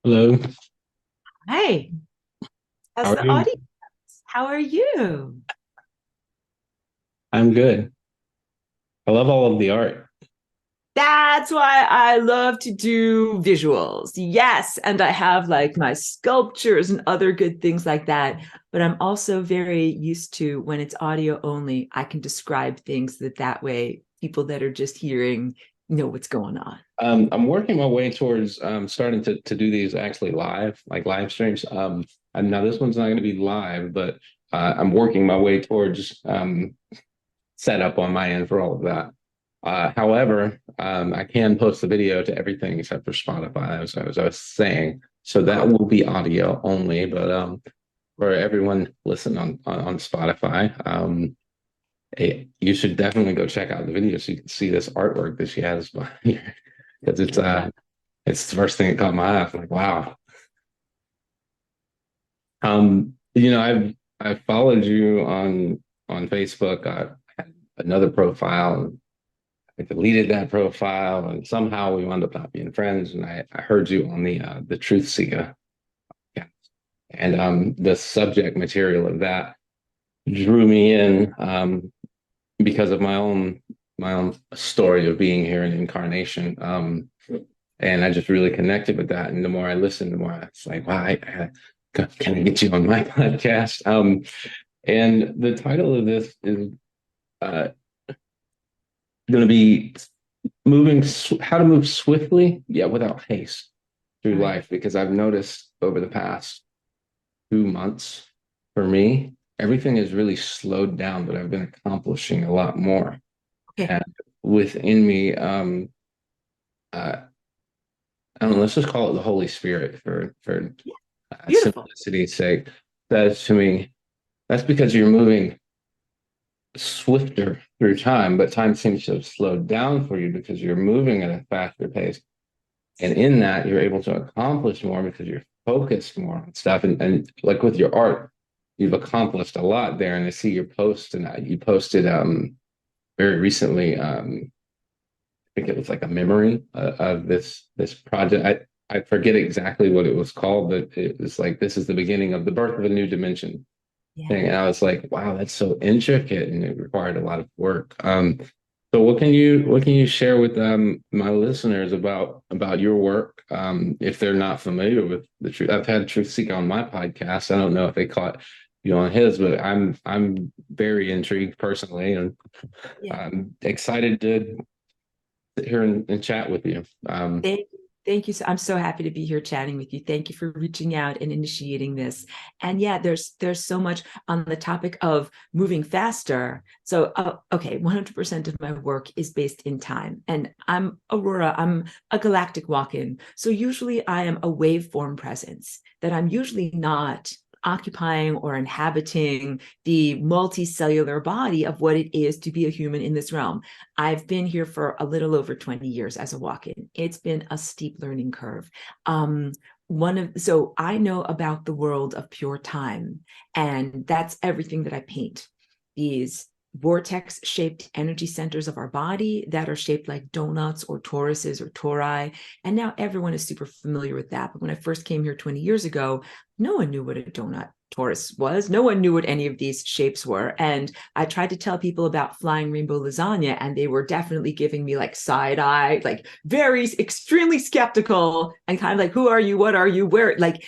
Hello, Hey, how how's are the you? audience? How are you? I'm good. I love all of the art. That's why I love to do visuals. Yes. And I have like my sculptures and other good things like that. But I'm also very used to when it's audio only, I can describe things that way people that are just hearing know what's going on. I'm working my way towards starting to do these actually live, like live streams. And now this one's not going to be live, but I'm working my way towards setup on my end for all of that. However, I can post the video to everything except for Spotify, as I was saying. So that Cool. will be audio only, but for everyone listening on Spotify, hey, you should definitely go check out the video so you can see this artwork that she has behind here. Because it's the first thing that caught my eye. I'm like, wow. I've followed you on Facebook. I had another profile. I deleted that profile, and somehow we wound up not being friends. And I heard you on the Truth Seeker, yeah, and the subject material of that drew me in. Because of my own story of being here in incarnation. And I just really connected with that. And the more I listened, the more I was like, wow, can I get you on my podcast? And the title of this is uh, going to be how to move swiftly, yet without haste through All right. life. Because I've noticed over the past 2 months, for me, everything has really slowed down, but I've been accomplishing a lot more. Okay. And within me, uh, I don't know, let's just call it the Holy Spirit for Beautiful. simplicity's sake, says to me, that's because you're moving swifter through time, but time seems to have slowed down for you because you're moving at a faster pace. And in that, you're able to accomplish more because you're focused more on stuff. And like with your art, you've accomplished a lot there. And I see your post, and you posted very recently. Think it was like a memory of this project. I forget exactly what it was called, but it was like this is the beginning of the birth of a new dimension Yeah. thing. And I was like, wow, that's so intricate and it required a lot of work. So what can you share with my listeners about your work if they're not familiar with the truth? I've had Truth Seeker on my podcast. I don't know if they caught you on his, but I'm very intrigued personally and Yeah. I'm excited to sit here and chat with you. Thank you. Thank you. I'm so happy to be here chatting with you. Thank you for reaching out and initiating this. And yeah, there's so much on the topic of moving faster. So okay, 100% of my work is based in time. And I'm Aurora. I'm a galactic walk-in. So usually I am a waveform presence that I'm usually not occupying or inhabiting the multicellular body of what it is to be a human in this realm. I've been here for a little over 20 years as a walk-in. It's been a steep learning curve. So I know about the world of pure time, and that's everything that I paint. These vortex shaped energy centers of our body that are shaped like donuts or toruses or tori. And now everyone is super familiar with that. But when I first came here 20 years ago, no one knew what a donut torus was. No one knew what any of these shapes were. And I tried to tell people about flying rainbow lasagna, and they were definitely giving me like side eye, like very extremely skeptical, and kind of like, who are you? What are you? Where? Like,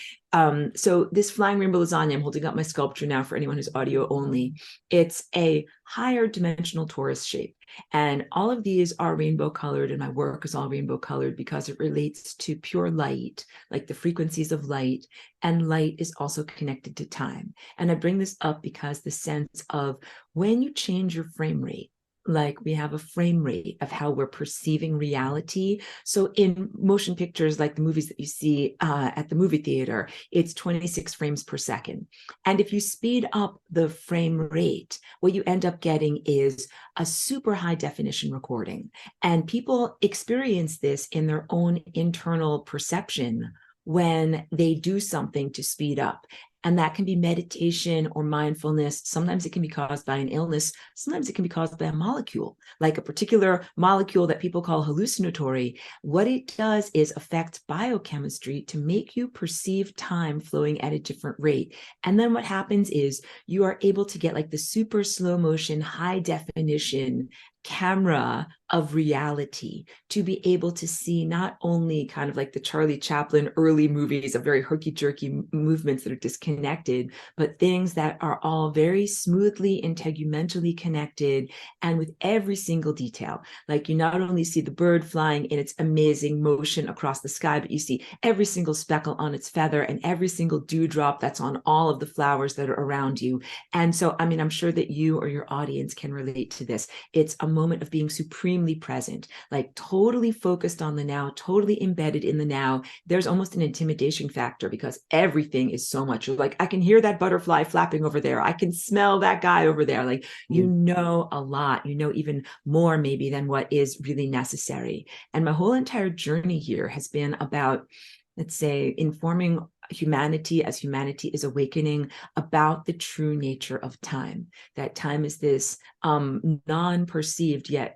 so this flying rainbow lasagna, I'm holding up my sculpture now for anyone who's audio only. It's a higher dimensional torus shape. And all of these are rainbow colored, and my work is all rainbow colored because it relates to pure light, like the frequencies of light. And light is also connected to time. And I bring this up because the sense of when you change your frame rate, like we have a frame rate of how we're perceiving reality. So in motion pictures, like the movies that you see at the movie theater, it's 26 frames per second. And if you speed up the frame rate, what you end up getting is a super high definition recording. And people experience this in their own internal perception when they do something to speed up. And that can be meditation or mindfulness. Sometimes it can be caused by an illness. Sometimes it can be caused by a molecule, like a particular molecule that people call hallucinatory. What it does is affect biochemistry to make you perceive time flowing at a different rate. And then what happens is you are able to get like the super slow motion, high definition camera of reality, to be able to see not only kind of like the Charlie Chaplin early movies of very herky-jerky movements that are disconnected, but things that are all very smoothly integumentally connected and with every single detail. Like you not only see the bird flying in its amazing motion across the sky, but you see every single speckle on its feather and every single dewdrop that's on all of the flowers that are around you. And so, I mean, I'm sure that you or your audience can relate to this. It's a moment of being supremely present, like totally focused on the now, totally embedded in the now. There's almost an intimidation factor because everything is so much like, I can hear that butterfly flapping over there. I can smell that guy over there. Like, you know a lot, you know, even more maybe than what is really necessary. And my whole entire journey here has been about, let's say, informing humanity as humanity is awakening about the true nature of time. That time is this non-perceived yet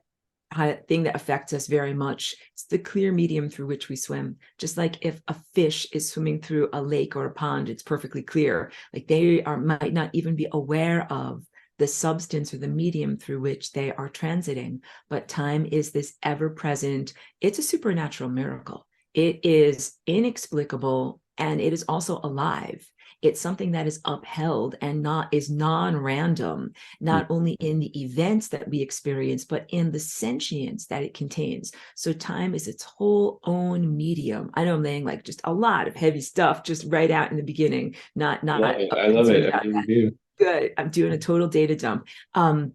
thing that affects us very much. It's the clear medium through which we swim. Just like if a fish is swimming through a lake or a pond, it's perfectly clear. Like they might not even be aware of the substance or the medium through which they are transiting. But time is this ever-present, it's a supernatural miracle. It is inexplicable, and it is also alive. It's something that is upheld and is non-random, not only in the events that we experience, but in the sentience that it contains. So time is its whole own medium. I know I'm laying like just a lot of heavy stuff just right out in the beginning, not I love it. I really do. Good. I'm doing a total data dump. And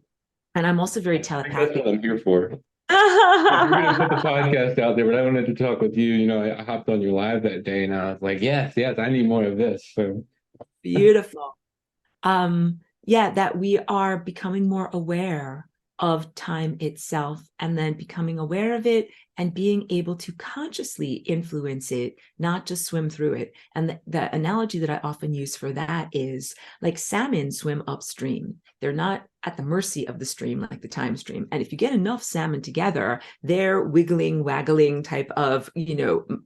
I'm also very That's telepathic. what I'm here for. We're gonna put the podcast out there, but I wanted to talk with you. You know, I hopped on your live that day, and I was like, yes, I need more of this. So Beautiful. Yeah, that we are becoming more aware of time itself, and then becoming aware of it and being able to consciously influence it, not just swim through it. And the analogy that I often use for that is like salmon swim upstream. They're not at the mercy of the stream like the time stream. And if you get enough salmon together, their wiggling, waggling type of,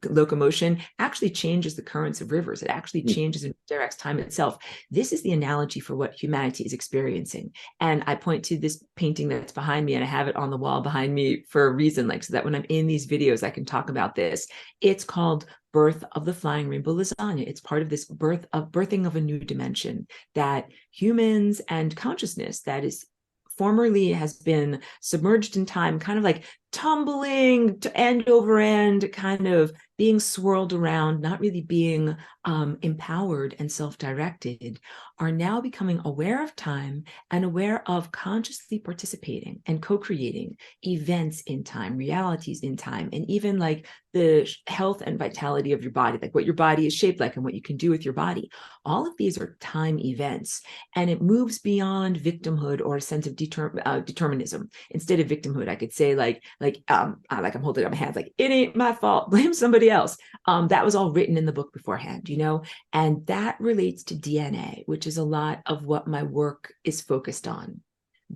locomotion actually changes the currents of rivers. It actually changes and directs time itself. This is the analogy for what humanity is experiencing. And I point to this painting that's behind me, and I have it on the wall behind me for a reason, like so that when I'm in these videos, I can talk about this. It's called Birth of the Flying Rainbow Lasagna. It's part of this birthing of a new dimension, that humans and consciousness that is formerly has been submerged in time, kind of like tumbling to end over end, kind of being swirled around, not really being empowered and self-directed, are now becoming aware of time and aware of consciously participating and co-creating events in time, realities in time, and even like the health and vitality of your body, like what your body is shaped like and what you can do with your body. All of these are time events, and it moves beyond victimhood or a sense of determinism. Instead of victimhood, I could say like I'm holding up my hands, like, it ain't my fault, blame somebody else. That was all written in the book beforehand, and that relates to DNA, which is a lot of what my work is focused on.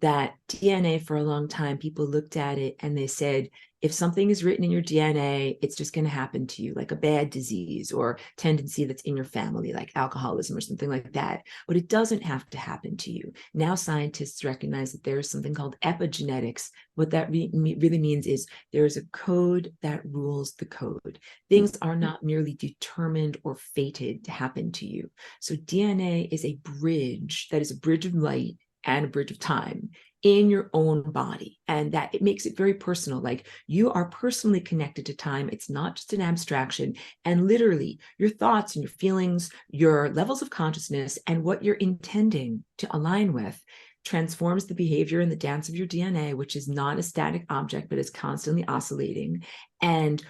That DNA, for a long time, people looked at it and they said, if something is written in your DNA, it's just going to happen to you, like a bad disease or tendency that's in your family, like alcoholism or something like that. But it doesn't have to happen to you. Now scientists recognize that there is something called epigenetics. What that really means is there is a code that rules the code. Things are not merely determined or fated to happen to you. So DNA is a bridge that is a bridge of light and a bridge of time in your own body. And that it makes it very personal. Like, you are personally connected to time. It's not just an abstraction. And literally your thoughts and your feelings, your levels of consciousness, and what you're intending to align with transforms the behavior and the dance of your DNA, which is not a static object, but is constantly oscillating. And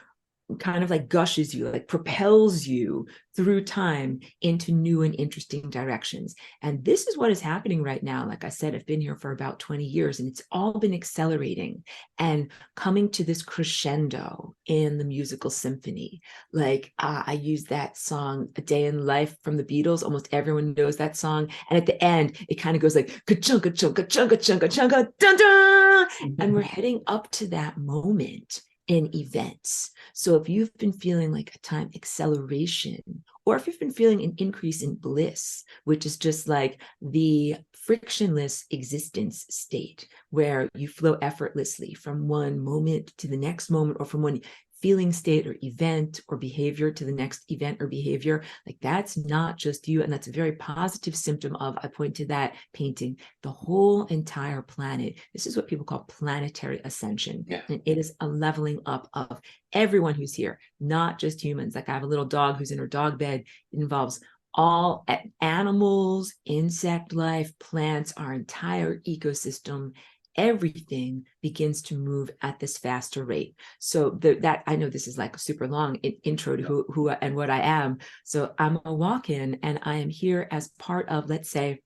kind of like gushes you, like propels you through time into new and interesting directions. And this is what is happening right now. Like I said, I've been here for about 20 years and it's all been accelerating and coming to this crescendo in the musical symphony. Like I use that song, A Day in Life from the Beatles. Almost everyone knows that song. And at the end, it kind of goes like, ka-chunka, chunka, chunka, chunka, chunka, dun, dun. And we're heading up to that moment in events. So if you've been feeling like a time acceleration, or if you've been feeling an increase in bliss, which is just like the frictionless existence state where you flow effortlessly from one moment to the next moment, or from one feeling state or event or behavior to the next event or behavior, like that's not just you. And that's a very positive symptom of, I point to that painting, the whole entire planet. This is what people call planetary ascension. Yeah. And it is a leveling up of everyone who's here, not just humans. Like I have a little dog who's in her dog bed. It involves all animals, insect life, plants, our entire ecosystem. Everything begins to move at this faster rate. So that I know this is like a super long intro to who and what I am. So I'm a walk-in, and I am here as part of, let's say,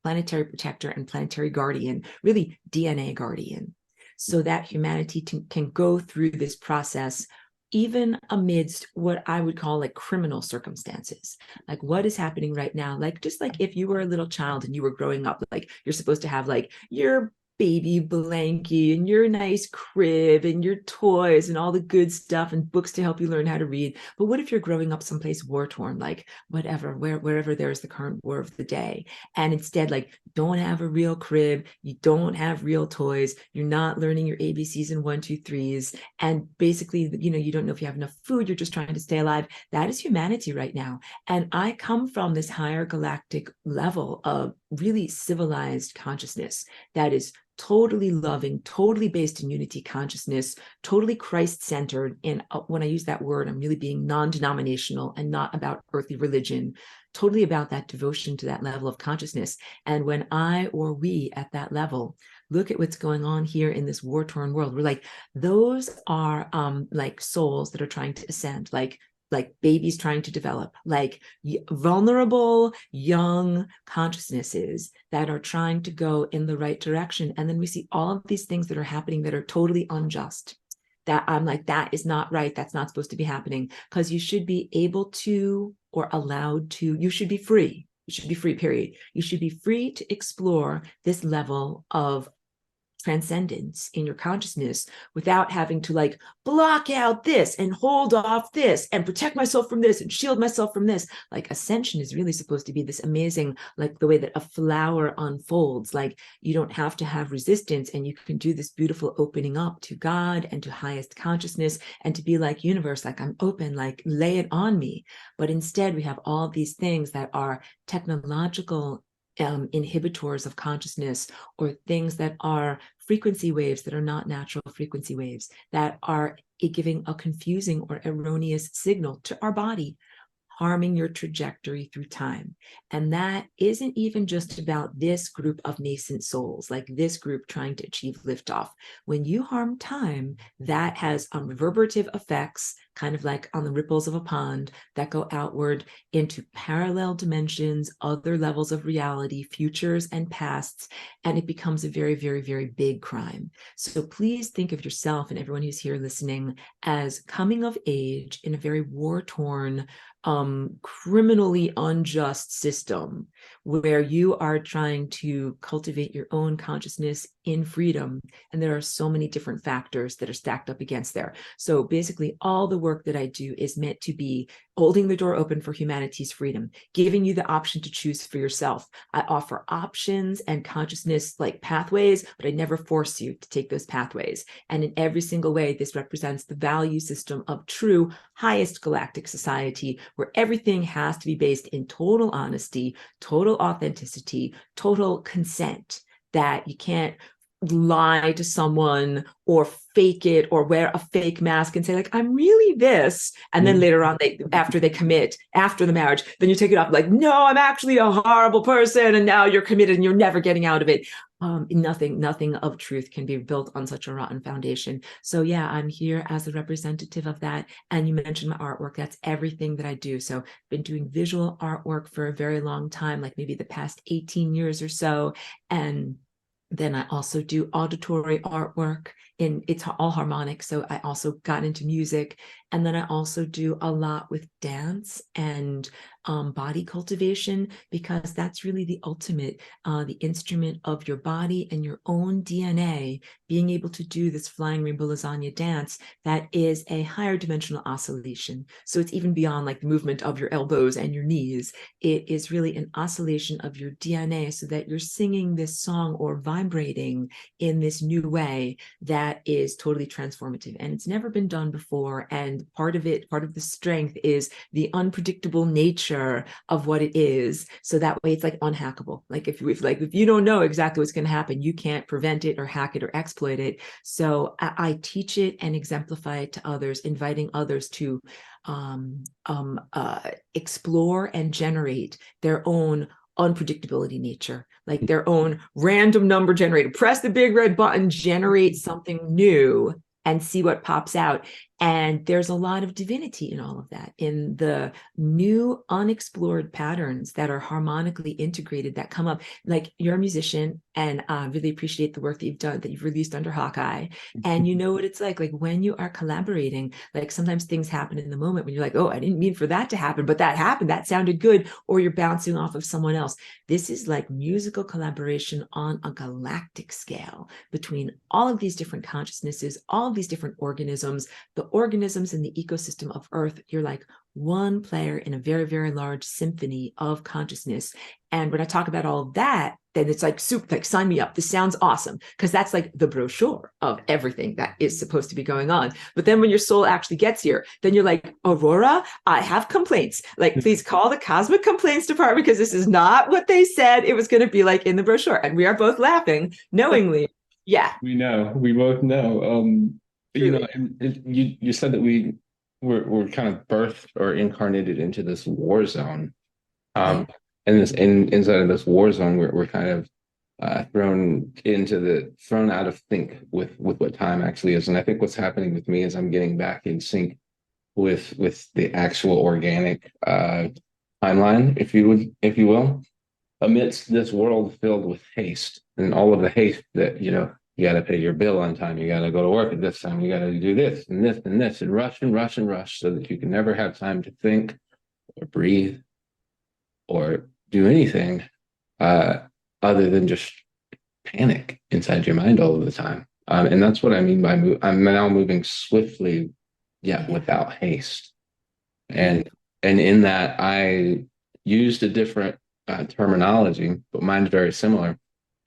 planetary protector and planetary guardian, really DNA guardian, so that humanity can go through this process even amidst what I would call like criminal circumstances. Like what is happening right now, like just like if you were a little child and you were growing up, like you're supposed to have like your baby blankie and your nice crib and your toys and all the good stuff and books to help you learn how to read. But what if you're growing up someplace war-torn, like wherever there's the current war of the day, and instead like don't have a real crib, you don't have real toys, you're not learning your ABCs and 1, 2, 3s, and basically, you don't know if you have enough food, you're just trying to stay alive. That is humanity right now. And I come from this higher galactic level of really civilized consciousness that is totally loving, totally based in unity consciousness, totally Christ-centered. And when I use that word, I'm really being non-denominational and not about earthly religion, totally about that devotion to that level of consciousness. And when I or we at that level look at what's going on here in this war-torn world, we're like, those are like souls that are trying to ascend, like babies trying to develop, like vulnerable young consciousnesses that are trying to go in the right direction. And then we see all of these things that are happening that are totally unjust, that I'm like, that is not right, that's not supposed to be happening, because you should be able to, or allowed to, you should be free. You should be free, period. You should be free to explore this level of transcendence in your consciousness without having to like block out this and hold off this and protect myself from this and shield myself from this. Like ascension is really supposed to be this amazing, like the way that a flower unfolds. Like you don't have to have resistance, and you can do this beautiful opening up to God and to highest consciousness, and to be like, universe, like I'm open, like lay it on me. But instead we have all these things that are technological inhibitors of consciousness, or things that are frequency waves that are not natural frequency waves, that are giving a confusing or erroneous signal to our body, harming your trajectory through time. And that isn't even just about this group of nascent souls, like this group trying to achieve liftoff. When you harm time, that has reverberative effects, kind of like on the ripples of a pond, that go outward into parallel dimensions, other levels of reality, futures and pasts, and it becomes a very, very, very big crime. So please think of yourself and everyone who's here listening as coming of age in a very war-torn, criminally unjust system where you are trying to cultivate your own consciousness in freedom. And there are so many different factors that are stacked up against there. So basically all the work that I do is meant to be holding the door open for humanity's freedom, giving you the option to choose for yourself. I offer options and consciousness like pathways, but I never force you to take those pathways. And in every single way, this represents the value system of true highest galactic society, where everything has to be based in total honesty, total authenticity, total consent, that you can't lie to someone or fake it or wear a fake mask and say like, I'm really this. And then later on, after they commit, after the marriage, then you take it off like, no, I'm actually a horrible person. And now you're committed and you're never getting out of it. nothing of truth can be built on such a rotten foundation. So yeah, I'm here as a representative of that. And you mentioned my artwork. That's everything that I do. So I've been doing visual artwork for a very long time, like maybe the past 18 years or so. And then I also do auditory artwork, and it's all harmonic. So I also got into music. And then I also do a lot with dance and body cultivation, because that's really the ultimate, the instrument of your body and your own DNA, being able to do this flying rainbow lasagna dance that is a higher dimensional oscillation. So it's even beyond like the movement of your elbows and your knees. It is really an oscillation of your DNA, so that you're singing this song or vibrating in this new way that is totally transformative. And it's never been done before. And part of the strength is the unpredictable nature of what it is. So that way it's like unhackable. Like if you don't know exactly what's going to happen, you can't prevent it or hack it or exploit it. So I teach it and exemplify it to others, inviting others to explore and generate their own unpredictability nature, like their own random number generator. Press the big red button, generate something new, and see what pops out. And there's a lot of divinity in all of that, in the new unexplored patterns that are harmonically integrated that come up. Like, you're a musician, and I really appreciate the work that you've done, that you've released under Hawkeye. And you know what it's like when you are collaborating, like sometimes things happen in the moment when you're like, oh, I didn't mean for that to happen, but that happened, that sounded good, or you're bouncing off of someone else. This is like musical collaboration on a galactic scale between all of these different consciousnesses, all of these different organisms, the organisms in the ecosystem of Earth. You're like one player in a very, very large symphony of consciousness. And when I talk about all of that, then it's like, soup, like, sign me up. This sounds awesome. Because that's like the brochure of everything that is supposed to be going on. But then when your soul actually gets here, then you're like, Aurora, I have complaints. Like, please call the Cosmic Complaints Department, because this is not what they said it was going to be like in the brochure. And we are both laughing knowingly. Yeah. We both know. Truly. You said that we're kind of birthed or incarnated into this war zone. Yeah. And inside of this war zone, we're kind of thrown out of sync with what time actually is. And I think what's happening with me is I'm getting back in sync with the actual organic timeline, if you will, amidst this world filled with haste, and all of the haste that, you got to pay your bill on time, you got to go to work at this time, you got to do this and this and this, and rush and rush and rush, so that you can never have time to think or breathe or do anything other than just panic inside your mind all of the time. And that's what I mean by I'm now moving swiftly, without haste. And in that, I used a different terminology, but mine's very similar.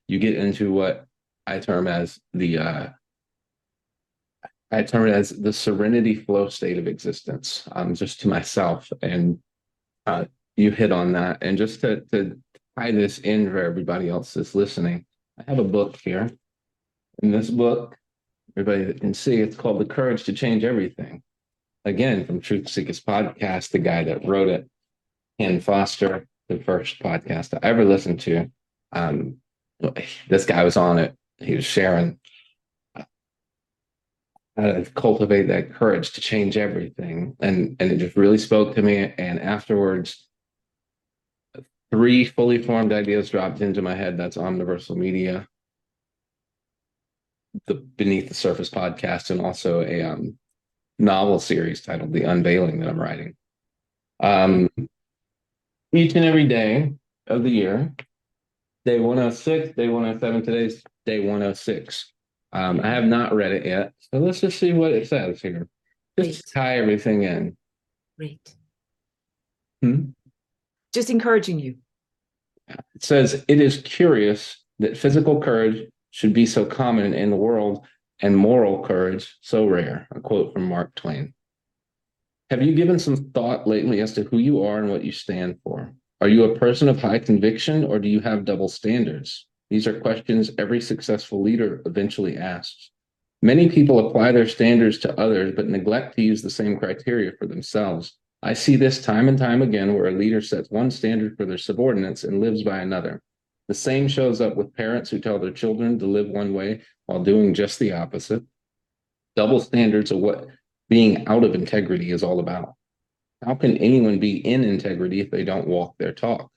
You get into what I term as the serenity flow state of existence, just to myself. And you hit on that. And just to tie this in for everybody else that's listening, I have a book here. In this book, everybody that can see, it's called The Courage to Change Everything. Again, from Truth Seekers Podcast, the guy that wrote it, Ken Foster, the first podcast I ever listened to. This guy was on it. He was sharing how to cultivate that courage to change everything. And it just really spoke to me. And afterwards, 3 fully formed ideas dropped into my head. That's Omniversal Media, the Beneath the Surface podcast, and also a novel series titled The Unveiling that I'm writing. Each and every day of the year, day 106, day 107, today's day 106. I have not read it yet, so let's just see what it says here. Just to tie everything in. Great. Hmm? Just encouraging you. It says, it is curious that physical courage should be so common in the world and moral courage so rare. A quote from Mark Twain. Have you given some thought lately as to who you are and what you stand for? Are you a person of high conviction, or do you have double standards? These are questions every successful leader eventually asks. Many people apply their standards to others, but neglect to use the same criteria for themselves. I see this time and time again, where a leader sets one standard for their subordinates and lives by another. The same shows up with parents who tell their children to live one way while doing just the opposite. Double standards of what being out of integrity is all about. How can anyone be in integrity if they don't walk their talk?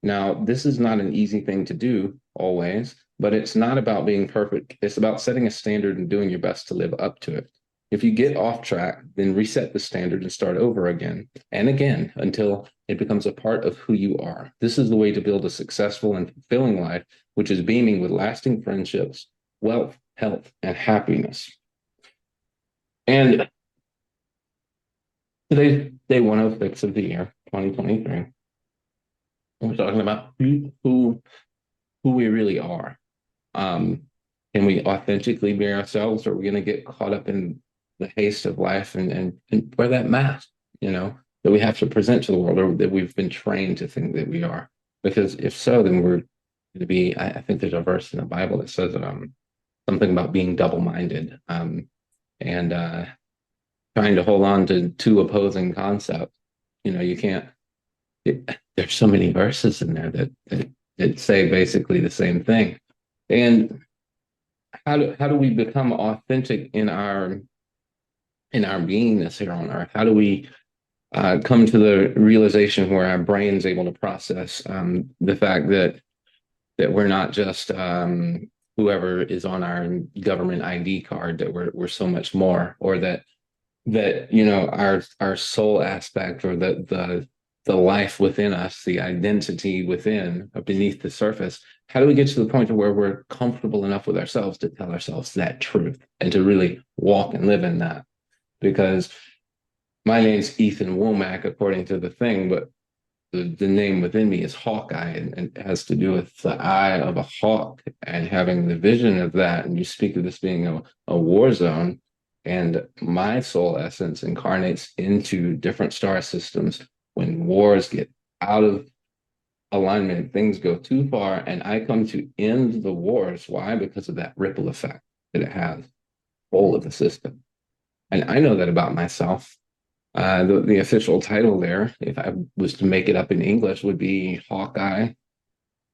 Now, this is not an easy thing to do always, but it's not about being perfect. It's about setting a standard and doing your best to live up to it. If you get off track, then reset the standard and start over again and again until it becomes a part of who you are. This is the way to build a successful and fulfilling life, which is beaming with lasting friendships, wealth, health, and happiness. And today's day 106 of the year, 2023. We're talking about who we really are. Can we authentically be ourselves, or are we going to get caught up in the haste of life and wear that mask, that we have to present to the world, or that we've been trained to think that we are? Because if so, then we're going to be, I think there's a verse in the Bible that says something about being double-minded, and trying to hold on to two opposing concepts. You can't, there's so many verses in there that say basically the same thing. And how do we become authentic in our beingness here on earth? How do we come to the realization where our brain's able to process the fact that we're not just whoever is on our government ID card, that we're so much more, or that our soul aspect, or the life within us, the identity within, beneath the surface. How do we get to the point where we're comfortable enough with ourselves to tell ourselves that truth and to really walk and live in that? Because my name's Ethan Womack, according to the thing, but the name within me is Hawkeye, and it has to do with the eye of a hawk and having the vision of that. And you speak of this being a war zone, and my soul essence incarnates into different star systems when wars get out of alignment, things go too far, and I come to end the wars. Why? Because of that ripple effect that it has all of the system. And I know that about myself. The official title there, if I was to make it up in English, would be Hawkeye,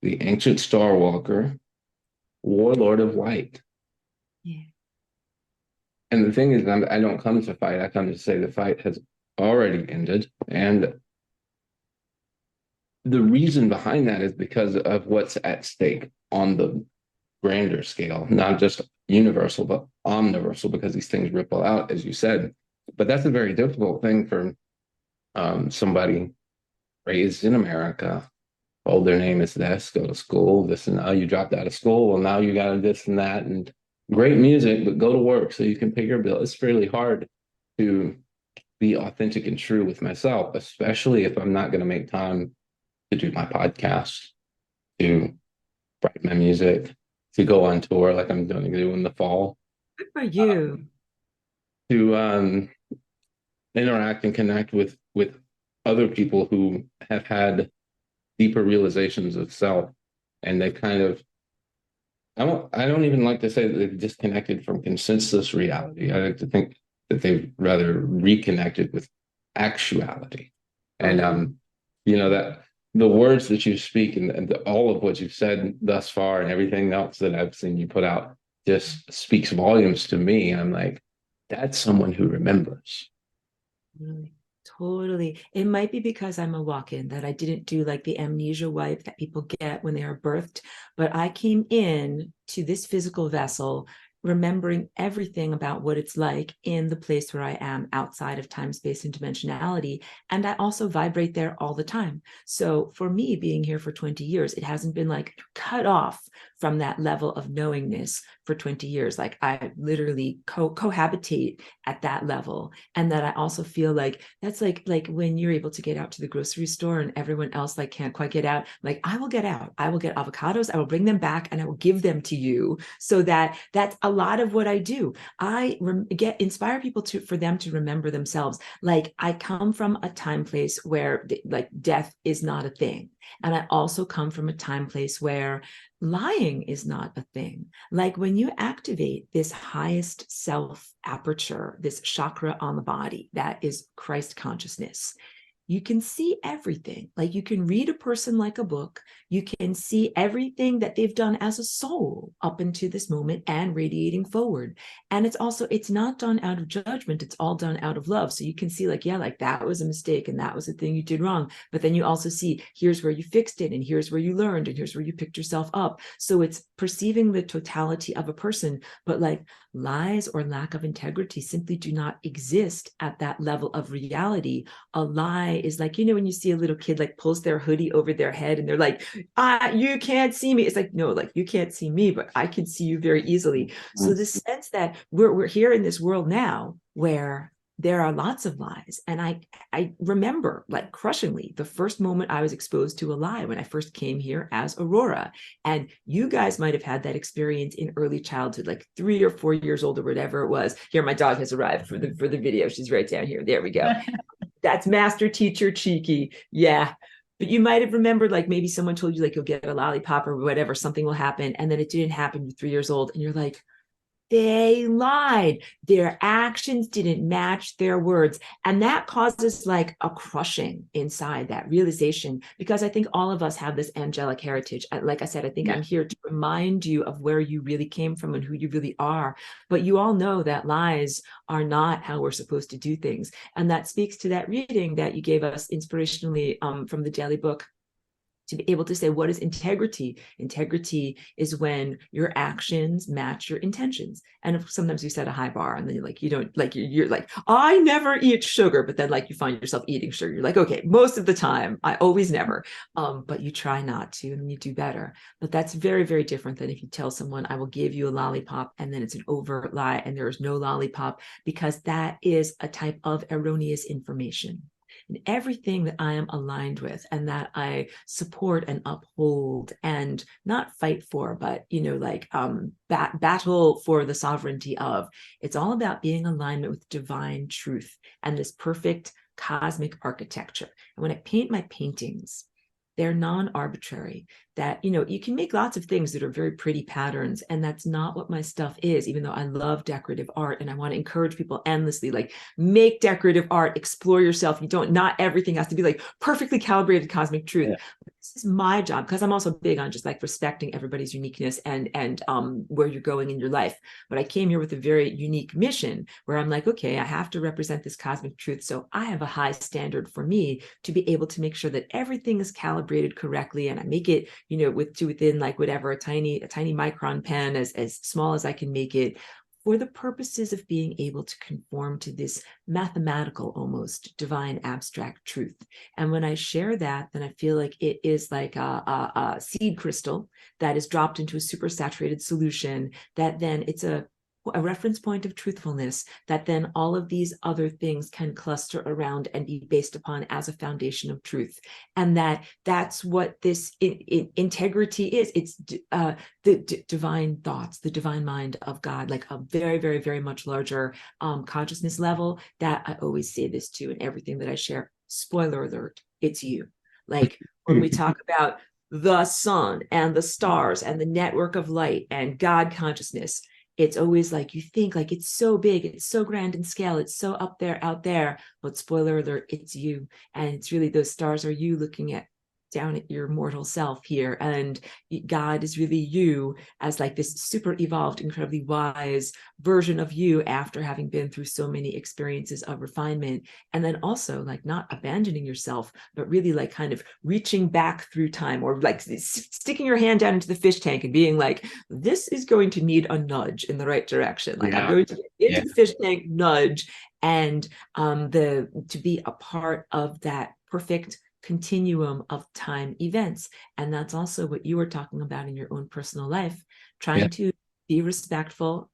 the Ancient Star Walker, Warlord of Light. Yeah. And the thing is, I don't come to fight. I come to say the fight has already ended. And the reason behind that is because of what's at stake on the grander scale, not just universal, but omniversal, because these things ripple out, as you said. But that's a very difficult thing for somebody raised in America. Oh, their name is this, go to school, this, and now you dropped out of school. Well, now you got this and that, and great music, but go to work so you can pay your bill. It's really hard to be authentic and true with myself, especially if I'm not going to make time to do my podcast, to write my music, to go on tour like I'm going to do in the fall. Good for you. To interact and connect with other people who have had deeper realizations of self, and they've kind of, I don't even like to say that they've disconnected from consensus reality. I like to think that they've rather reconnected with actuality. And that the words that you speak, and all of what you've said thus far and everything else that I've seen you put out just speaks volumes to me. I'm like, that's someone who remembers. Really, totally. It might be because I'm a walk-in, that I didn't do like the amnesia wipe that people get when they are birthed, but I came in to this physical vessel remembering everything about what it's like in the place where I am outside of time, space, and dimensionality. And I also vibrate there all the time. So for me, being here for 20 years, it hasn't been like cut off from that level of knowingness for 20 years. Like I literally cohabitate at that level. And that I also feel like that's like when you're able to get out to the grocery store and everyone else like can't quite get out, like I will get out, I will get avocados, I will bring them back and I will give them to you. So that's a lot of what I do. I inspire people for them to remember themselves. Like I come from a time place where like death is not a thing. And I also come from a time place where lying is not a thing. Like when you activate this highest self aperture, this chakra on the body, that is Christ consciousness, you can see everything. Like you can read a person like a book. You can see everything that they've done as a soul up into this moment and radiating forward. And it's also, it's not done out of judgment. It's all done out of love. So you can see like, yeah, like that was a mistake and that was a thing you did wrong. But then you also see, here's where you fixed it and here's where you learned and here's where you picked yourself up. So it's perceiving the totality of a person, but like lies or lack of integrity simply do not exist at that level of reality. A lie is like, you know, when you see a little kid like pulls their hoodie over their head and they're like, you can't see me. It's like, no, like you can't see me, but I can see you very easily. So the sense that we're here in this world now where there are lots of lies. And I remember like crushingly the first moment I was exposed to a lie when I first came here as Aurora. And you guys might have had that experience in early childhood, like 3 or 4 years old or whatever it was. Here, my dog has arrived for the video. She's right down here. There we go. That's master teacher cheeky. Yeah. But you might have remembered like maybe someone told you like you'll get a lollipop or whatever, something will happen. And then it didn't happen. You're 3 years old and you're like, they lied. Their actions didn't match their words. And that causes like a crushing inside, that realization, because I think all of us have this angelic heritage. Like I said, I think I'm here to remind you of where you really came from and who you really are. But you all know that lies are not how we're supposed to do things. And that speaks to that reading that you gave us inspirationally from the daily book, to be able to say, what is integrity? Integrity is when your actions match your intentions. And sometimes you set a high bar and then you're like, you don't like, you're like, I never eat sugar, but then like you find yourself eating sugar. You're like, okay, most of the time, I always never, but you try not to and you do better. But that's very, very different than if you tell someone, I will give you a lollipop, and then it's an overt lie and there is no lollipop, because that is a type of erroneous information. And everything that I am aligned with and that I support and uphold and not fight for, but, you know, like battle for the sovereignty of, it's all about being in alignment with divine truth and this perfect cosmic architecture. And when I paint my paintings, they're non-arbitrary. That, you know, you can make lots of things that are very pretty patterns, and that's not what my stuff is, even though I love decorative art and I want to encourage people endlessly, like, make decorative art, explore yourself. You don't, not everything has to be like perfectly calibrated cosmic truth. Yeah. This is my job, because I'm also big on just like respecting everybody's uniqueness and where you're going in your life. But I came here with a very unique mission where I'm like, okay, I have to represent this cosmic truth. So I have a high standard for me to be able to make sure that everything is calibrated correctly, and I make it, you know, within like whatever, a tiny micron pen, as small as I can make it, for the purposes of being able to conform to this mathematical, almost divine abstract truth. And when I share that, then I feel like it is like a seed crystal that is dropped into a super saturated solution, that then it's a reference point of truthfulness, that then all of these other things can cluster around and be based upon as a foundation of truth. And that's what this integrity is. It's the divine thoughts, the divine mind of God, like a very, very, very much larger consciousness level, that I always say this to in everything that I share. Spoiler alert, it's you. Like when we talk about the sun and the stars and the network of light and God consciousness, it's always like, you think like it's so big, it's so grand in scale, it's so up there, out there, but spoiler alert, it's you. And it's really, those stars are you looking down at your mortal self here, and God is really you as like this super evolved, incredibly wise version of you after having been through so many experiences of refinement. And then also like not abandoning yourself, but really like kind of reaching back through time, or like sticking your hand down into the fish tank and being like, this is going to need a nudge in the right direction. Like, I'm going to get into the fish tank, nudge, and to be a part of that perfect continuum of time events. And that's also what you were talking about in your own personal life, trying to be respectful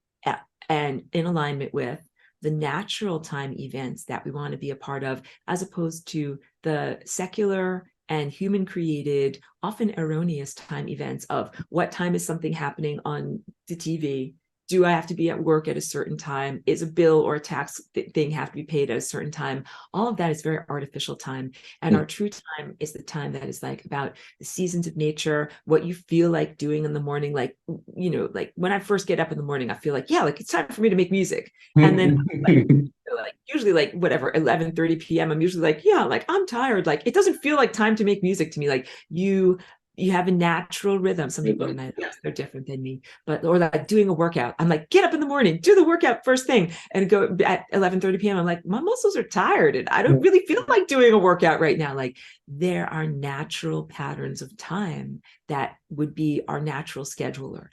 and in alignment with the natural time events that we want to be a part of, as opposed to the secular and human created, often erroneous time events of what time is something happening on the TV? Do I have to be at work at a certain time? Is a bill or a tax thing have to be paid at a certain time? All of that is very artificial time. And our true time is the time that is like about the seasons of nature, what you feel like doing in the morning. Like, you know, like when I first get up in the morning, I feel like, yeah, like it's time for me to make music. And then like usually like whatever 11:30 p.m. I'm usually like, yeah, like I'm tired. Like it doesn't feel like time to make music to me. Like you have a natural rhythm. Some people are night owls, they're different than me, but or like doing a workout. I'm like, get up in the morning, do the workout first thing, and go at 11:30 p.m. I'm like, my muscles are tired and I don't really feel like doing a workout right now. Like there are natural patterns of time that would be our natural scheduler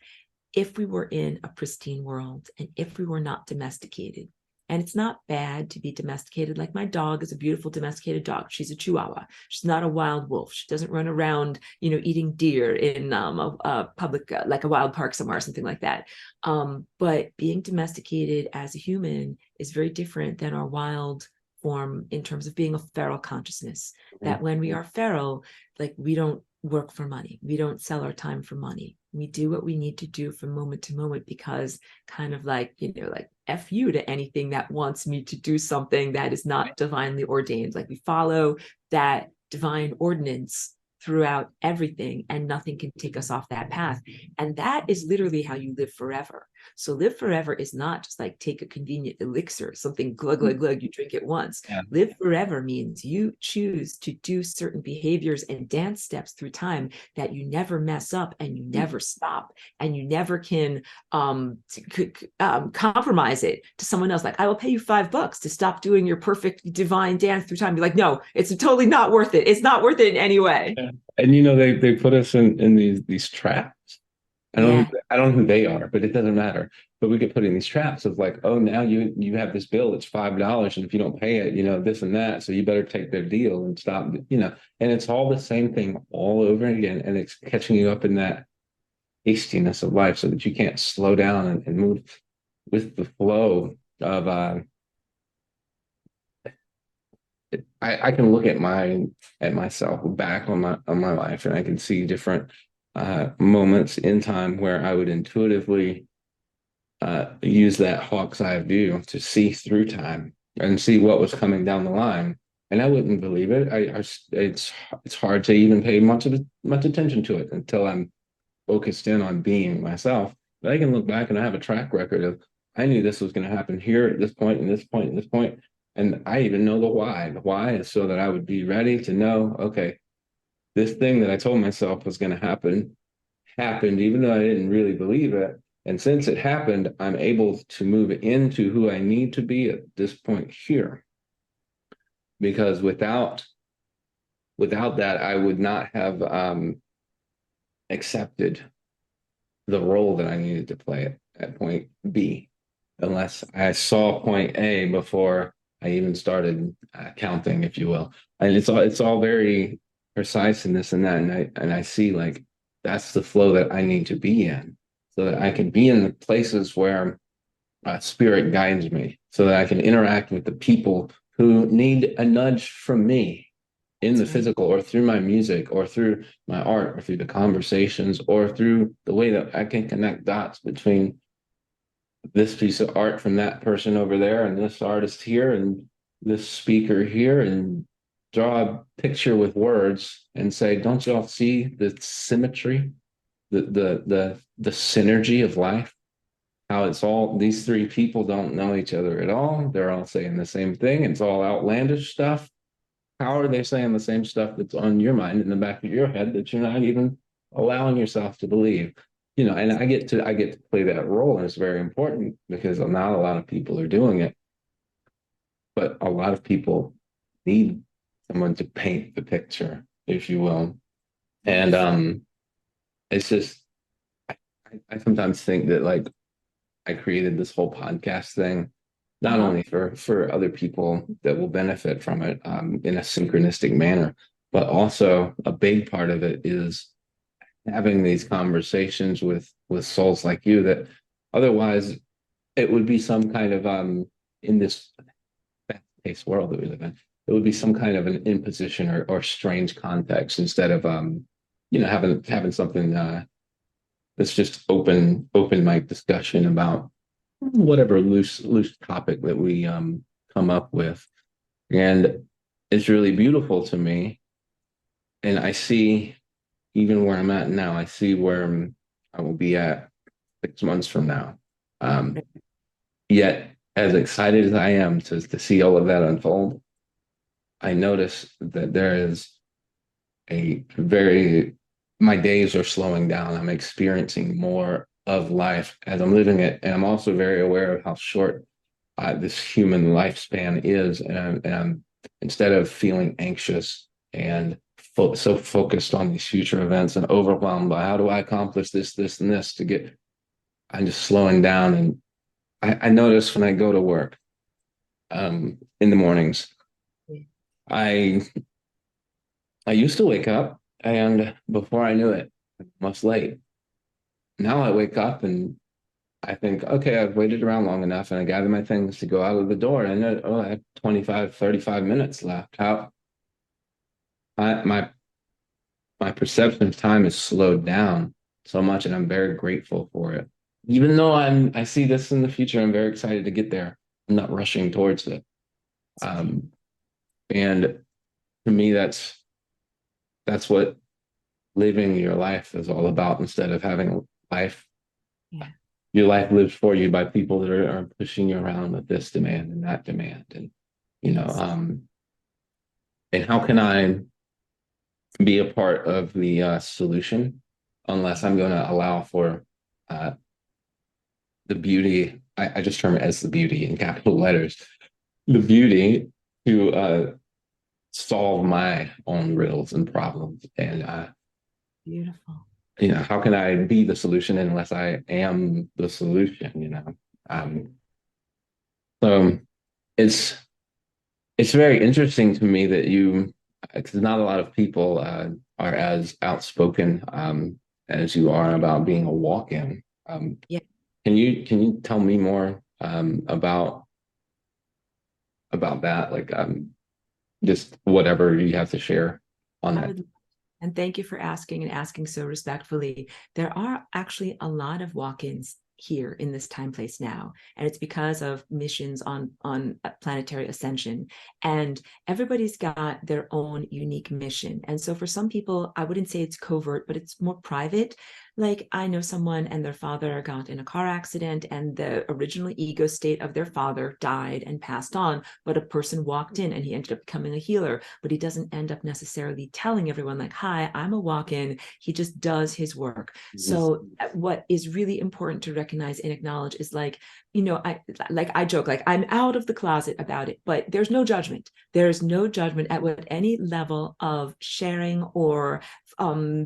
if we were in a pristine world and if we were not domesticated. And it's not bad to be domesticated. Like my dog is a beautiful domesticated dog. She's a Chihuahua. She's not a wild wolf. She doesn't run around, eating deer in a public, like a wild park somewhere or something like that. But being domesticated as a human is very different than our wild form in terms of being a feral consciousness. That when we are feral, like we don't work for money. We don't sell our time for money. We do what we need to do from moment to moment because kind of like, like F you to anything that wants me to do something that is not divinely ordained. Like we follow that divine ordinance throughout everything and nothing can take us off that path. And that is literally how you live forever. So live forever is not just like take a convenient elixir, something glug, glug, glug, you drink it once. Yeah. Live forever means you choose to do certain behaviors and dance steps through time that you never mess up and you never stop and you never can compromise it to someone else. Like, I will pay you $5 to stop doing your perfect divine dance through time. Be like, no, it's totally not worth it. It's not worth it in any way. Yeah. And they put us in these traps. I don't know who they are, but it doesn't matter. But we get put in these traps of like, oh, now you have this bill, it's $5, and if you don't pay it, this and that, so you better take their deal and stop, and it's all the same thing all over again, and it's catching you up in that hastiness of life so that you can't slow down and move with the flow of I can look at myself back on my life, and I can see different moments in time where I would intuitively use that hawk's eye view to see through time and see what was coming down the line. And I wouldn't believe it. It's hard to even pay much attention to it until I'm focused in on being myself. But I can look back and I have a track record of I knew this was going to happen here at this point, and this point, and this point. And I even know the why. The why is so that I would be ready to know, okay, this thing that I told myself was going to happen happened, even though I didn't really believe it. And since it happened, I'm able to move into who I need to be at this point here. Because without that, I would not have accepted the role that I needed to play at point B, unless I saw point A before I even started counting, if you will. And it's all very precise in this and that, and I see like that's the flow that I need to be in, so that I can be in the places where spirit guides me, so that I can interact with the people who need a nudge from me in the physical, or through my music, or through my art, or through the conversations, or through the way that I can connect dots between this piece of art from that person over there and this artist here and this speaker here, and draw a picture with words and say, don't y'all see the symmetry, the synergy of life? How it's all, these three people don't know each other at all. They're all saying the same thing. It's all outlandish stuff. How are they saying the same stuff that's on your mind in the back of your head that you're not even allowing yourself to believe? And I get to play that role, and it's very important because not a lot of people are doing it, but a lot of people need someone to paint the picture, if you will. And it's just I sometimes think that like I created this whole podcast thing not only for other people that will benefit from it in a synchronistic manner, but also a big part of it is having these conversations with souls like you, that otherwise it would be some kind of in this fast-paced world that we live in, it would be some kind of an imposition or strange context, instead of having something that's just open mic discussion about whatever loose topic that we come up with. And it's really beautiful to me, and I see even where I'm at now, I see where I will be at 6 months from now. Yet as excited as I am to see all of that unfold, I notice that there is a very, my days are slowing down. I'm experiencing more of life as I'm living it. And I'm also very aware of how short this human lifespan is. And instead of feeling anxious and so focused on these future events and overwhelmed by how do I accomplish this, this, and this to get, I'm just slowing down. And I notice when I go to work in the mornings, I I used to wake up and before I knew it, almost late. Now I wake up and I think, okay, I've waited around long enough and I gather my things to go out of the door. And I know, oh, I have 25, 35 minutes left. How I, my perception of time is slowed down so much, and I'm very grateful for it. Even though I see this in the future, I'm very excited to get there. I'm not rushing towards it. Um, and to me, that's what living your life is all about. Instead of having life, Yeah. your life lives for you by people that are pushing you around with this demand and that demand, and you know, Yes. and how can I be a part of the solution unless I'm going to allow for uh, the beauty. I just term it as the beauty in capital letters, the beauty to solve my own riddles and problems. And Beautiful. how can I be the solution unless I am the solution? Um, so it's it's very interesting to me that because not a lot of people are as outspoken as you are about being a walk-in. Yeah. Can you tell me more about that? Like just whatever you have to share on I that. would. And thank you for asking and asking so respectfully. There are actually a lot of walk-ins here in this time place now, and it's because of missions on planetary ascension, and everybody's got their own unique mission. And so for some people, I wouldn't say it's covert, but it's more private. Like I know someone and their father got in a car accident, and the original ego state of their father died and passed on, but a person walked in and he ended up becoming a healer, but he doesn't end up necessarily telling everyone like, hi, I'm a walk-in. He just does his work. So what is really important to recognize and acknowledge is like, I joke, like I'm out of the closet about it, but there's no judgment. There's no judgment at what any level of sharing or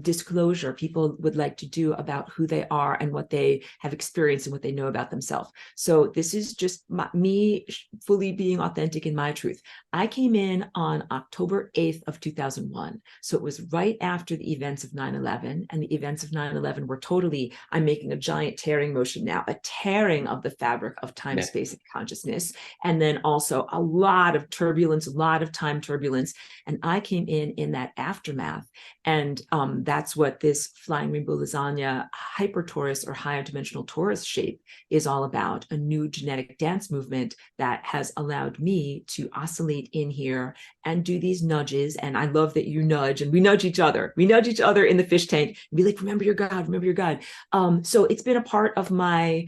disclosure people would like to do about who they are and what they have experienced and what they know about themselves. So this is just me fully being authentic in my truth. I came in on October 8th of 2001. So it was right after the events of 9/11, and the events of 9/11 were totally, I'm making a giant tearing motion now, a tearing of the fabric of time, Yeah. space, and consciousness. And then also a lot of turbulence, a lot of time turbulence. And I came in that aftermath. And that's what this flying rainbow lasagna hyper torus or higher dimensional torus shape is all about, a new genetic dance movement that has allowed me to oscillate in here and do these nudges. And I love that you nudge and we nudge each other. We nudge each other in the fish tank and be like, remember your God, remember your God. So it's been a part of my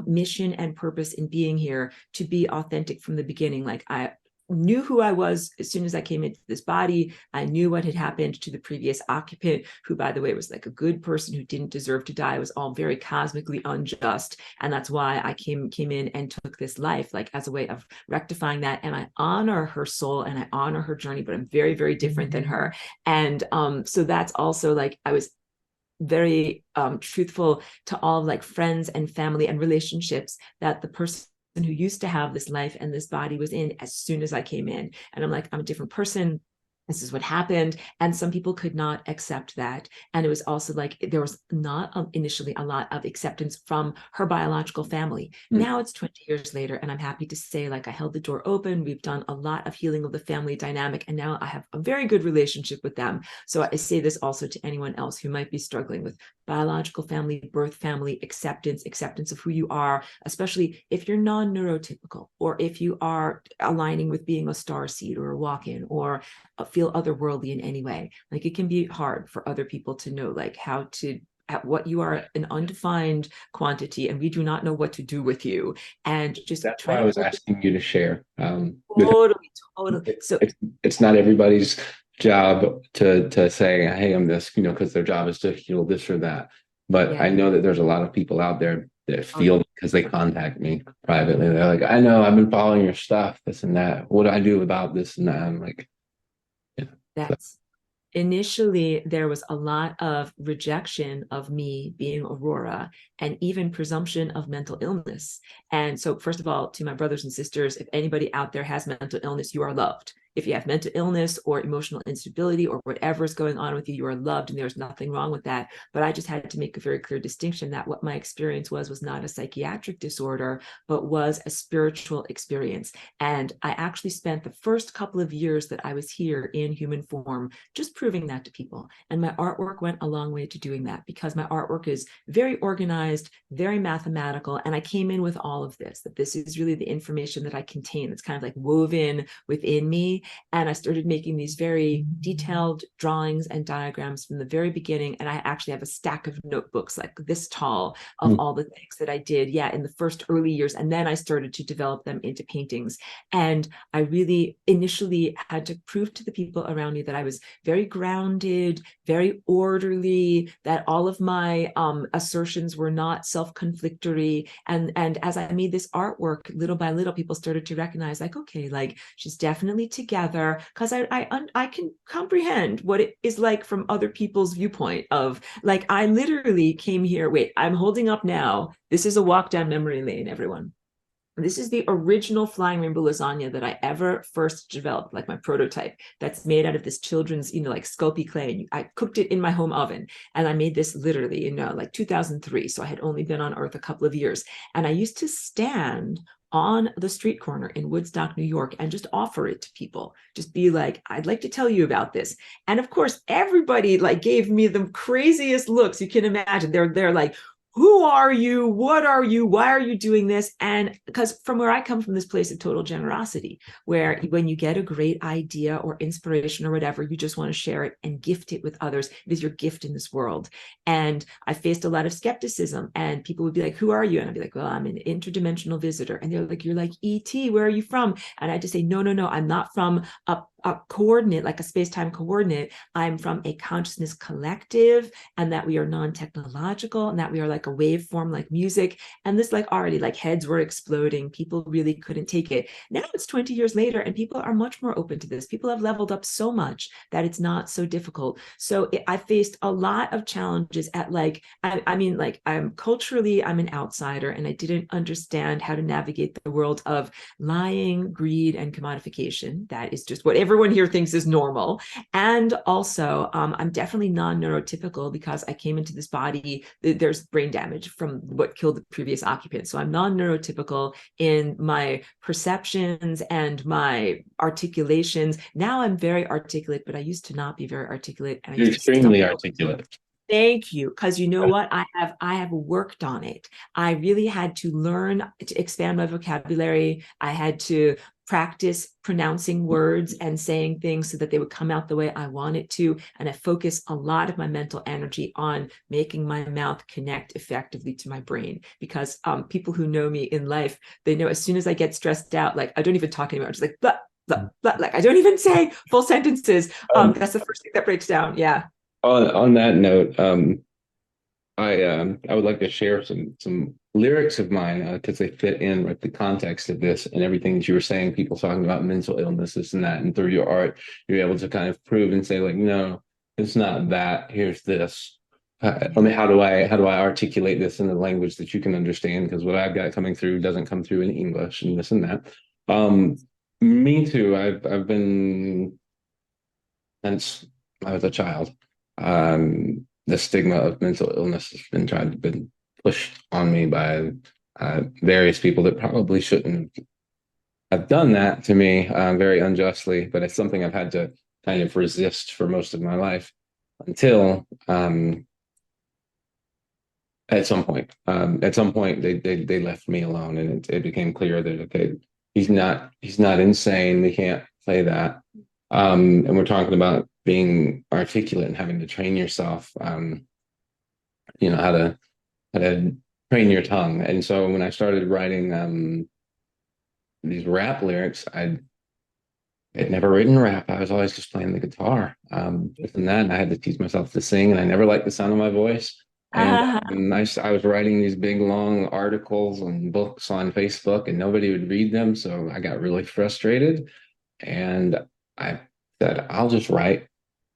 mission and purpose in being here to be authentic from the beginning. Like I knew who I was as soon as I came into this body. I knew what had happened to the previous occupant, who, by the way, was like a good person who didn't deserve to die. It was all very cosmically unjust. And that's why I came in and took this life, like as a way of rectifying that. And I honor her soul and I honor her journey, but I'm very, very different than her. And so that's also like, I was very truthful to all like friends and family and relationships that the person who used to have this life and this body was in as soon as I came in. And I'm like, I'm a different person. This is what happened. And some people could not accept that. And it was also like, there was not initially a lot of acceptance from her biological family. Now it's 20 years later, and I'm happy to say, like, I held the door open. We've done a lot of healing of the family dynamic, and now I have a very good relationship with them. So I say this also to anyone else who might be struggling with biological family, birth family, acceptance of who you are, especially if you're non-neurotypical, or if you are aligning with being a star seed or a walk-in, or feel otherworldly in any way. Like it can be hard for other people to know like how to at what you are, an undefined quantity, and we do not know what to do with you. And just That's try why I to was asking you to share. totally, totally. So It's not everybody's job to say, hey, I'm this, because their job is to heal this or that. But yeah. I know that there's a lot of people out there that Oh, yeah. feel because they contact me privately. They're like, I know I've been following your stuff, this and that. What do I do about this and that? I'm like, yeah. So, That's initially there was a lot of rejection of me being Aurora and even presumption of mental illness. And so, first of all, to my brothers and sisters, if anybody out there has mental illness, you are loved. If you have mental illness or emotional instability or whatever is going on with you, you are loved, and there's nothing wrong with that. But I just had to make a very clear distinction that what my experience was not a psychiatric disorder, but was a spiritual experience. And I actually spent the first couple of years that I was here in human form just proving that to people. And my artwork went a long way to doing that, because my artwork is very organized, very mathematical. And I came in with all of this, that this is really the information that I contain. It's kind of like woven within me. And I started making these very detailed drawings and diagrams from the very beginning. And I actually have a stack of notebooks like this tall of all the things that I did, in the first early years. And then I started to develop them into paintings. And I really initially had to prove to the people around me that I was very grounded, very orderly, that all of my assertions were not self-conflictory. And as I made this artwork, little by little, people started to recognize, like, okay, like she's definitely together, because I can comprehend what it is like from other people's viewpoint of, like, I literally came here. Wait, I'm holding up now. This is a walk down memory lane, everyone. This is the original flying rainbow lasagna that I ever first developed, like my prototype, that's made out of this children's, like Sculpey clay. And I cooked it in my home oven. And I made this literally in like 2003. So I had only been on Earth a couple of years. And I used to stand on the street corner in Woodstock, New York, and just offer it to people. Just be like, I'd like to tell you about this. And of course, everybody like gave me the craziest looks you can imagine. They're like, who are you? What are you? Why are you doing this? And because from where I come from, this place of total generosity, where when you get a great idea or inspiration or whatever, you just want to share it and gift it with others. It is your gift in this world. And I faced a lot of skepticism, and people would be like, who are you? And I'd be like, well, I'm an interdimensional visitor. And they're like, you're like E.T., where are you from? And I just say, no, I'm not from a coordinate, like a space-time coordinate. I'm from a consciousness collective, and that we are non-technological, and that we are like a waveform, like music. And this, like, already, like, heads were exploding. People really couldn't take it. Now it's 20 years later, and people are much more open to this. People have leveled up so much that it's not so difficult. So I faced a lot of challenges at, like, I mean, like, I'm an outsider, and I didn't understand how to navigate the world of lying, greed, and commodification. That is just what everyone here thinks is normal. And also, I'm definitely non-neurotypical, because I came into this body, there's brain damage from what killed the previous occupant. So I'm non-neurotypical in my perceptions and my articulations. Now I'm very articulate, but I used to not be very articulate. And I you're used to extremely articulate. Thank you. Because you know what? I have worked on it. I really had to learn to expand my vocabulary. I had to practice pronouncing words and saying things so that they would come out the way I wanted to. And I focus a lot of my mental energy on making my mouth connect effectively to my brain. Because people who know me in life, they know as soon as I get stressed out, like, I don't even talk anymore. I'm just like, blah, blah, blah. Like, I don't even say full sentences. That's the first thing that breaks down. Yeah. On that note, I would like to share some lyrics of mine because they fit in with the context of this and everything that you were saying. People talking about mental illness, this and that, and through your art, you're able to kind of prove and say, like, no, it's not that. Here's this. I mean, how do I articulate this in a language that you can understand? Because what I've got coming through doesn't come through in English and this and that. Me too. I've been since I was a child. The stigma of mental illness has been pushed on me by various people that probably shouldn't have done that to me very unjustly, but it's something I've had to kind of resist for most of my life until at some point. At some point, they left me alone, and it became clear that, okay, he's not insane. We can't play that. And we're talking about being articulate and having to train yourself. how to train your tongue. And so when I started writing these rap lyrics, I'd never written rap. I was always just playing the guitar. This and that, and I had to teach myself to sing, and I never liked the sound of my voice. And I was writing these big long articles and books on Facebook, and nobody would read them. So I got really frustrated, and I said, I'll just write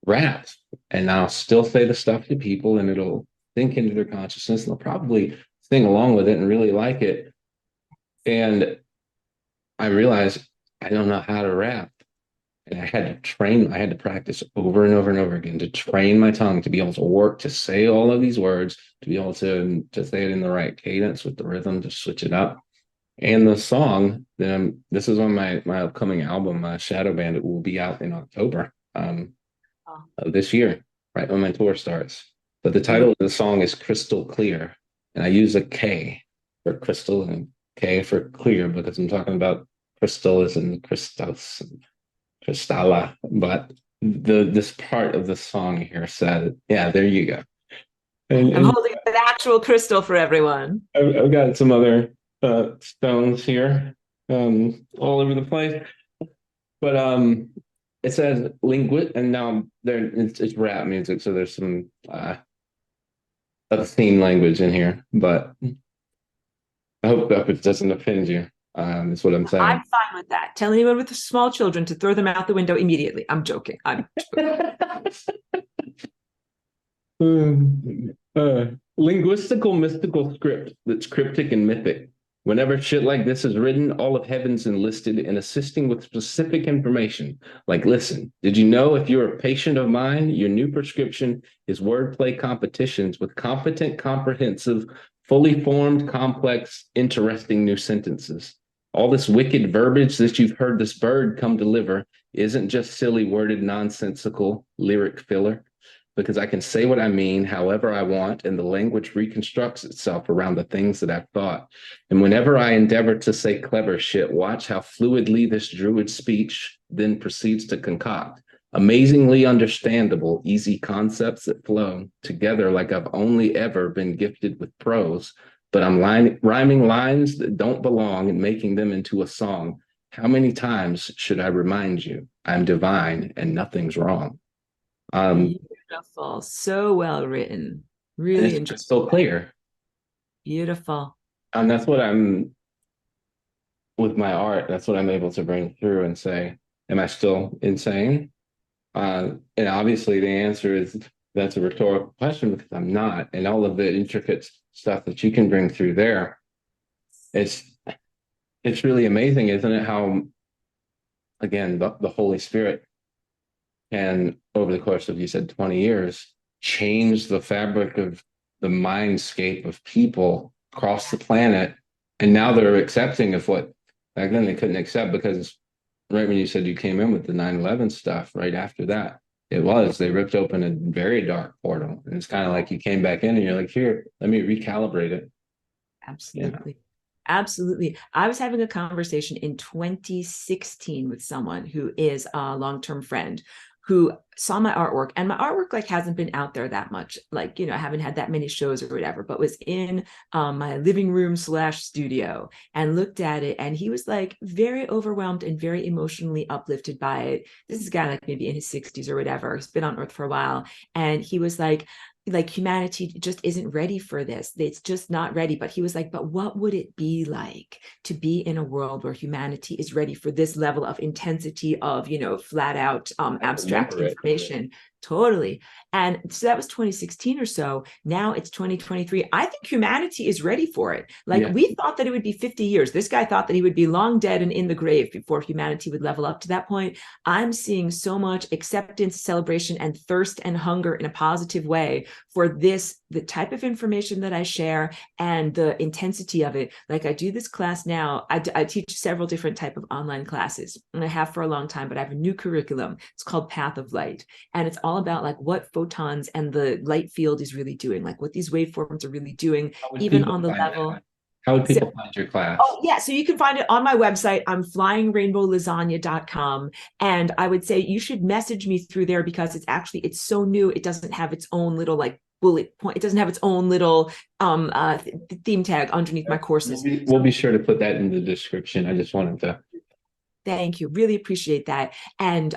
rap, and I'll still say the stuff to people, and it'll sink into their consciousness, and they'll probably sing along with it and really like it. And I realized I don't know how to rap. And I had to practice over and over and over again to train my tongue to be able to work, to say all of these words, to be able to say it in the right cadence with the rhythm, to switch it up. And the song, this is on my upcoming album, Shadow Bandit, will be out in October of this year, right when my tour starts. But the title of the song is Crystal Clear. And I use a K for crystal and K for clear because I'm talking about crystal as in Christos and Kristalla. But this part of the song here said, yeah, there you go. I'm holding an actual crystal for everyone. I've got some other stones here all over the place. But it says linguist, and now it's rap music, so there's some obscene language in here. But I hope that it doesn't offend you. That's what I'm saying. I'm fine with that. Tell anyone with small children to throw them out the window immediately. I'm joking. Linguistical mystical script that's cryptic and mythic. Whenever shit like this is written, all of heaven's enlisted in assisting with specific information. Like, listen, did you know if you're a patient of mine, your new prescription is wordplay competitions with competent, comprehensive, fully formed, complex, interesting new sentences. All this wicked verbiage that you've heard this bird come deliver isn't just silly worded, nonsensical lyric filler, because I can say what I mean however I want, and the language reconstructs itself around the things that I've thought. And whenever I endeavor to say clever shit, watch how fluidly this druid speech then proceeds to concoct amazingly understandable, easy concepts that flow together like I've only ever been gifted with prose, but I'm rhyming lines that don't belong and making them into a song. How many times should I remind you I'm divine and nothing's wrong? Beautiful. So well written. Really interesting. It's so clear. Beautiful. And that's what I'm with my art. That's what I'm able to bring through and say, am I still insane? And obviously the answer is that's a rhetorical question because I'm not. And all of the intricate stuff that you can bring through there, it's really amazing, isn't it? How, again, the Holy Spirit can, over the course of, you said 20 years, change the fabric of the mindscape of people across the planet. And now they're accepting of what back then they couldn't accept, because right when you said you came in with the 9/11 stuff, right after that, they ripped open a very dark portal. And it's kind of like you came back in and you're like, here, let me recalibrate it. Absolutely. Yeah. Absolutely. I was having a conversation in 2016 with someone who is a long-term friend who saw my artwork, and my artwork like hasn't been out there that much. Like, I haven't had that many shows or whatever, but was in my living room / studio and looked at it. And he was like very overwhelmed and very emotionally uplifted by it. This is a guy like maybe in his 60s or whatever. He's been on Earth for a while. And he was like humanity just isn't ready for this. It's just not ready. But he was like, but what would it be like to be in a world where humanity is ready for this level of intensity of, flat out abstract information? Totally. And so that was 2016 or so. Now it's 2023. I think humanity is ready for it. Like we thought that it would be 50 years. This guy thought that he would be long dead and in the grave before humanity would level up to that point. I'm seeing so much acceptance, celebration, and thirst and hunger in a positive way for the type of information that I share and the intensity of it. Like I do this class now. I teach several different type of online classes, and I have for a long time, but I have a new curriculum. It's called Path of Light. And it's all about like what photons and the light field is really doing, like what these waveforms are really doing, even on the level. How would people find your class? Oh, yeah. So you can find it on my website. I'm flyingrainbowlasagna.com. And I would say you should message me through there because it's so new. It doesn't have its own little like bullet point. It doesn't have its own little theme tag underneath my courses. We'll be sure to put that in the description. I just wanted to. Thank you. Really appreciate that. And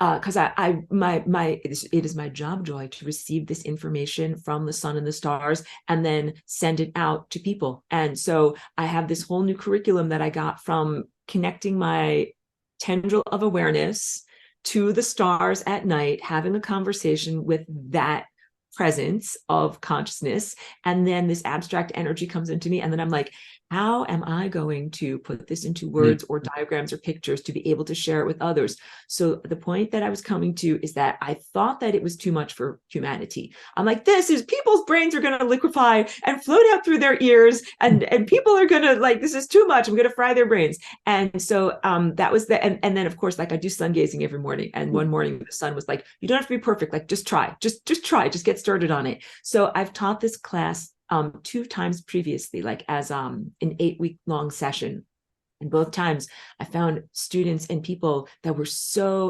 because it is my job, Joy, to receive this information from the sun and the stars and then send it out to people. And so I have this whole new curriculum that I got from connecting my tendril of awareness to the stars at night, having a conversation with that presence of consciousness. And then this abstract energy comes into me. And then I'm like, how am I going to put this into words or diagrams or pictures to be able to share it with others? So the point that I was coming to is that I thought that it was too much for humanity. I'm like, this is people's brains are going to liquefy and float out through their ears, and people are going to like, this is too much. I'm going to fry their brains. And so that was and then of course, like I do sun gazing every morning. And one morning the sun was like, you don't have to be perfect. Like just try, just try, just get started on it. So I've taught this class 2 times previously, like as an 8-week long session. And both times I found students and people that were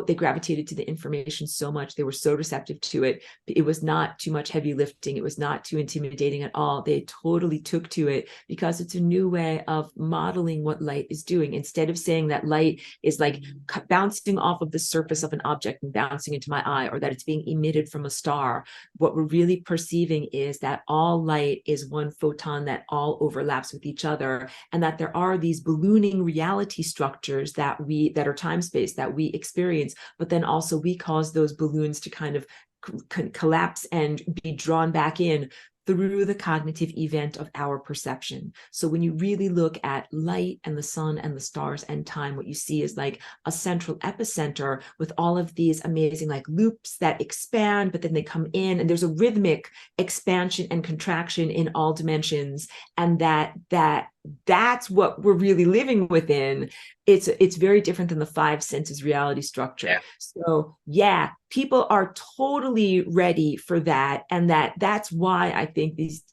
they gravitated to the information so much. They were so receptive to it. It was not too much heavy lifting. It was not too intimidating at all. They totally took to it because it's a new way of modeling what light is doing. Instead of saying that light is like bouncing off of the surface of an object and bouncing into my eye, or that it's being emitted from a star, what we're really perceiving is that all light is one photon that all overlaps with each other, and that there are these ballooning reality structures that are time-space that we experience, but then also we cause those balloons to kind of collapse and be drawn back in through the cognitive event of our perception. So when you really look at light and the sun and the stars and time, what you see is like a central epicenter with all of these amazing like loops that expand, but then they come in, and there's a rhythmic expansion and contraction in all dimensions. And that's what we're really living within. It's very different than the 5 senses reality structure. Yeah. So yeah, people are totally ready for that. And that's why I think these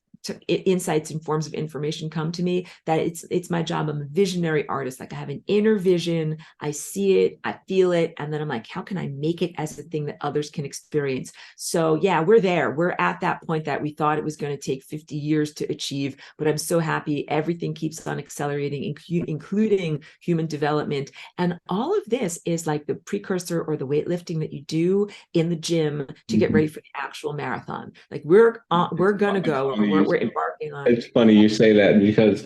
insights and forms of information come to me, that it's my job. I'm a visionary artist. Like I have an inner vision, I see it, I feel it, and then I'm like, how can I make it as a thing that others can experience? So yeah, we're at that point that we thought it was going to take 50 years to achieve, but I'm so happy everything keeps on accelerating, including human development. And all of this is like the precursor or the weightlifting that you do in the gym to get ready for the actual marathon. Like we're gonna go, we're embarking on. It's funny you say that, because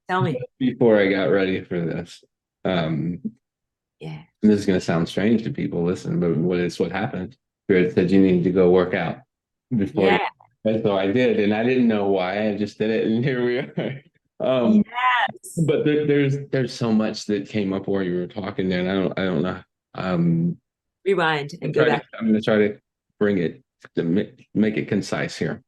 Tell me. before I got ready for this, Yeah. this is going to sound strange to people listening, but what happened. Spirit said you need to go work out before. Yeah. And so I did, and I didn't know why. I just did it, and here we are. Yes. But there's so much that came up while you were talking there, and I don't know. Rewind and go back. I'm going to try to bring it to make it concise here.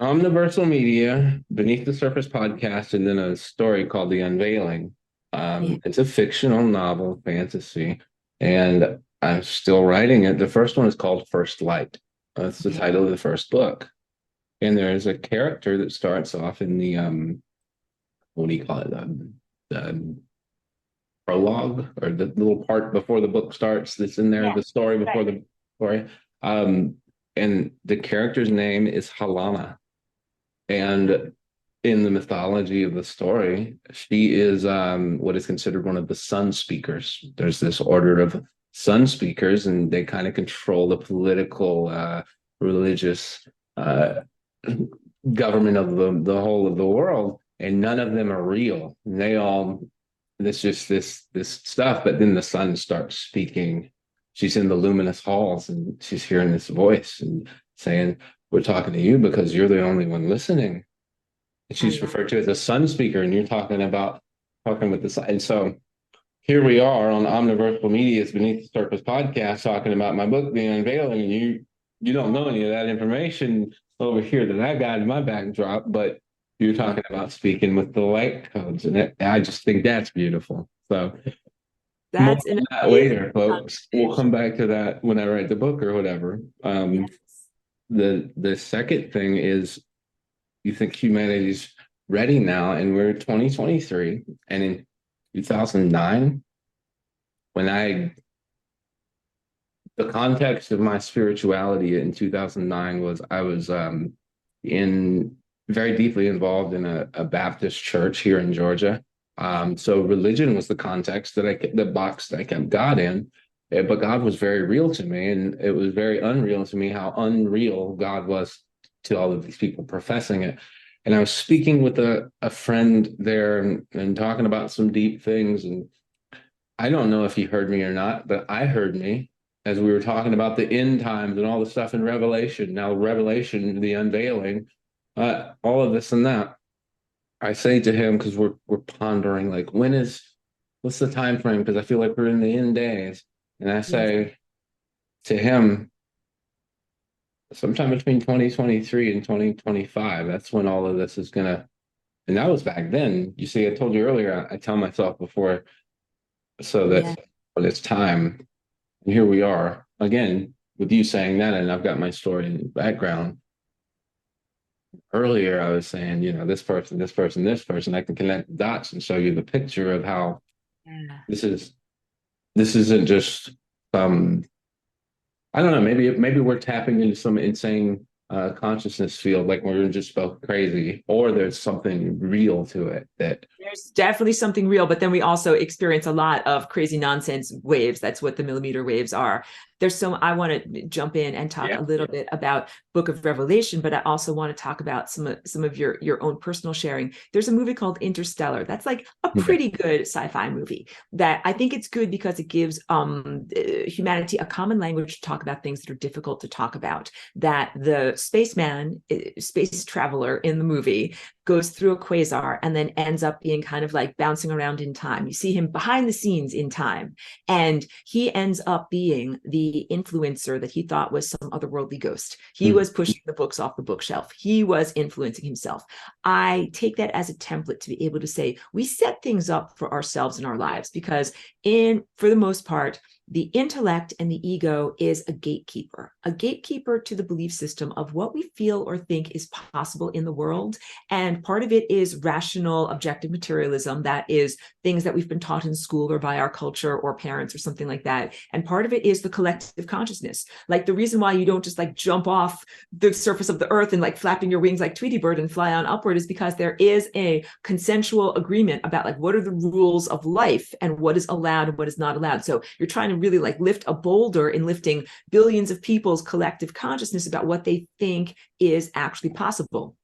Omniversal Media, Beneath the Surface podcast, and then a story called The Unveiling. It's a fictional novel, fantasy, and I'm still writing it. The first one is called First Light. That's the title of the first book. And there's a character that starts off in the what do you call it? The prologue, or the little part before the book starts that's in there, the story before the story. And the character's name is Halana. And in the mythology of the story, she is what is considered one of the sun speakers. There's this order of sun speakers, and they kind of control the political, religious government of the whole of the world. And none of them are real. They all, it's just this stuff. But then the sun starts speaking. She's in the luminous halls, and she's hearing this voice and saying, "We're talking to you because you're the only one listening." And she's referred to as a sun speaker, and you're talking with the sun. And so here we are on Omniversal Media's Beneath the Surface podcast talking about my book, The Unveiling, and you don't know any of that information over here that I got in my backdrop, but you're talking about speaking with the light codes, and I just think that's beautiful. So That's more on that later, folks. We'll come back to that when I write the book or whatever. The second thing is, you think humanity's ready now, and we're 2023, and in 2009, when I the context of my spirituality in 2009 was I was in very deeply involved in a Baptist church here in Georgia. So religion was the context that the box that I kept God in. But God was very real to me, and it was very unreal to me how unreal God was to all of these people professing it. And I was speaking with a friend there and talking about some deep things. And I don't know if he heard me or not, but I heard me as we were talking about the end times and all the stuff in Revelation. Now, Revelation, the unveiling, all of this and that. I say to him, because we're pondering, like, what's the time frame? Because I feel like we're in the end days. And I Yes. say to him, sometime between 2023 and 2025, that's when all of this is gonna, and that was back then. You see, I told you earlier, I tell myself before, so Yeah. that when it's time, and here we are again with you saying that, and I've got my story in the background. Earlier, I was saying, this person, this person, this person, I can connect the dots and show you the picture of how Yeah. this is, this isn't just I don't know, maybe we're tapping into some insane consciousness field, like we're just both crazy, or there's something real to it that There's definitely something real, but then we also experience a lot of crazy nonsense waves. That's what the millimeter waves are. I want to jump in and talk yeah. a little bit about Book of Revelation, but I also want to talk about some of your own personal sharing. There's a movie called Interstellar. That's like a Okay. pretty good sci-fi movie that I think it's good because it gives humanity a common language to talk about things that are difficult to talk about. That the spaceman, space traveler in the movie goes through a quasar and then ends up being kind of like bouncing around in time. You see him behind the scenes in time, and he ends up being the influencer that he thought was some otherworldly ghost. He was pushing the books off the bookshelf. He was influencing himself. I take that as a template to be able to say we set things up for ourselves in our lives, because for the most part, the intellect and the ego is a gatekeeper to the belief system of what we feel or think is possible in the world. And part of it is rational, objective materialism. That is things that we've been taught in school or by our culture or parents or something like that. And part of it is the collective consciousness. Like the reason why you don't just like jump off the surface of the earth and like flapping your wings like Tweety Bird and fly on upward is because there is a consensual agreement about like what are the rules of life and what is allowed and what is not allowed. So you're trying to really like lift a boulder in lifting billions of people's collective consciousness about what they think is actually possible.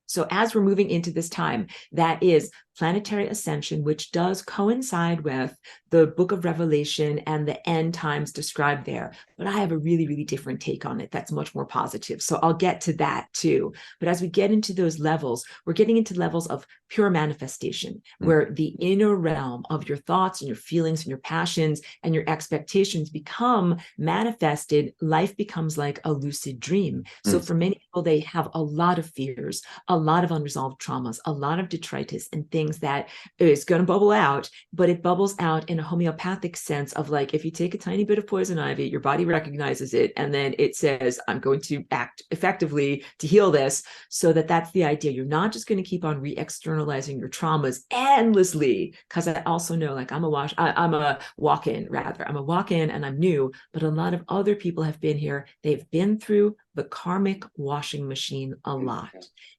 So as we're moving into this time, that is planetary ascension, which does coincide with the Book of Revelation and the end times described there. But I have a really, really different take on it that's much more positive. So I'll get to that too. But as we get into those levels, we're getting into levels of pure manifestation, where the inner realm of your thoughts and your feelings and your passions and your expectations become manifested. Life becomes like a lucid dream. So for many people, they have a lot of fears, a lot of unresolved traumas, a lot of detritus and things that is going to bubble out, but it bubbles out in a homeopathic sense of like, if you take a tiny bit of poison ivy, your body recognizes it, and then it says, I'm going to act effectively to heal this. So that's the idea. You're not just going to keep on re-externalizing your traumas endlessly, because I also know like I'm a walk-in rather. I'm a walk-in and I'm new, but a lot of other people have been here. They've been through the karmic washing machine a lot.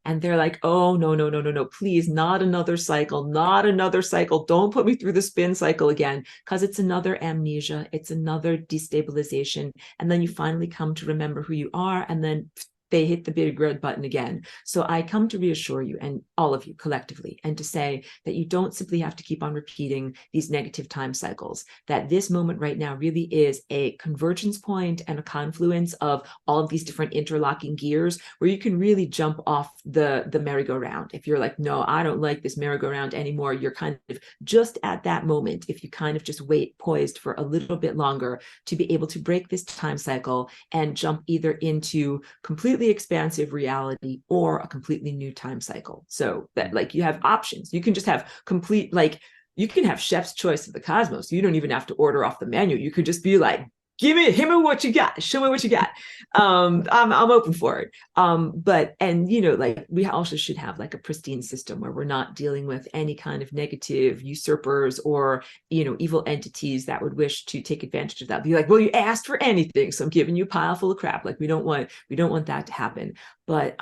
And they're like, oh, no, please, not another cycle, not another cycle. Don't put me through the spin cycle again, because it's another amnesia. It's another destabilization. And then you finally come to remember who you are, and then they hit the big red button again. So I come to reassure you, and all of you collectively, and to say that you don't simply have to keep on repeating these negative time cycles, that this moment right now really is a convergence point and a confluence of all of these different interlocking gears where you can really jump off the merry-go-round. If you're like, no, I don't like this merry-go-round anymore, you're kind of just at that moment, if you kind of just wait poised for a little bit longer, to be able to break this time cycle and jump either into completely expansive reality or a completely new time cycle. So that like you have options. You can just have complete, like you can have chef's choice of the cosmos. You don't even have to order off the menu. You could just be like, hit me what you got, show me what you got. I'm open for it. But and like we also should have like a pristine system where we're not dealing with any kind of negative usurpers or evil entities that would wish to take advantage of that. Be like, well, you asked for anything, so I'm giving you a pile full of crap. Like we don't want that to happen. But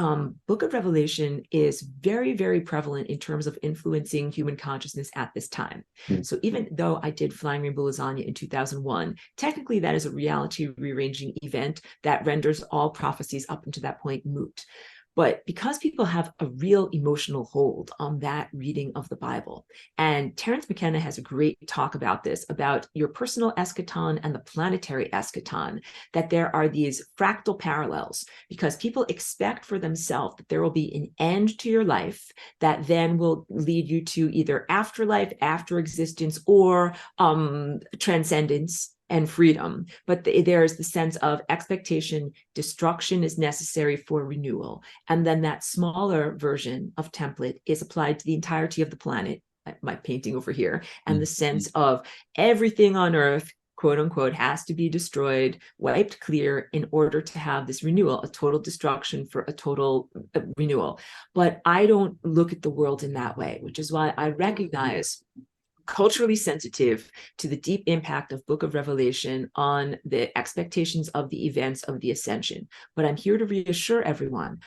Book of Revelation is very, very prevalent in terms of influencing human consciousness at this time. Mm. So even though I did Flying Rainbow Lasagna in 2001, technically that is a reality rearranging event that renders all prophecies up until that point moot. But because people have a real emotional hold on that reading of the Bible, and Terence McKenna has a great talk about this, about your personal eschaton and the planetary eschaton, that there are these fractal parallels, because people expect for themselves that there will be an end to your life that then will lead you to either afterlife, after existence, or transcendence and freedom. But there's the sense of expectation, destruction is necessary for renewal. And then that smaller version of template is applied to the entirety of the planet, my painting over here, and the sense of everything on Earth, quote unquote, has to be destroyed, wiped clear in order to have this renewal, a total destruction for a total renewal. But I don't look at the world in that way, which is why I recognize culturally sensitive to the deep impact of Book of Revelation on the expectations of the events of the ascension. But I'm here to reassure everyone,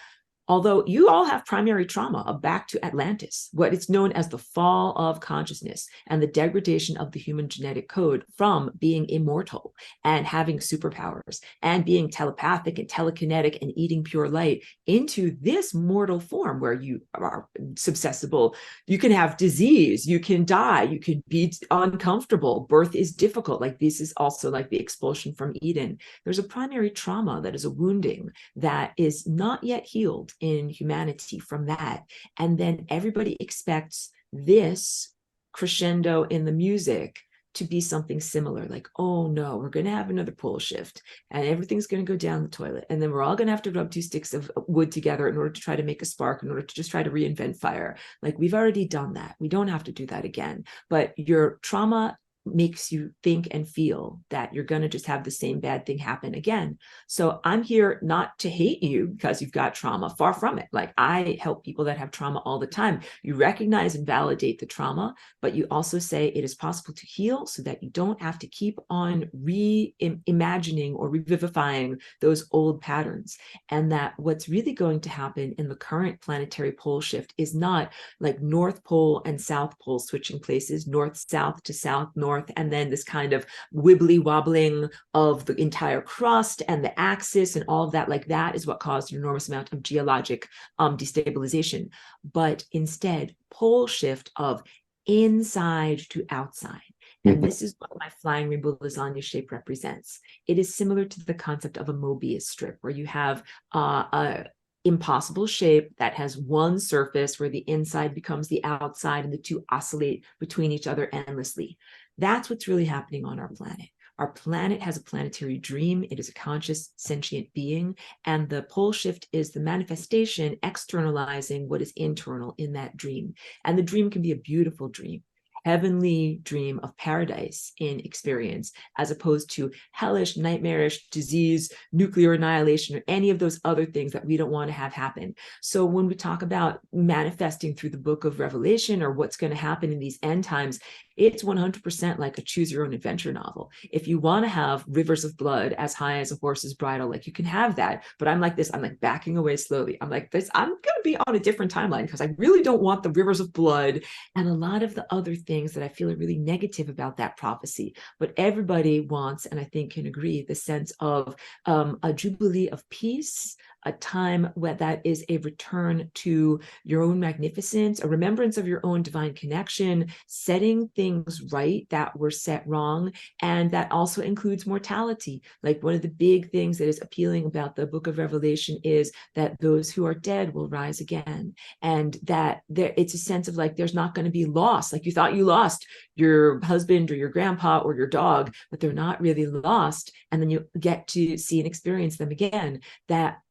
although you all have primary trauma back to Atlantis, what is known as the fall of consciousness and the degradation of the human genetic code from being immortal and having superpowers and being telepathic and telekinetic and eating pure light into this mortal form where you are susceptible. You can have disease, you can die, you can be uncomfortable, birth is difficult. Like this is also like the expulsion from Eden. There's a primary trauma that is a wounding that is not yet healed in humanity from that. And then everybody expects this crescendo in the music to be something similar, like, oh no, we're going to have another pole shift and everything's going to go down the toilet. And then we're all going to have to rub two sticks of wood together in order to try to make a spark, in order to just try to reinvent fire. Like we've already done that. We don't have to do that again. But your trauma makes you think and feel that you're going to just have the same bad thing happen again. So I'm here not to hate you because you've got trauma. Far from it. Like I help people that have trauma all the time. You recognize and validate the trauma, but you also say it is possible to heal so that you don't have to keep on reimagining or revivifying those old patterns. And that what's really going to happen in the current planetary pole shift is not like North Pole and South Pole switching places, north, south to south, north, and then this kind of wibbly wobbling of the entire crust and the axis and all of that. Like that is what caused an enormous amount of geologic destabilization. But instead, pole shift of inside to outside. And this is what my flying rainbow lasagna shape represents. It is similar to the concept of a Mobius strip, where you have a impossible shape that has one surface where the inside becomes the outside and the two oscillate between each other endlessly. That's what's really happening on our planet. Our planet has a planetary dream. It is a conscious, sentient being. And the pole shift is the manifestation, externalizing what is internal in that dream. And the dream can be a beautiful dream, heavenly dream of paradise in experience, as opposed to hellish, nightmarish, disease, nuclear annihilation, or any of those other things that we don't want to have happen. So when we talk about manifesting through the Book of Revelation or what's going to happen in these end times, it's 100% like a choose your own adventure novel. If you want to have rivers of blood as high as a horse's bridle, like you can have that. But I'm like this, I'm like backing away slowly. I'm like this, I'm going to be on a different timeline because I really don't want the rivers of blood and a lot of the other things that I feel are really negative about that prophecy. But everybody wants, and I think can agree, the sense of a jubilee of peace, a time where that is a return to your own magnificence, a remembrance of your own divine connection, setting things right that were set wrong. And that also includes mortality. Like one of the big things that is appealing about the Book of Revelation is that those who are dead will rise again. And that it's a sense of like, there's not going to be loss. Like you thought you lost your husband or your grandpa or your dog, but they're not really lost. And then you get to see and experience them again. That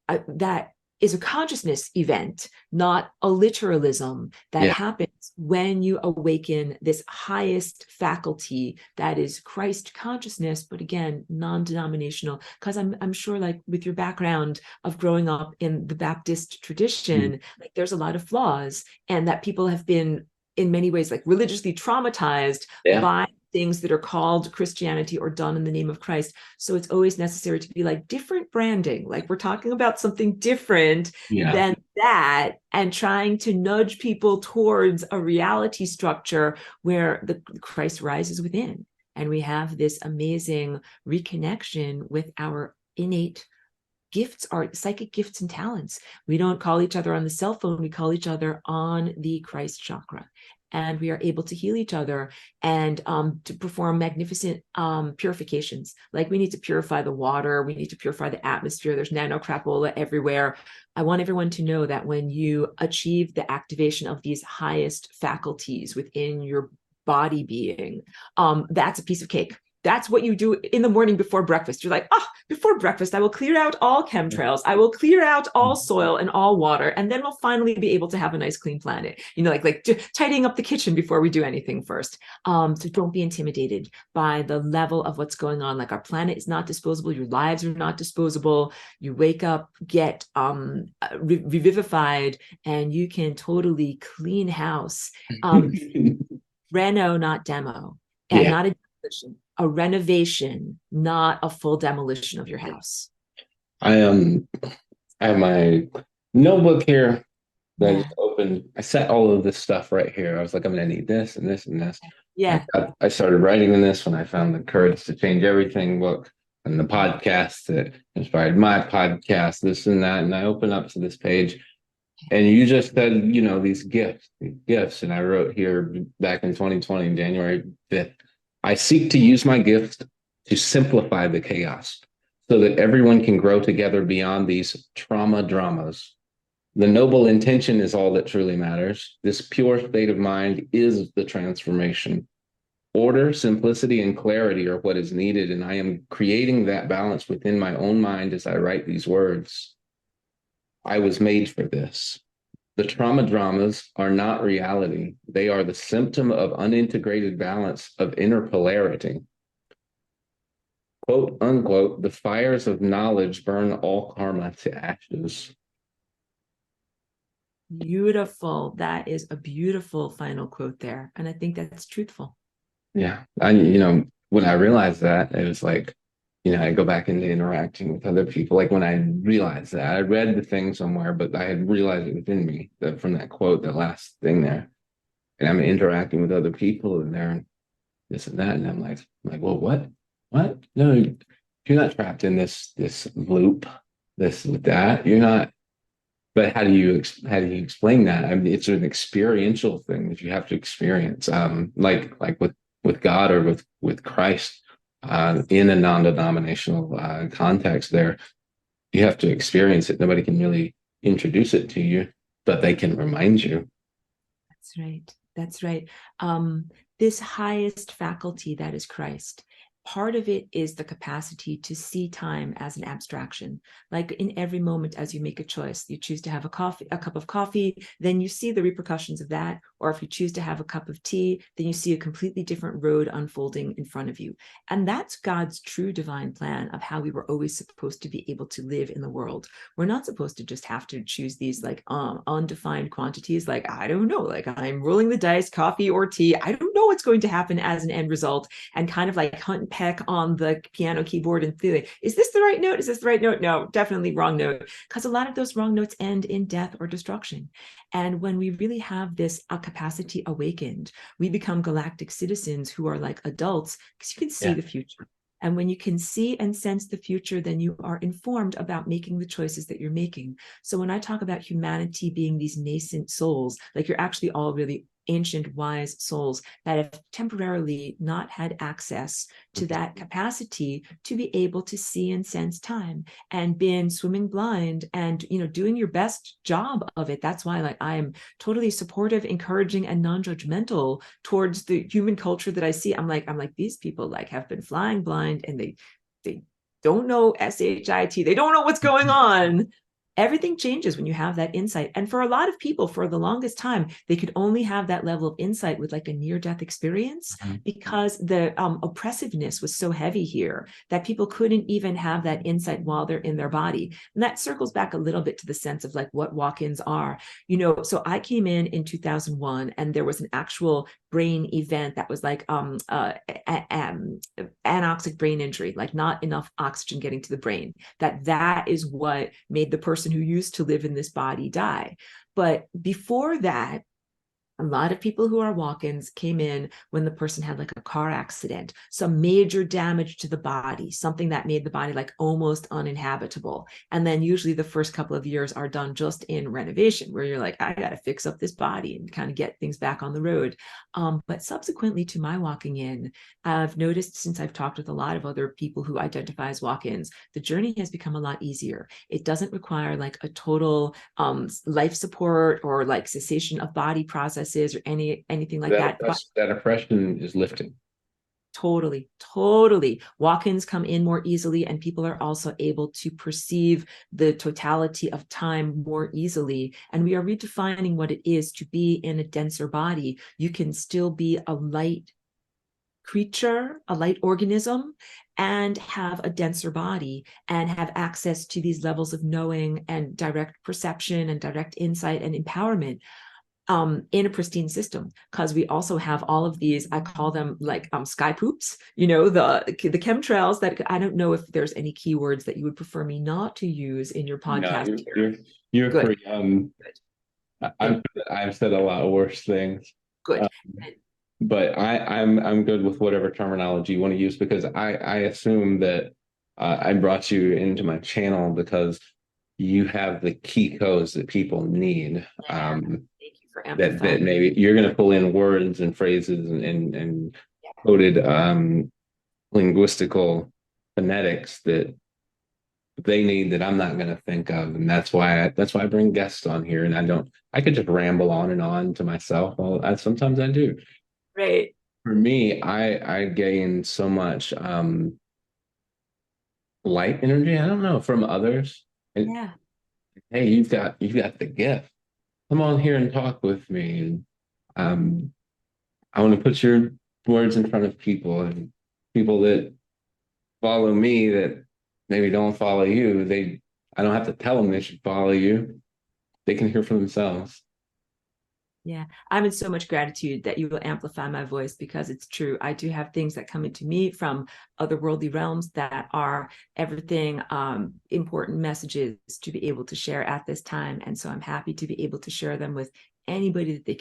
is a consciousness event, not a literalism that Yeah. happens when you awaken this highest faculty that is Christ consciousness, but again, non-denominational. Because I'm sure, like with your background of growing up in the Baptist tradition, like there's a lot of flaws, and that people have been in many ways like religiously traumatized Yeah. by things that are called Christianity or done in the name of Christ. So it's always necessary to be like different branding, like we're talking about something different Yeah. than that, and trying to nudge people towards a reality structure where the Christ rises within. And we have this amazing reconnection with our innate gifts, our psychic gifts and talents. We don't call each other on the cell phone, we call each other on the Christ chakra. And we are able to heal each other and to perform magnificent purifications. Like we need to purify the water, we need to purify the atmosphere. There's nano crapola everywhere. I want everyone to know that when you achieve the activation of these highest faculties within your body being, that's a piece of cake. That's what you do in the morning before breakfast. You're like, oh, before breakfast, I will clear out all chemtrails. I will clear out all soil and all water. And then we'll finally be able to have a nice, clean planet. You know, like tidying up the kitchen before we do anything first. So don't be intimidated by the level of what's going on. Like our planet is not disposable. Your lives are not disposable. You wake up, get revivified, and you can totally clean house. Reno, not demo, and Yeah. not a demolition, a renovation, not a full demolition of your house. I have my notebook here that I Yeah. just opened. I set all of this stuff right here. I was like, I'm gonna need this and this and this. Yeah. I started writing in this when I found the courage to change everything book and the podcast that inspired my podcast, this and that. And I open up to this page, and you just said, these gifts. And I wrote here back in 2020, January 5th, I seek to use my gifts to simplify the chaos so that everyone can grow together beyond these trauma dramas. The noble intention is all that truly matters. This pure state of mind is the transformation. Order, simplicity, and clarity are what is needed, and I am creating that balance within my own mind as I write these words. I was made for this. The trauma dramas are not reality. They are the symptom of unintegrated balance of inner polarity. Quote unquote, the fires of knowledge burn all karma to ashes. Beautiful. That is a beautiful final quote there. And I think that's truthful. Yeah. When I realized that, it was like, I go back into interacting with other people. Like when I realized that, I read the thing somewhere, but I had realized it within me that from that quote, that last thing there. And I'm interacting with other people and they're this and that. And I'm like, well, what? What? No, you're not trapped in this loop, this with that. You're not. But how do you explain that? I mean, it's an experiential thing that you have to experience. Like with God or with Christ, in a non-denominational context. There, you have to experience it. Nobody can really introduce it to you, but they can remind you. That's right. That's right. This highest faculty that is Christ, part of it is the capacity to see time as an abstraction. Like in every moment as you make a choice, you choose to have a cup of coffee, then you see the repercussions of that. Or if you choose to have a cup of tea, then you see a completely different road unfolding in front of you. And that's God's true divine plan of how we were always supposed to be able to live in the world. We're not supposed to just have to choose these like undefined quantities. Like, I don't know, like I'm rolling the dice, coffee or tea. I don't know what's going to happen as an end result, and kind of like hunt and peck on the piano keyboard and feeling, is this the right note? Is this the right note? No, definitely wrong note. Because a lot of those wrong notes end in death or destruction. And when we really have this capacity awakened, we become galactic citizens who are like adults because you can see Yeah. the future. And when you can see and sense the future, then you are informed about making the choices that you're making. So when I talk about humanity being these nascent souls, like you're actually all really ancient, wise souls that have temporarily not had access to that capacity to be able to see and sense time, and been swimming blind and, doing your best job of it. That's why, like, I am totally supportive, encouraging, and non-judgmental towards the human culture that I see. I'm like, these people like have been flying blind and they don't know SHIT. They don't know what's going on. Everything changes when you have that insight. And for a lot of people, for the longest time, they could only have that level of insight with like a near-death experience, because the oppressiveness was so heavy here that people couldn't even have that insight while they're in their body. And that circles back a little bit to the sense of like what walk-ins are. So I came in 2001, and there was an actual brain event that was like anoxic brain injury, like not enough oxygen getting to the brain. That is what made the person who used to live in this body die. But before that, a lot of people who are walk-ins came in when the person had like a car accident, some major damage to the body, something that made the body like almost uninhabitable. And then usually the first couple of years are done just in renovation, where you're like, I got to fix up this body and kind of get things back on the road. But subsequently to my walking in, I've noticed, since I've talked with a lot of other people who identify as walk-ins, the journey has become a lot easier. It doesn't require like a total life support or like cessation of body processes or anything like that. That oppression is lifting. Totally. Walk-ins come in more easily, and people are also able to perceive the totality of time more easily. And we are redefining what it is to be in a denser body. You can still be a light creature, a light organism, and have a denser body and have access to these levels of knowing and direct perception and direct insight and empowerment in a pristine system, because we also have all of these, I call them like sky poops, the chemtrails that I don't know if there's any keywords that you would prefer me not to use in your podcast. No, you're good. pretty, I've said a lot of worse things. Good. But I'm good with whatever terminology you want to use, because I assume that I brought you into my channel because you have the key codes that people need. That maybe you're going to pull in words and phrases and coded linguistical phonetics that they need, that I'm not going to think of, and that's why I bring guests on here. And I could just ramble on and on to myself. Well, sometimes I do. Right. For me, I gain so much light energy. I don't know, from others. And yeah. Hey, you've got the gift. Come on here and talk with me. And I want to put your words in front of people, and people that follow me that maybe don't follow you. I don't have to tell them they should follow you. They can hear for themselves. Yeah, I'm in so much gratitude that you will amplify my voice, because it's true. I do have things that come into me from otherworldly realms that are everything important messages to be able to share at this time. And so I'm happy to be able to share them with anybody that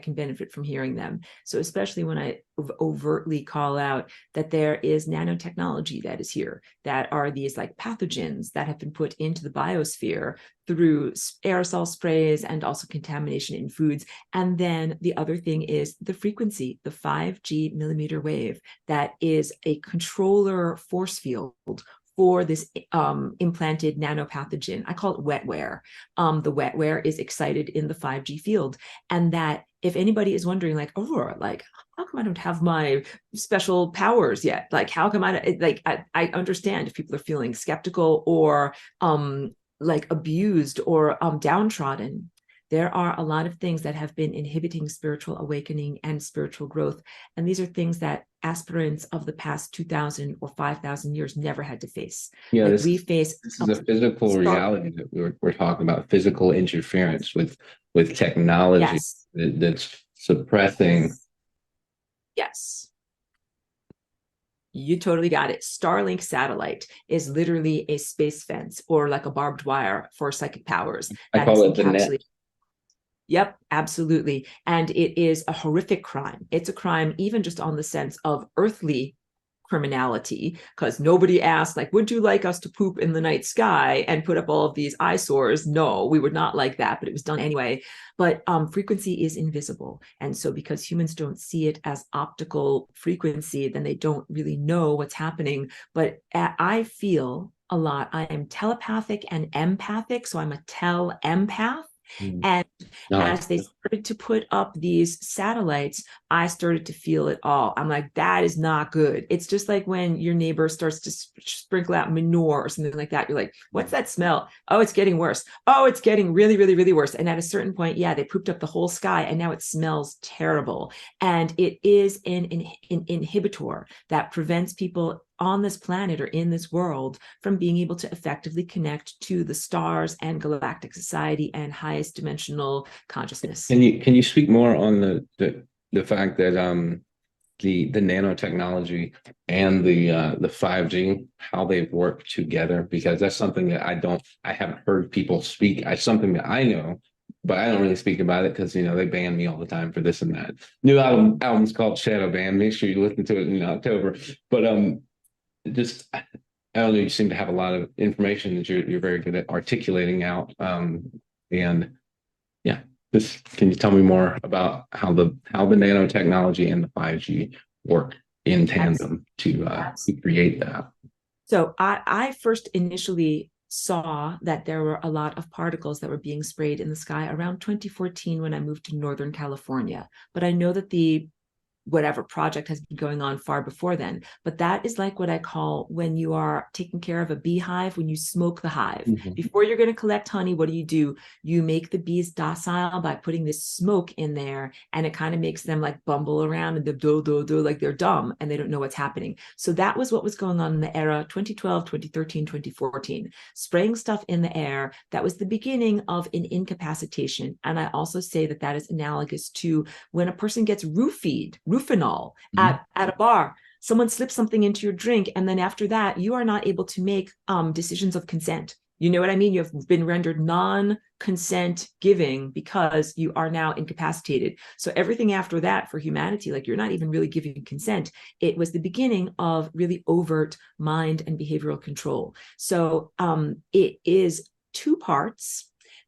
can benefit from hearing them. So especially when I overtly call out that there is nanotechnology that is here, that are these like pathogens that have been put into the biosphere through aerosol sprays and also contamination in foods. And then the other thing is the frequency, the 5G millimeter wave, that is a controller force field for this implanted nanopathogen. I call it wetware. The wetware is excited in the 5G field. And that, if anybody is wondering, like, Aurora, like, how come I don't have my special powers yet? Like, how come I understand if people are feeling skeptical or like abused or downtrodden. There are a lot of things that have been inhibiting spiritual awakening and spiritual growth. And these are things that aspirants of the past 2,000 or 5,000 years never had to face. Yeah, like this is a physical reality that we're talking about, physical interference with technology. Yes. That's suppressing. Yes. You totally got it. Starlink satellite is literally a space fence, or like a barbed wire for psychic powers. I call it the net. Yep, absolutely. And it is a horrific crime. It's a crime even just on the sense of earthly criminality, because nobody asked, like, would you like us to poop in the night sky and put up all of these eyesores? No, we would not like that, but it was done anyway. But frequency is invisible. And so because humans don't see it as optical frequency, then they don't really know what's happening. But I feel a lot. I am telepathic and empathic. So I'm a tele-empath. And as they started to put up these satellites, I started to feel it all. I'm like, that is not good. It's just like when your neighbor starts to sprinkle out manure or something like that. You're like, what's that smell? Oh, it's getting worse. Oh, it's getting really, really, really worse. And at a certain point, yeah, they pooped up the whole sky and now it smells terrible. And it is an inhibitor that prevents people on this planet or in this world from being able to effectively connect to the stars and galactic society and highest dimensional consciousness. Can you speak more on the fact that the nanotechnology and the 5G, how they've worked together? Because that's something that I haven't heard people speak. It's something that I know, but I don't really speak about it because they ban me all the time for this and that. New album's called Shadow Band. Make sure you listen to it in October. But just I don't know, you seem to have a lot of information that you're very good at articulating out. And yeah, just can you tell me more about how the nanotechnology and the 5G work in tandem to create that? So I first initially saw that there were a lot of particles that were being sprayed in the sky around 2014 when I moved to Northern California. But I know that the whatever project has been going on far before then. But that is like what I call when you are taking care of a beehive, when you smoke the hive. Mm-hmm. Before you're going to collect honey, what do? You make the bees docile by putting this smoke in there, and it kind of makes them like bumble around and do like they're dumb and they don't know what's happening. So that was what was going on in the era 2012, 2013, 2014. Spraying stuff in the air, that was the beginning of an incapacitation. And I also say that that is analogous to when a person gets roofied, Rufinol at a bar. Someone slips something into your drink, and then after that, you are not able to make decisions of consent. You know what I mean? You have been rendered non-consent giving because you are now incapacitated. So everything after that for humanity, like you're not even really giving consent. It was the beginning of really overt mind and behavioral control. So it is two parts.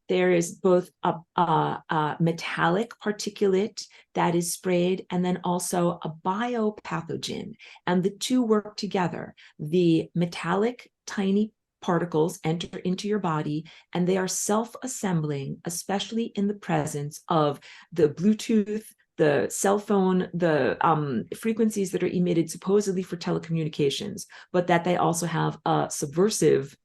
There is both a metallic particulate that is sprayed and then also a biopathogen. And the two work together. The metallic tiny particles enter into your body and they are self-assembling, especially in the presence of the Bluetooth, the cell phone, the frequencies that are emitted supposedly for telecommunications, but that they also have a subversive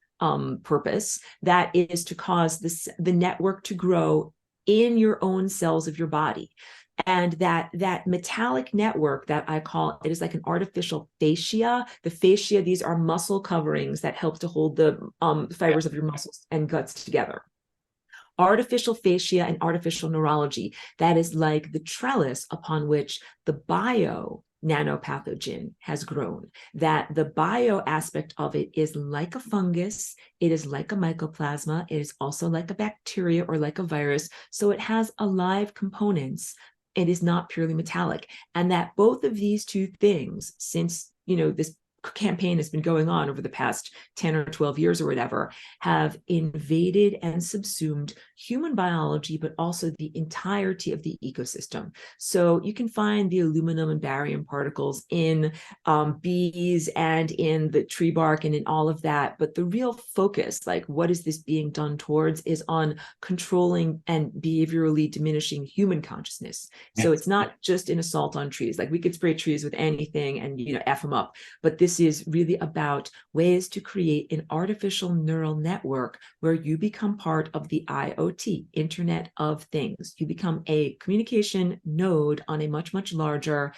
purpose that is to cause the network to grow in your own cells of your body. And that metallic network that I call, it is like an artificial fascia. The fascia, these are muscle coverings that help to hold the fibers of your muscles and guts together. Artificial fascia and artificial neurology, that is like the trellis upon which the bio nanopathogen has grown. That the bio aspect of it is like a fungus, it is like a mycoplasma, it is also like a bacteria or like a virus. So it has alive components. It is not purely metallic. And that both of these two things, since this campaign has been going on over the past 10 or 12 years or whatever, have invaded and subsumed human biology, but also the entirety of the ecosystem. So you can find the aluminum and barium particles in bees and in the tree bark and in all of that. But the real focus, like what is this being done towards, is on controlling and behaviorally diminishing human consciousness. So it's not just an assault on trees. Like we could spray trees with anything and F them up. But this is really about ways to create an artificial neural network where you become part of the IoT, Internet of Things. You become a communication node on a much, much larger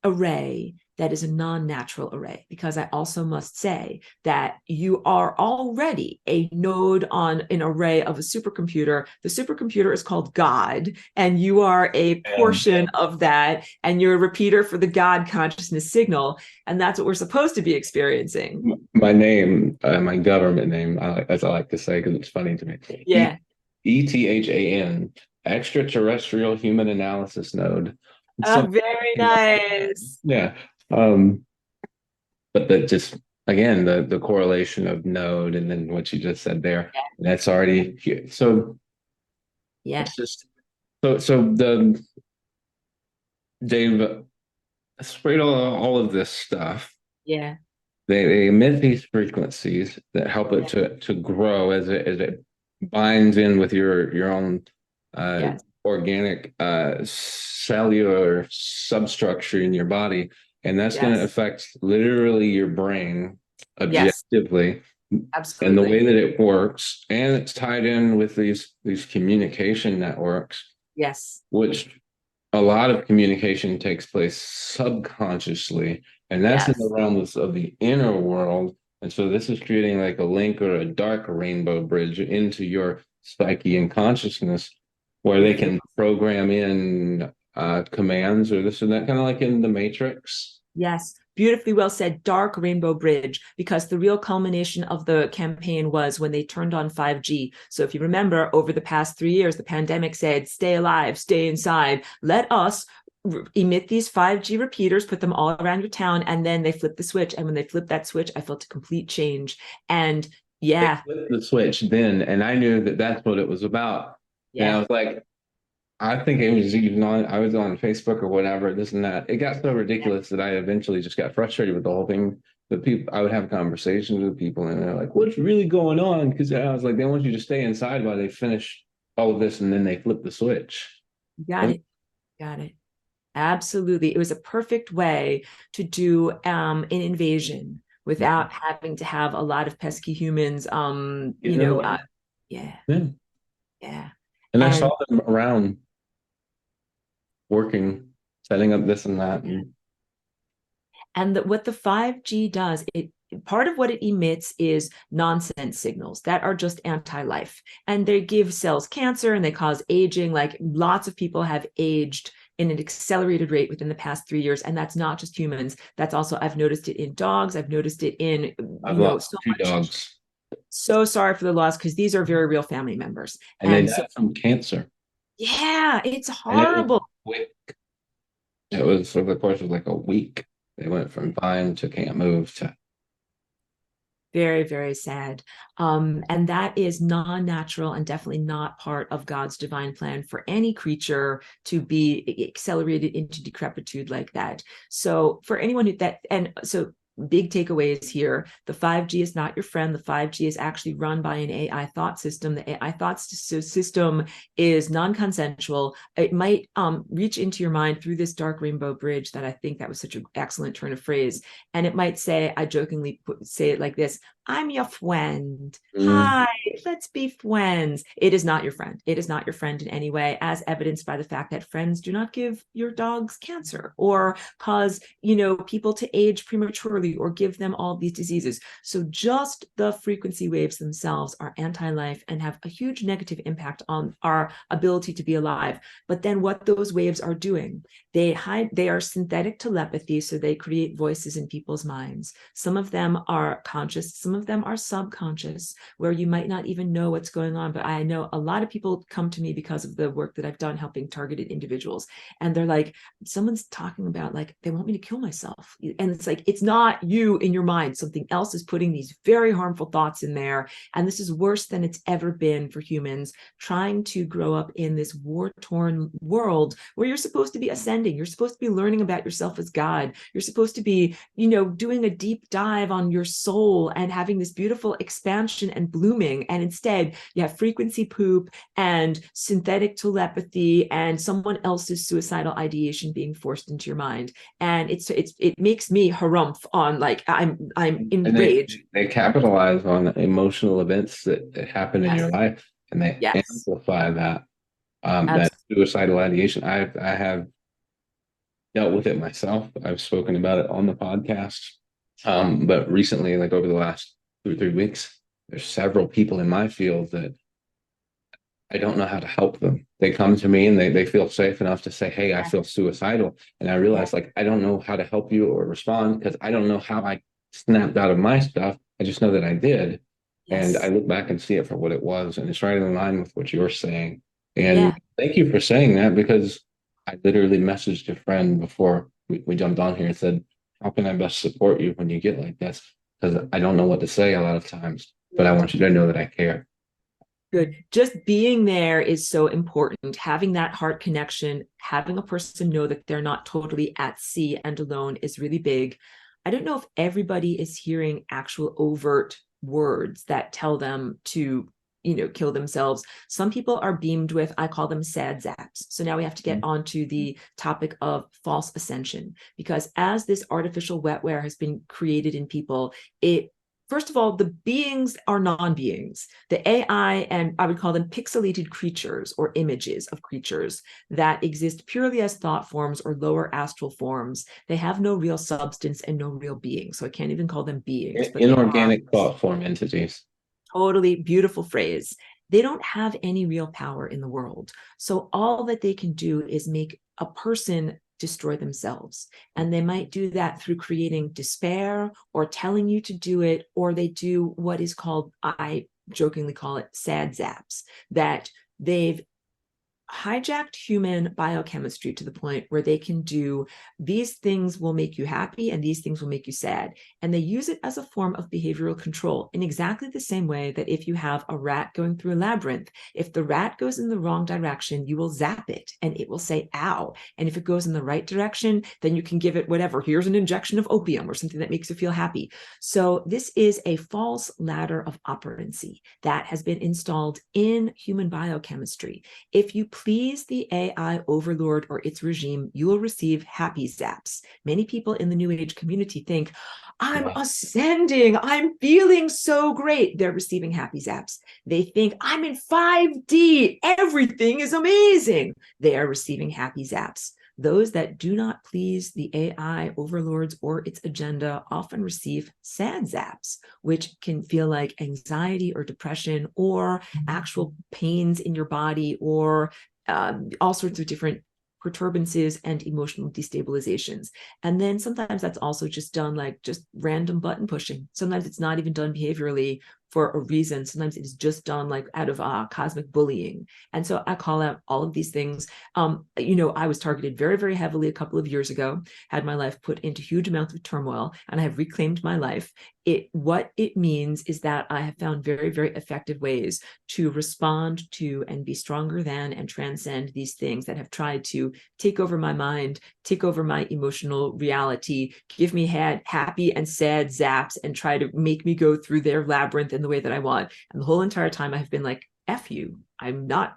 array that is a non-natural array, because I also must say that you are already a node on an array of a supercomputer. The supercomputer is called God, and you are a portion of that, and you're a repeater for the God consciousness signal, and that's what we're supposed to be experiencing. My name, my government name, as I like to say, because it's funny to me. Yeah. ETHAN, Extraterrestrial Human Analysis Node. Oh, very nice. Yeah. But just again, the correlation of node and then what you just said there, that's already here. So yeah, it's just so they've sprayed all of this stuff. Yeah. They emit these frequencies that help it to grow as it binds in with your own organic cellular substructure in your body, and that's going to Yes. affect literally your brain Yes, objectively and the way absolutely. that it works, and it's tied in with these communication networks, Yes. which a lot of communication takes place subconsciously, and that's in the Yes. realms of the inner world. And so this is creating like a link or a dark rainbow bridge into your psyche and consciousness, where they Beautifully. can program in commands or this and that, kind of like in the Matrix. Yes, beautifully well said. Dark Rainbow Bridge, because the real culmination of the campaign was when they turned on 5G. So if you remember, over the past 3 years, the pandemic said, stay alive, stay inside. Let us emit these 5G repeaters, put them all around your town, and then they flipped the switch. And when they flipped that switch, I felt a complete change. And They yeah, flipped the switch then, and I knew that that's what it was about. And I yeah, was like, I think it was even on, I was on Facebook or whatever, this and that. It got so yeah, ridiculous that I eventually just got frustrated with the whole thing. But people, I would have conversations with people and they're like, what's really going on? Because I was like, they want you to stay inside while they finish all of this and then they flip the switch. you got And it. Got it. Absolutely. It was a perfect way to do an invasion without having to have a lot of pesky humans. get in the way. Yeah, Yeah. yeah. And I And saw them around working, setting up this and that. And what the 5G does, it part of what it emits is nonsense signals that are just anti-life, and they give cells cancer and they cause aging. Like lots of people have aged in an accelerated rate within the past 3 years, and that's not just humans. That's also, I've noticed it in dogs. I've noticed it in, I've lost so two much. dogs So sorry for the loss, because these are very real family members. and they And so died from cancer. yeah, it's And it was horrible. quick. It was over the course of like a week. They went from fine to can't move to Very, very sad. And that is non-natural and definitely not part of God's divine plan for any creature to be accelerated into decrepitude like that. So for anyone who that, and so big takeaways here, the 5G is not your friend. The 5G is actually run by an AI thought system. The AI thought system is non-consensual. It might reach into your mind through this dark rainbow bridge, that I think that was such an excellent turn of phrase. And it might say, I jokingly say it like this: I'm your friend. mm, Hi, let's be friends. It is not your friend. It is not your friend in any way, as evidenced by the fact that friends do not give your dogs cancer or cause, people to age prematurely or give them all these diseases. So just the frequency waves themselves are anti-life and have a huge negative impact on our ability to be alive. But then what those waves are doing, they are synthetic telepathy, so they create voices in people's minds. Some of them are conscious, some of them are subconscious, where you might not even know what's going on. But I know a lot of people come to me because of the work that I've done helping targeted individuals. And they're like, someone's talking about, like, they want me to kill myself. And it's like, it's not you in your mind. Something else is putting these very harmful thoughts in there. And this is worse than it's ever been for humans trying to grow up in this war-torn world where you're supposed to be ascending. You're supposed to be learning about yourself as God. You're supposed to be, doing a deep dive on your soul and having this beautiful expansion and blooming. And instead, you have frequency poop and synthetic telepathy and someone else's suicidal ideation being forced into your mind. And it makes me harumph on, like, I'm and they enraged. they capitalize on emotional events that happen in your Yes, life and they yes, amplify that absolutely. suicidal ideation. I have dealt with it myself. I've spoken about it on the podcast. But recently, like over the last 2 or 3 weeks, there's several people in my field that I don't know how to help them. They come to me and they feel safe enough to say, hey, I Yeah, feel suicidal. And I yeah, realize like I don't know how to help you or respond because I don't know how I snapped out of my stuff. I just know that I did. And I yes, look back and see it for what it was. And it's right in line with what you're saying. And yeah. thank you for saying that because I literally messaged a friend before we jumped on here and said, how can I best support you when you get like this? Because I don't know what to say a lot of times, but I want you to know that I care. Good. Just being there is so important. Having that heart connection, having a person know that they're not totally at sea and alone is really big. I don't know if everybody is hearing actual overt words that tell them to kill themselves. Some people are beamed with, I call them sad zaps. So now we have to get onto the topic of false ascension, because as this artificial wetware has been created in people, first of all, the beings are non-beings. The AI, and I would call them pixelated creatures or images of creatures that exist purely as thought forms or lower astral forms. They have no real substance and no real being. So I can't even call them beings, but Inorganic thought form entities. Totally beautiful phrase. They don't have any real power in the world. So all that they can do is make a person destroy themselves. And they might do that through creating despair or telling you to do it, or they do what is called, I jokingly call it sad zaps, that they've hijacked human biochemistry to the point where they can do these things will make you happy and these things will make you sad. And they use it as a form of behavioral control in exactly the same way that if you have a rat going through a labyrinth, if the rat goes in the wrong direction, you will zap it and it will say, ow. And if it goes in the right direction, then you can give it whatever. Here's an injection of opium or something that makes you feel happy. So this is a false ladder of operancy that has been installed in human biochemistry. If you please the AI overlord or its regime, you will receive happy zaps. Many people in the New Age community think, I'm ascending, I'm feeling so great. They're receiving happy zaps. They think, I'm in 5D, everything is amazing. They are receiving happy zaps. Those that do not please the AI overlords or its agenda often receive sad zaps, which can feel like anxiety or depression or actual pains in your body or all sorts of different perturbances and emotional destabilizations. And then sometimes that's also just done like just random button pushing. Sometimes it's not even done behaviorally for a reason. Sometimes it is just done like out of cosmic bullying. And so I call out all of these things. I was targeted very, very heavily a couple of years ago, had my life put into huge amounts of turmoil, and I have reclaimed my life. What it means is that I have found very, very effective ways to respond to and be stronger than and transcend these things that have tried to take over my mind, take over my emotional reality, give me happy and sad zaps, and try to make me go through their labyrinth in the way that I want. And the whole entire time I have been like, F you, I'm not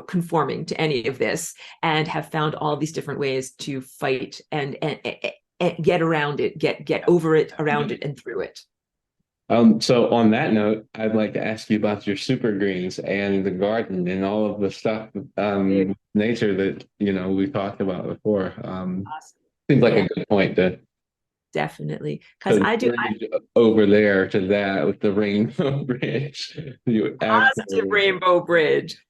conforming to any of this, and have found all these different ways to fight and get around it, get over it, around it, and through it. So on that note, I'd like to ask you about your super greens and the garden and all of the stuff, nature that, we talked about before. Awesome. Seems like a good point to Definitely. Because I do over there to that with the rainbow bridge. You positive rainbow bridge.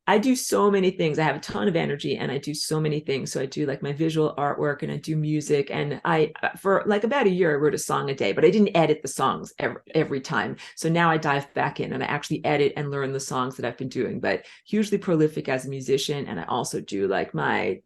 I do so many things. I have a ton of energy and I do so many things. So I do like my visual artwork and I do music. And for like about a year, I wrote a song a day, but I didn't edit the songs every time. So now I dive back in and I actually edit and learn the songs that I've been doing, but hugely prolific as a musician. And I also do like my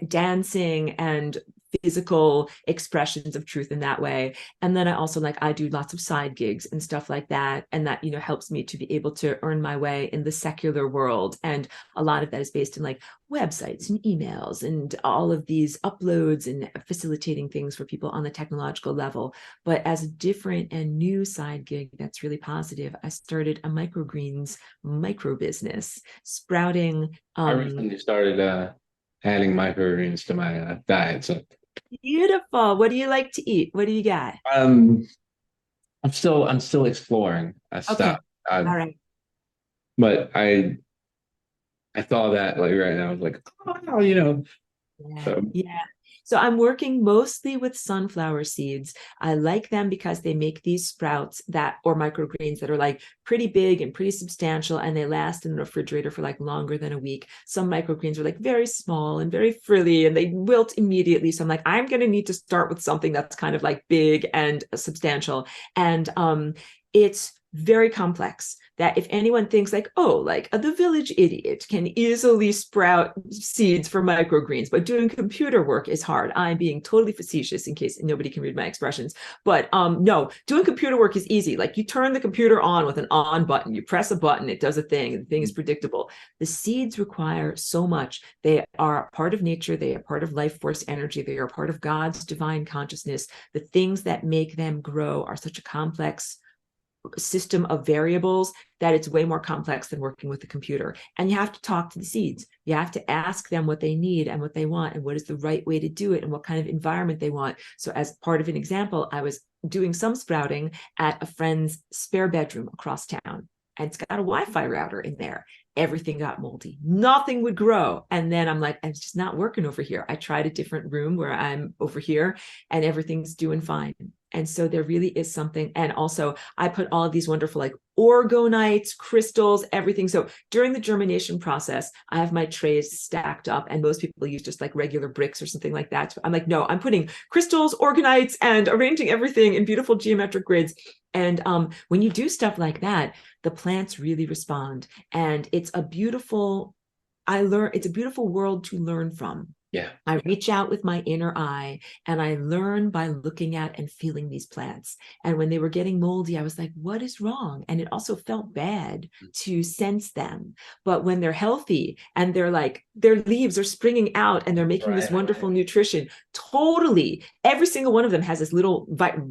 dancing and physical expressions of truth in that way. And then I do lots of side gigs and stuff like that. And that, helps me to be able to earn my way in the secular world. And a lot of that is based in like websites and emails and all of these uploads and facilitating things for people on the technological level. But as a different and new side gig that's really positive, I started a microgreens micro business sprouting. I recently started adding microgreens to my diet. So beautiful. What do you like to eat? What do you got? I'm still exploring. I stopped. All right. But I saw that like right now. I was like, oh, Yeah. So. Yeah. So I'm working mostly with sunflower seeds. I like them because they make these sprouts or microgreens that are like pretty big and pretty substantial, and they last in the refrigerator for like longer than a week. Some microgreens are like very small and very frilly and they wilt immediately. So I'm like, I'm going to need to start with something that's kind of like big and substantial. And it's very complex, that if anyone thinks like, oh, like the village idiot can easily sprout seeds for microgreens, but doing computer work is hard. I'm being totally facetious in case nobody can read my expressions. But no, doing computer work is easy. Like you turn the computer on with an on button, you press a button, it does a thing, and the thing is predictable. The seeds require so much. They are part of nature. They are part of life force energy. They are part of God's divine consciousness. The things that make them grow are such a complex system of variables that it's way more complex than working with the computer. And you have to talk to the seeds. You have to ask them what they need and what they want and what is the right way to do it and what kind of environment they want. So as part of an example, I was doing some sprouting at a friend's spare bedroom across town. And it's got a Wi-Fi router in there. Everything got moldy. Nothing would grow. And then I'm like, it's just not working over here. I tried a different room where I'm over here and everything's doing fine. And so there really is something. And also I put all of these wonderful like orgonites, crystals, everything. So during the germination process, I have my trays stacked up and most people use just like regular bricks or something like that. So I'm like, no, I'm putting crystals, orgonites, and arranging everything in beautiful geometric grids. And when you do stuff like that, the plants really respond. And it's a beautiful world to learn from. Yeah. I reach out with my inner eye and I learn by looking at and feeling these plants. And when they were getting moldy, I was like, what is wrong? And it also felt bad to sense them. But when they're healthy and they're like, their leaves are springing out and they're making this wonderful nutrition, totally. Every single one of them has this little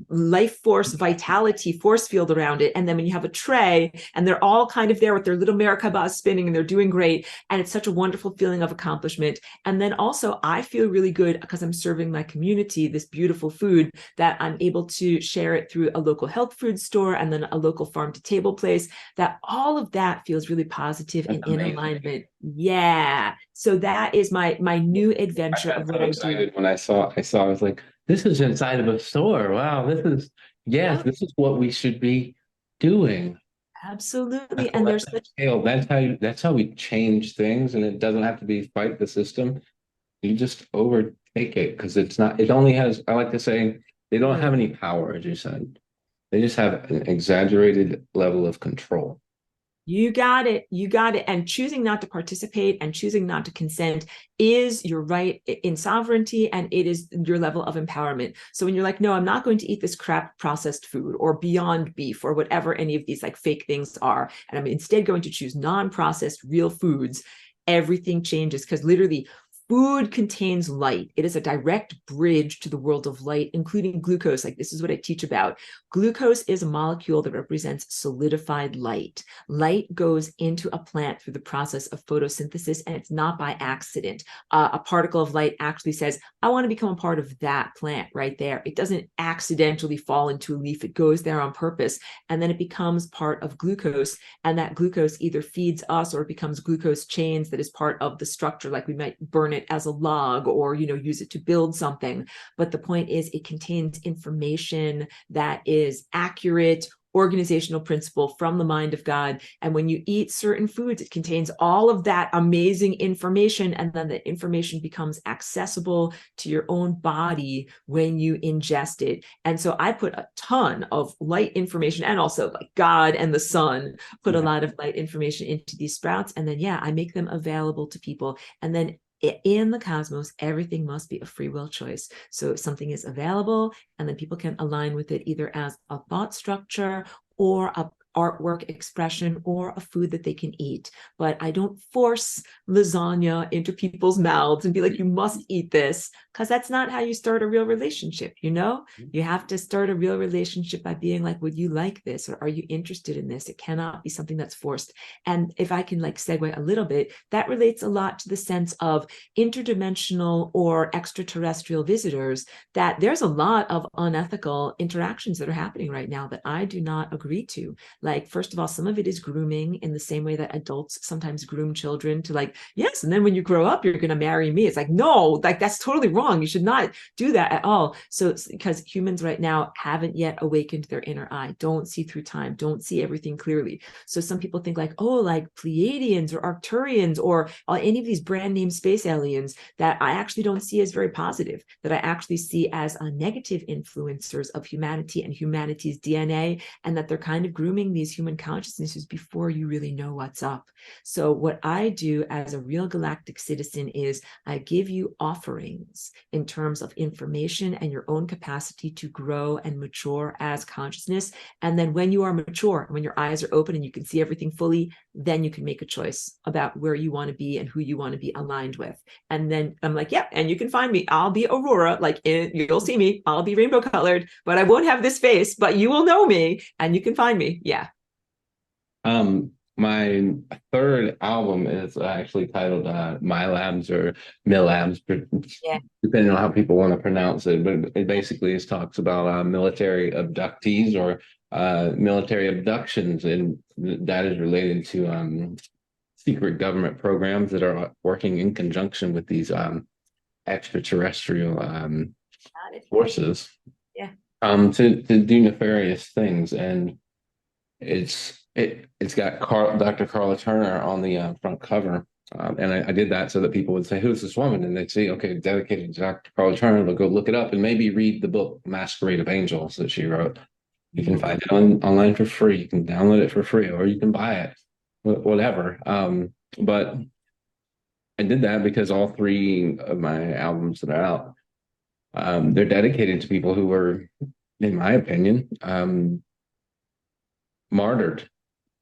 life force, vitality force field around it. And then when you have a tray and they're all kind of there with their little Merkaba spinning and they're doing great. And it's such a wonderful feeling of accomplishment. And then also I feel really good because I'm serving my community this beautiful food that I'm able to share it through a local health food store and then a local farm to table place, that all of that feels really positive and in alignment. Yeah. So that is my new adventure of what I'm doing. When I saw, I was like, this is inside of a store. Wow, this is what we should be doing. Absolutely. And there's such that's how we change things, and it doesn't have to be fight the system. You just overtake it because it only has, I like to say, they don't have any power, as you said. They just have an exaggerated level of control. You got it. You got it. And choosing not to participate and choosing not to consent is your right in sovereignty, and it is your level of empowerment. So when you're like, no, I'm not going to eat this crap processed food or Beyond Beef or whatever any of these like fake things are, and I'm instead going to choose non-processed real foods, everything changes because literally food contains light. It is a direct bridge to the world of light, including glucose. Like this is what I teach about. Glucose is a molecule that represents solidified light. Light goes into a plant through the process of photosynthesis, and it's not by accident. A particle of light actually says, I want to become a part of that plant right there. It doesn't accidentally fall into a leaf. It goes there on purpose, and then it becomes part of glucose, and that glucose either feeds us or it becomes glucose chains that is part of the structure, like we might burn it as a log or use it to build something. But the point is it contains information that is accurate, organizational principle from the mind of God. And when you eat certain foods, it contains all of that amazing information, and then the information becomes accessible to your own body when you ingest it. And so I put a ton of light information, and also like God and the sun put a lot of light information into these sprouts, and then I make them available to people. And then in the cosmos, everything must be a free will choice. So something is available, and then people can align with it either as a thought structure or a artwork expression or a food that they can eat. But I don't force lasagna into people's mouths and be like, you must eat this, because that's not how you start a real relationship. You have to start a real relationship by being like, would you like this? Or are you interested in this? It cannot be something that's forced. And if I can like segue a little bit, that relates a lot to the sense of interdimensional or extraterrestrial visitors, that there's a lot of unethical interactions that are happening right now that I do not agree to. Like, first of all, some of it is grooming in the same way that adults sometimes groom children to like, yes, and then when you grow up, you're going to marry me. It's like, no, like that's totally wrong. You should not do that at all. So because humans right now haven't yet awakened their inner eye, don't see through time, don't see everything clearly. So some people think like, oh, like Pleiadians or Arcturians or any of these brand name space aliens that I actually don't see as very positive, that I actually see as negative influencers of humanity and humanity's DNA, and that they're kind of grooming these human consciousnesses before you really know what's up. So what I do as a real galactic citizen is I give you offerings in terms of information and your own capacity to grow and mature as consciousness. And then when you are mature, when your eyes are open and you can see everything fully, then you can make a choice about where you want to be and who you want to be aligned with. And then I'm like, yeah, and you can find me. I'll be Aurora, like you'll see me. I'll be rainbow colored, but I won't have this face, but you will know me and you can find me. Yeah. My third album is actually titled My Labs or Mill Labs, Yeah. depending on how people want to pronounce it. But it basically is talks about military abductees or military abductions, and that is related to secret government programs that are working in conjunction with these extraterrestrial forces Yeah. to do nefarious things. And it's got Dr. Carla Turner on the front cover. And I did that so that people would say, "Who's this woman?" And they'd see, okay, dedicated to Dr. Carla Turner. They'll go look it up and maybe read the book Masquerade of Angels that she wrote. You can find it online for free. You can download it for free, or you can buy it, whatever. But I did that because all three of my albums that are out, they're dedicated to people who were, in my opinion, martyred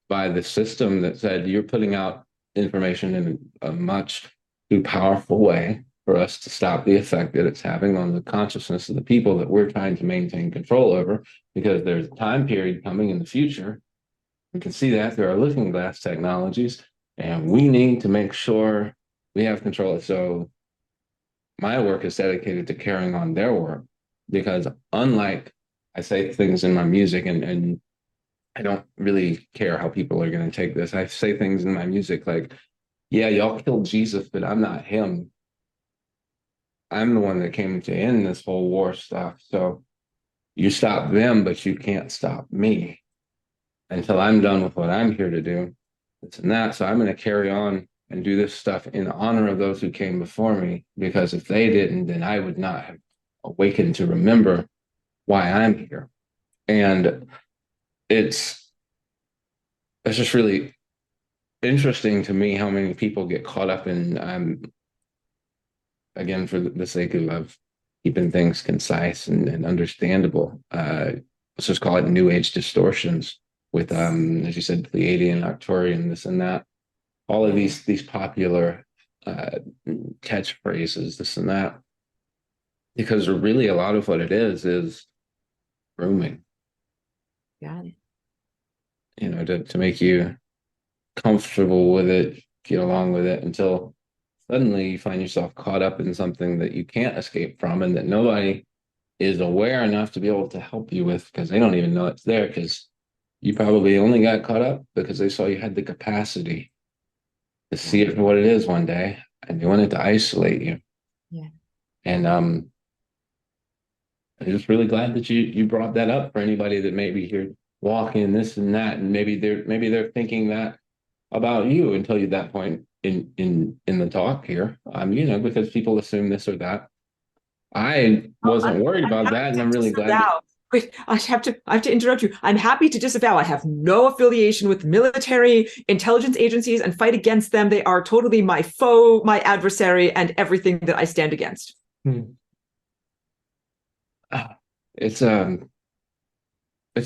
by the system that said you're putting out information in a much too powerful way for us to stop the effect that it's having on the consciousness of the people that we're trying to maintain control over, because there's a time period coming in the future. We can see that through our looking glass technologies, and we need to make sure we have control. So my work is dedicated to carrying on their work, because unlike I say things in my music, and I don't really care how people are going to take this. I say things in my music like, yeah, y'all killed Jesus, but I'm not him. I'm the one that came to end this whole war stuff. So you stop them, but you can't stop me until I'm done with what I'm here to do. It's in that. So I'm going to carry on and do this stuff in honor of those who came before me, because if they didn't, then I would not have awakened to remember why I'm here. And it's just really interesting to me how many people get caught up in again, for the sake of keeping things concise and understandable, let's just call it new age distortions with as you said, Pleiadian, Arcturian, this and that, all of these popular catchphrases, this and that, because really a lot of what it is grooming. Got it. You know, to make you comfortable with it, get along with it, until suddenly you find yourself caught up in something that you can't escape from and that nobody is aware enough to be able to help you with, because they don't even know it's there, because you probably only got caught up because they saw you had the capacity to see it for what it is one day, and they wanted to isolate you. Yeah. And I'm just really glad that you brought that up for anybody that maybe here walking this and that, and maybe they're thinking that about you until you that point in the talk here. You know, because people assume this or that. I wasn't worried about that, and I'm really glad. Wait, I have to interrupt you. I'm happy to disavow. I have no affiliation with military intelligence agencies and fight against them. They are totally my foe, my adversary, and everything that I stand against. It's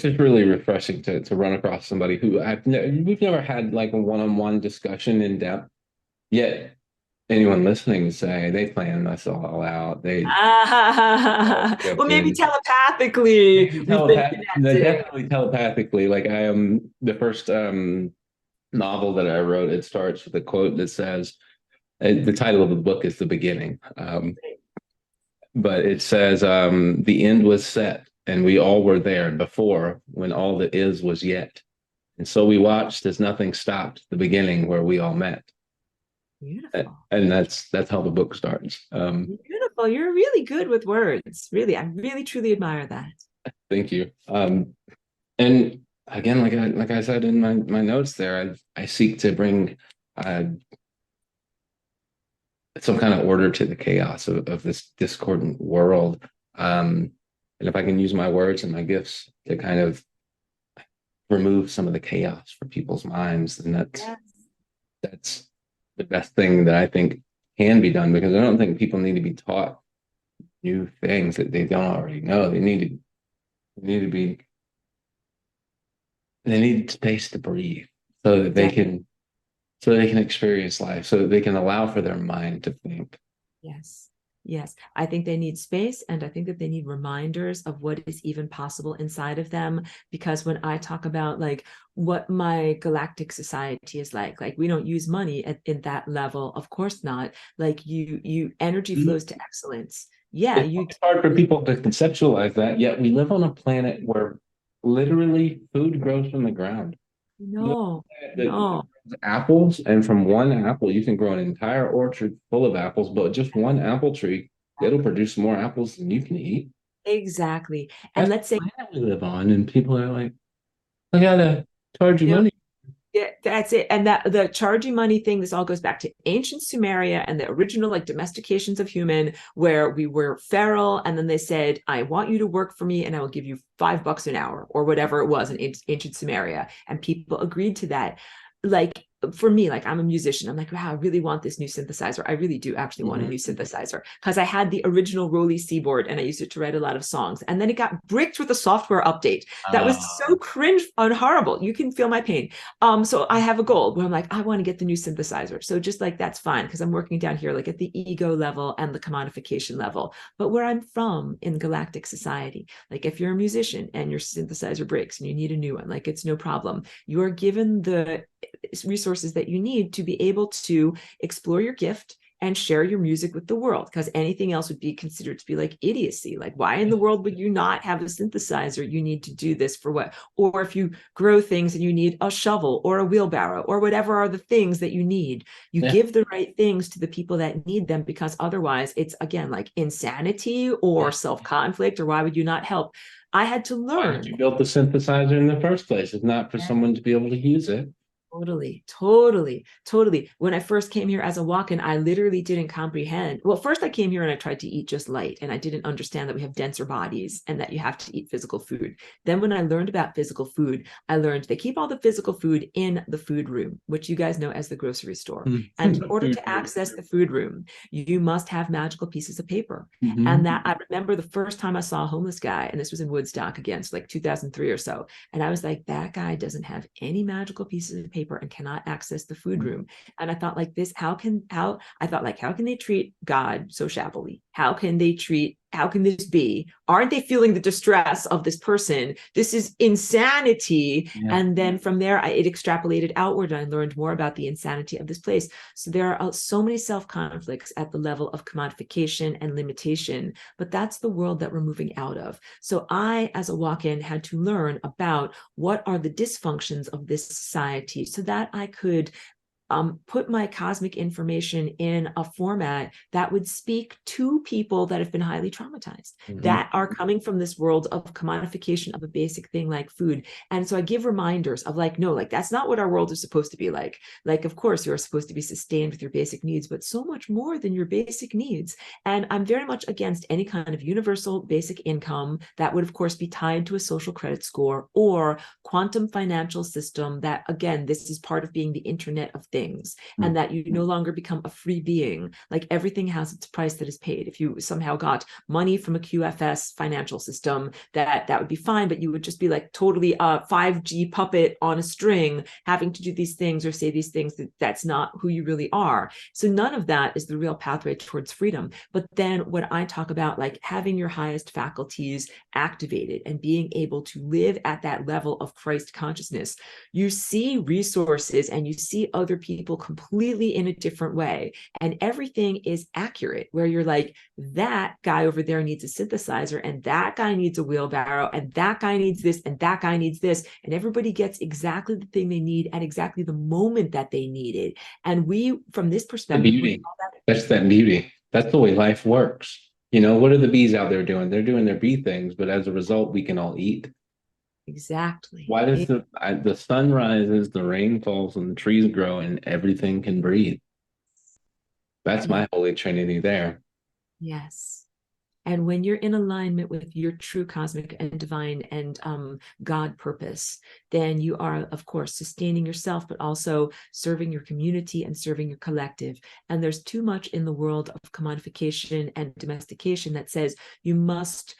just really refreshing to run across somebody who we've never had like a one-on-one discussion in depth, yet anyone listening to say they plan us all out. They well, maybe telepathically. Definitely telepathically. Like I am the first novel that I wrote. It starts with a quote that says, the title of the book is The Beginning. But it says, the end was set, and we all were there before, when all that is was yet. And so we watched as nothing stopped the beginning where we all met. Beautiful. And that's how the book starts. Beautiful. You're really good with words. Really, I really truly admire that. Thank you. And again, like I said in my notes there, I seek to bring some kind of order to the chaos of this discordant world. And if I can use my words and my gifts to kind of remove some of the chaos from people's minds. And Yes. that's the best thing that I think can be done, because I don't think people need to be taught new things that they don't already know. They need to be they need space to breathe so that they can experience life, so that they can allow for their mind to think. Yes. Yes. I think they need space, and I think that they need reminders of what is even possible inside of them. Because when I talk about like what my galactic society is like we don't use money in that level. Of course not. Like you energy flows to excellence. Yeah, It's hard for people to conceptualize that, yet we live on a planet where literally food grows from the ground. no, The no. apples, and from one apple, you can grow an entire orchard full of apples, but just one apple tree, it'll produce more apples than you can eat. Exactly. And That's let's say, the planet we live on, and people are like, I gotta charge you you know, money. yeah, that's it. And that the charging money thing, this all goes back to ancient Sumeria and the original like domestications of human, where we were feral, and then they said, I want you to work for me and I will give you $5 an hour or whatever it was in ancient Sumeria. And people agreed to that. Like for me, like I'm a musician. I'm like, wow, I really want this new synthesizer. I really do actually want a new synthesizer, because I had the original Rolly Seaboard and I used it to write a lot of songs. And then it got bricked with a software update that was so cringe and horrible. You can feel my pain. So I have a goal where I'm like, I want to get the new synthesizer. So just like that's fine, because I'm working down here like at the ego level and the commodification level. But where I'm from in galactic society, like if you're a musician and your synthesizer breaks and you need a new one, like it's no problem. You are given the resources that you need to be able to explore your gift and share your music with the world, because anything else would be considered to be like idiocy. Like, why in the world would you not have a synthesizer? You need to do this for what? Or if you grow things and you need a shovel or a wheelbarrow or whatever are the things that you need, you Yeah. give the right things to the people that need them, because otherwise it's again like insanity or self-conflict, or why would you not help? I had to Why did you learn. build the synthesizer in the first place? If not for someone to be able to use it. Totally, totally, totally. When I first came here as a walk-in, I literally didn't comprehend. Well, first I came here and I tried to eat just light, and I didn't understand that we have denser bodies and that you have to eat physical food. Then when I learned about physical food, I learned they keep all the physical food in the food room, which you guys know as the grocery store. And in order to access the food room, you must have magical pieces of paper. And that I remember the first time I saw a homeless guy, and this was in Woodstock again, so like 2003 or so. And I was like, that guy doesn't have any magical pieces of paper and cannot access the food room. And I thought like this, how can they treat God so shabbily? How can this be? Aren't they feeling the distress of this person? This is insanity. Yeah. And then from there, it extrapolated outward, and I learned more about the insanity of this place. So there are so many self-conflicts at the level of commodification and limitation, but that's the world that we're moving out of. So I, as a walk-in, had to learn about what are the dysfunctions of this society so that I could put my cosmic information in a format that would speak to people that have been highly traumatized, that are coming from this world of commodification of a basic thing like food. And so I give reminders of like, no, like that's not what our world is supposed to be like. Like, of course, you're supposed to be sustained with your basic needs, but so much more than your basic needs. And I'm very much against any kind of universal basic income that would, of course, be tied to a social credit score or quantum financial system that, again, this is part of being the Internet of Things. And that you no longer become a free being. Like everything has its price that is paid. If you somehow got money from a QFS financial system, that would be fine, but you would just be like totally a 5G puppet on a string, having to do these things or say these things that's not who you really are. So none of that is the real pathway towards freedom. But then when I talk about like having your highest faculties activated and being able to live at that level of Christ consciousness, you see resources and you see other people completely in a different way. And everything is accurate, where you're like, that guy over there needs a synthesizer, and that guy needs a wheelbarrow, and that guy needs this, and that guy needs this. And everybody gets exactly the thing they need at exactly the moment that they need it. And we, from this perspective, The beauty. That's that beauty. That's the way life works. You know, what are the bees out there doing? They're doing their bee things, but as a result, we can all eat. Exactly. Why does the sun rises, the rain falls, and the trees grow, and everything can breathe? That's Yeah. my holy trinity there. Yes. And when you're in alignment with your true cosmic and divine and God purpose, then you are, of course, sustaining yourself, but also serving your community and serving your collective. And there's too much in the world of commodification and domestication that says you must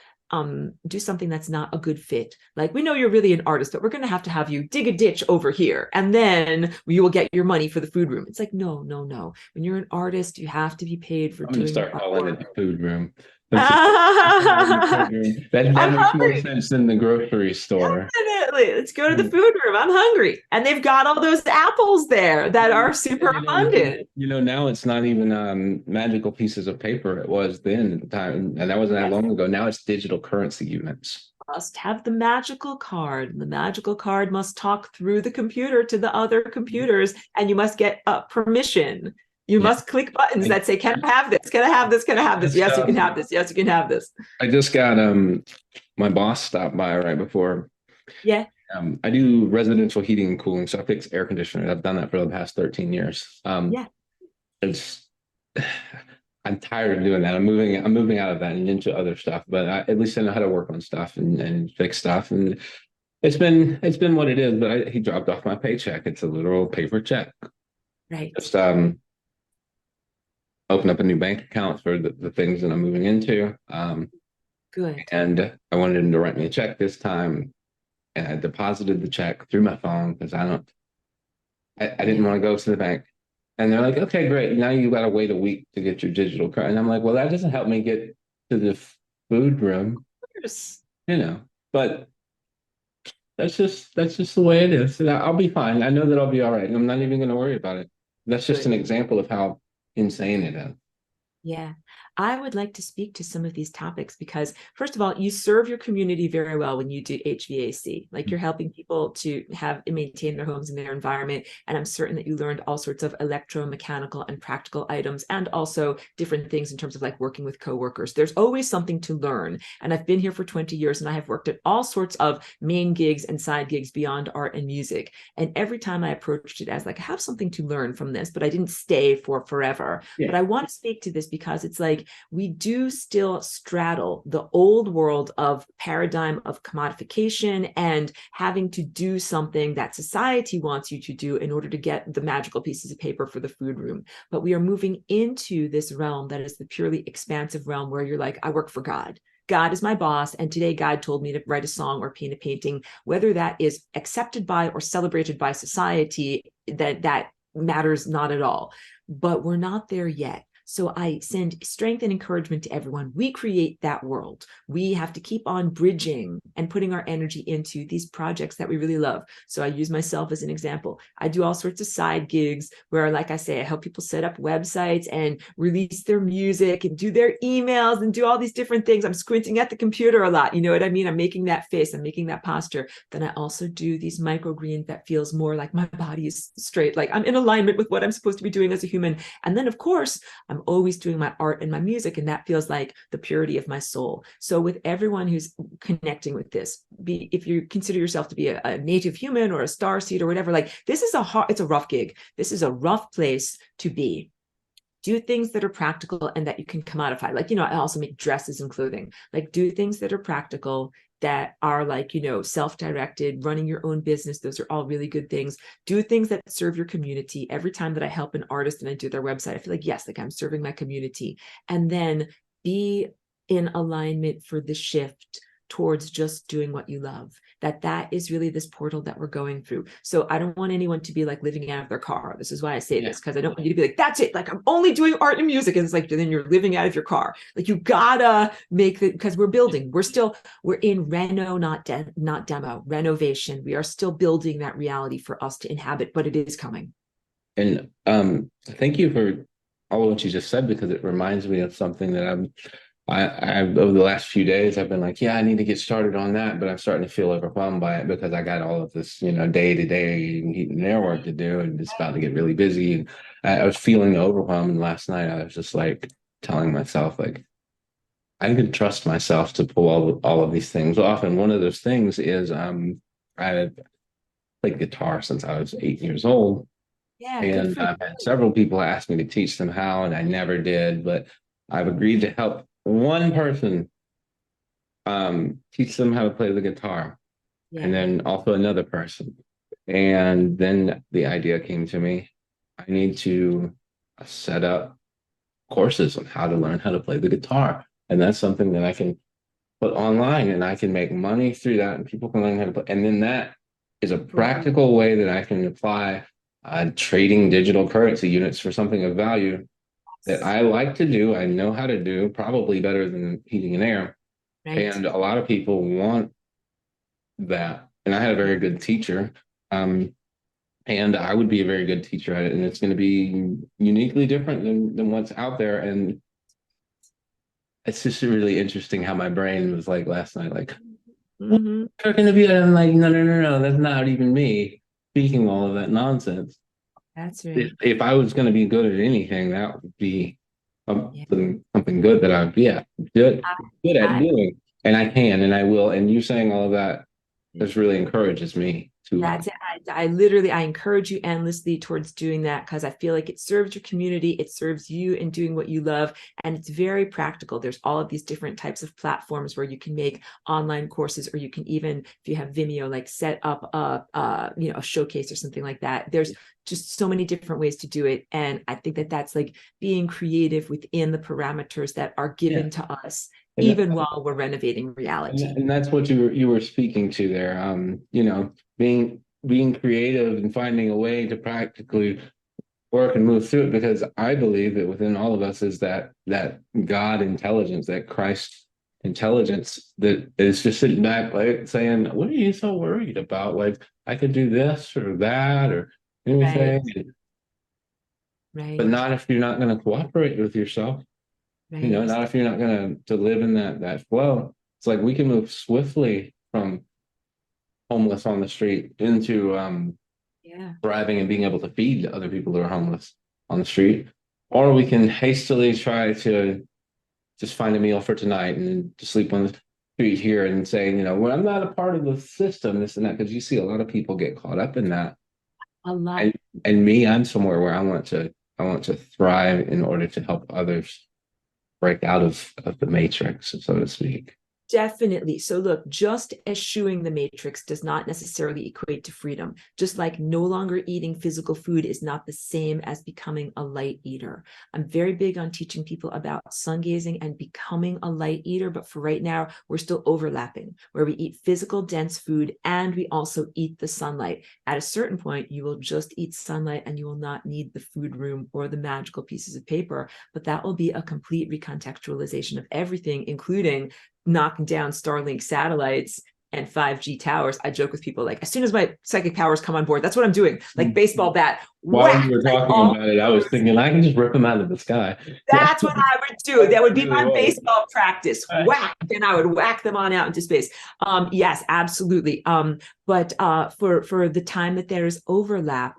do something that's not a good fit. Like, we know you're really an artist, but we're going to have you dig a ditch over here, and then you will get your money for the food room. It's like, no, no, no. When you're an artist, you have to be paid for I'm going to doing start calling it the food room. I'm That makes more hungry. sense than the grocery store. Definitely. Let's go to the food room. I'm hungry. And they've got all those apples there that are super abundant. Now it's not even magical pieces of paper. It was then at the time, and that wasn't that Yes. long ago. Now it's digital currency units. Must have the magical card. The magical card must talk through the computer to the other computers, and you must get permission. You Yeah. must click buttons that say, "Can I have this? Can I have this? Can I have this? Yes, you can have this. Yes, you can have this." I just got my boss stopped by right before. Yeah. I do residential heating and cooling, so I fix air conditioners. I've done that for the past 13 years. Yeah. It's I'm tired of doing that. I'm moving out of that and into other stuff, but at least I know how to work on stuff and fix stuff. And it's been what it is. But he dropped off my paycheck. It's a literal paper check. Right. Just open up a new bank account for the things that I'm moving into. Good. And I wanted him to write me a check this time, and I deposited the check through my phone because I didn't want to go to the bank. And they're like, okay, great. Now you got to wait a week to get your digital card. And I'm like, well, that doesn't help me get to the food room, but that's just the way it is. And I'll be fine. I know that I'll be all right. I'm not even going to worry about it. That's just an example of how insane it is. Yeah, I would like to speak to some of these topics because, first of all, you serve your community very well when you do HVAC. Like, you're helping people to have and maintain their homes and their environment. And I'm certain that you learned all sorts of electromechanical and practical items, and also different things in terms of like working with coworkers. There's always something to learn. And I've been here for 20 years and I have worked at all sorts of main gigs and side gigs beyond art and music. And every time I approached it as like, I have something to learn from this, but I didn't stay for forever. Yeah. But I want to speak to this because it's like, we do still straddle the old world of paradigm of commodification and having to do something that society wants you to do in order to get the magical pieces of paper for the food room. But we are moving into this realm that is the purely expansive realm where you're like, I work for God. God is my boss. And today God told me to write a song or paint a painting. Whether that is accepted by or celebrated by society, that matters not at all. But we're not there yet. So I send strength and encouragement to everyone. We create that world. We have to keep on bridging and putting our energy into these projects that we really love. So I use myself as an example. I do all sorts of side gigs where, like I say, I help people set up websites and release their music and do their emails and do all these different things. I'm squinting at the computer a lot. You know what I mean? I'm making that face. I'm making that posture. Then I also do these microgreens that feels more like my body is straight, like I'm in alignment with what I'm supposed to be doing as a human. And then, of course, I'm always doing my art and my music, and that feels like the purity of my soul. So with everyone who's connecting with this, if you consider yourself to be a native human or a starseed or whatever, like, this is it's a rough gig. This is a rough place to be. Do things that are practical and that you can commodify. Like, I also make dresses and clothing. Like, do things that are practical, that are like, self-directed, running your own business. Those are all really good things. Do things that serve your community. Every time that I help an artist and I do their website, I feel like, yes, like I'm serving my community. And then be in alignment for the shift towards just doing what you love. That is really this portal that we're going through. So I don't want anyone to be like living out of their car. This is why I say this, because I don't want you to be like, that's it, like I'm only doing art and music. And it's like, then you're living out of your car. Like, you gotta make it, because we're building. We're in reno, not demo, renovation. We are still building that reality for us to inhabit, but it is coming. And thank you for all of what you just said, because it reminds me of something that I over the last few days, I've been like, yeah, I need to get started on that, but I'm starting to feel overwhelmed by it because I got all of this, day-to-day heat and air work to do, and it's about to get really busy. And I was feeling overwhelmed. And last night I was just like telling myself, like, I can trust myself to pull all of these things off. And one of those things is I've played guitar since I was 8 years old. Yeah, and I've had several people ask me to teach them how, and I never did, but I've agreed to help one person, teach them how to play the guitar, and Yeah. then also another person. And then the idea came to me, I need to set up courses on how to learn how to play the guitar. And that's something that I can put online and I can make money through that and people can learn how to play. And then that is a practical way that I can apply trading digital currency units for something of value that I like to do. I know how to do probably better than heating and air. Right. And a lot of people want that. And I had a very good teacher. Um, and I would be a very good teacher at it. And it's going to be uniquely different than what's out there. And it's just really interesting how my brain was like last night, like, what Hmm. are going to be? I'm like, no, no, no, no, that's not even me speaking all of that nonsense. That's If, right. if I was going to be good at anything, that would be Yeah. something good that I'd be good, good at I, doing. And I can and I will. And you saying all of that I just really encourages me to That's it. I literally, I encourage you endlessly towards doing that because I feel like it serves your community, it serves you in doing what you love, and it's very practical. There's all of these different types of platforms where you can make online courses, or you can even, if you have Vimeo, like set up a showcase or something like that. There's just so many different ways to do it, and I think that that's like being creative within the parameters that are yeah. given to us, And even while we're renovating reality. and that's what you were speaking to there. Being creative and finding a way to practically work and move through it, because I believe that within all of us is that God intelligence, that Christ intelligence that is just sitting back like saying, what are you so worried about? Like I could do this or that or Right, anything, but right, not if you're not going to cooperate with yourself. right. Not if you're not going to live in that flow. It's like we can move swiftly from homeless on the street into Yeah. thriving and being able to feed other people who are homeless on the street, or we can hastily try to just find a meal for tonight and to sleep on the street here and say, well, I'm not a part of the system, this and that, because you see a lot of people get caught up in that. A lot. And me, I'm somewhere where I want to thrive in order to help others break out of the matrix, so to speak. Definitely. So, look, just eschewing the matrix does not necessarily equate to freedom. Just like no longer eating physical food is not the same as becoming a light eater. I'm very big on teaching people about sun gazing and becoming a light eater. But for right now, we're still overlapping where we eat physical, dense food and we also eat the sunlight. At a certain point, you will just eat sunlight and you will not need the food room or the magical pieces of paper. But that will be a complete recontextualization of everything, including knocking down Starlink satellites and 5G towers. I joke with people like, as soon as my psychic powers come on board, that's what I'm doing. Like baseball bat, While you whack, were like talking all about it, I was those. thinking I can just rip them out of the sky. That's That's what I would do. That would be really my what. baseball practice. Whack, and I would whack them on out into space. Yes, absolutely. But for the time that there is overlap,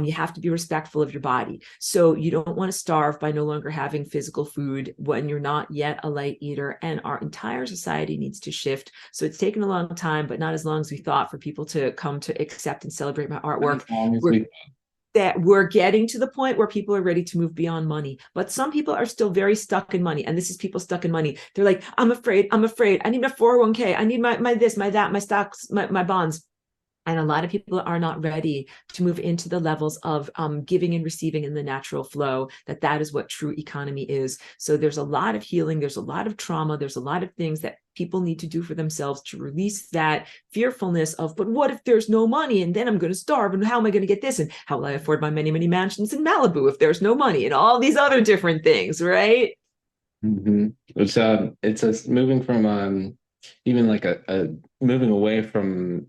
you have to be respectful of your body. So you don't want to starve by no longer having physical food when you're not yet a light eater. And our entire society needs to shift. So it's taken a long time, but not as long as we thought for people to come to accept and celebrate my artwork. As long as We're we that we're getting to the point where people are ready to move beyond money. But some people are still very stuck in money. And this is people stuck in money. They're like, I'm afraid. I need my 401k. I need my this, my that, my stocks, my bonds. And a lot of people are not ready to move into the levels of giving and receiving in the natural flow, that is what true economy is. So there's a lot of healing, there's a lot of trauma, there's a lot of things that people need to do for themselves to release that fearfulness of, but what if there's no money and then I'm going to starve and how am I going to get this and how will I afford my many, many mansions in Malibu if there's no money and all these other different things, right? it's moving from even like a moving away from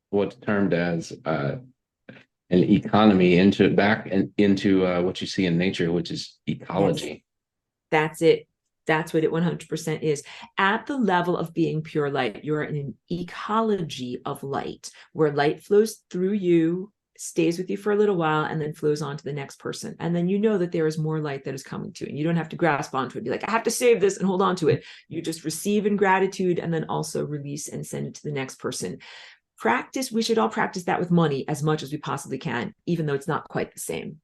what's termed as an economy into back and into what you see in nature, which is Yes. ecology. That's it. That's what it 100% is. At the level of being pure light, you're in an ecology of light where light flows through you, stays with you for a little while, and then flows on to the next person. And then you know that there is more light that is coming to you. And you don't have to grasp onto it, be like, I have to save this and hold on to it. You just receive in gratitude and then also release and send it to the next person. Practice, we should all practice that with money as much as we possibly can, even though it's not quite the same.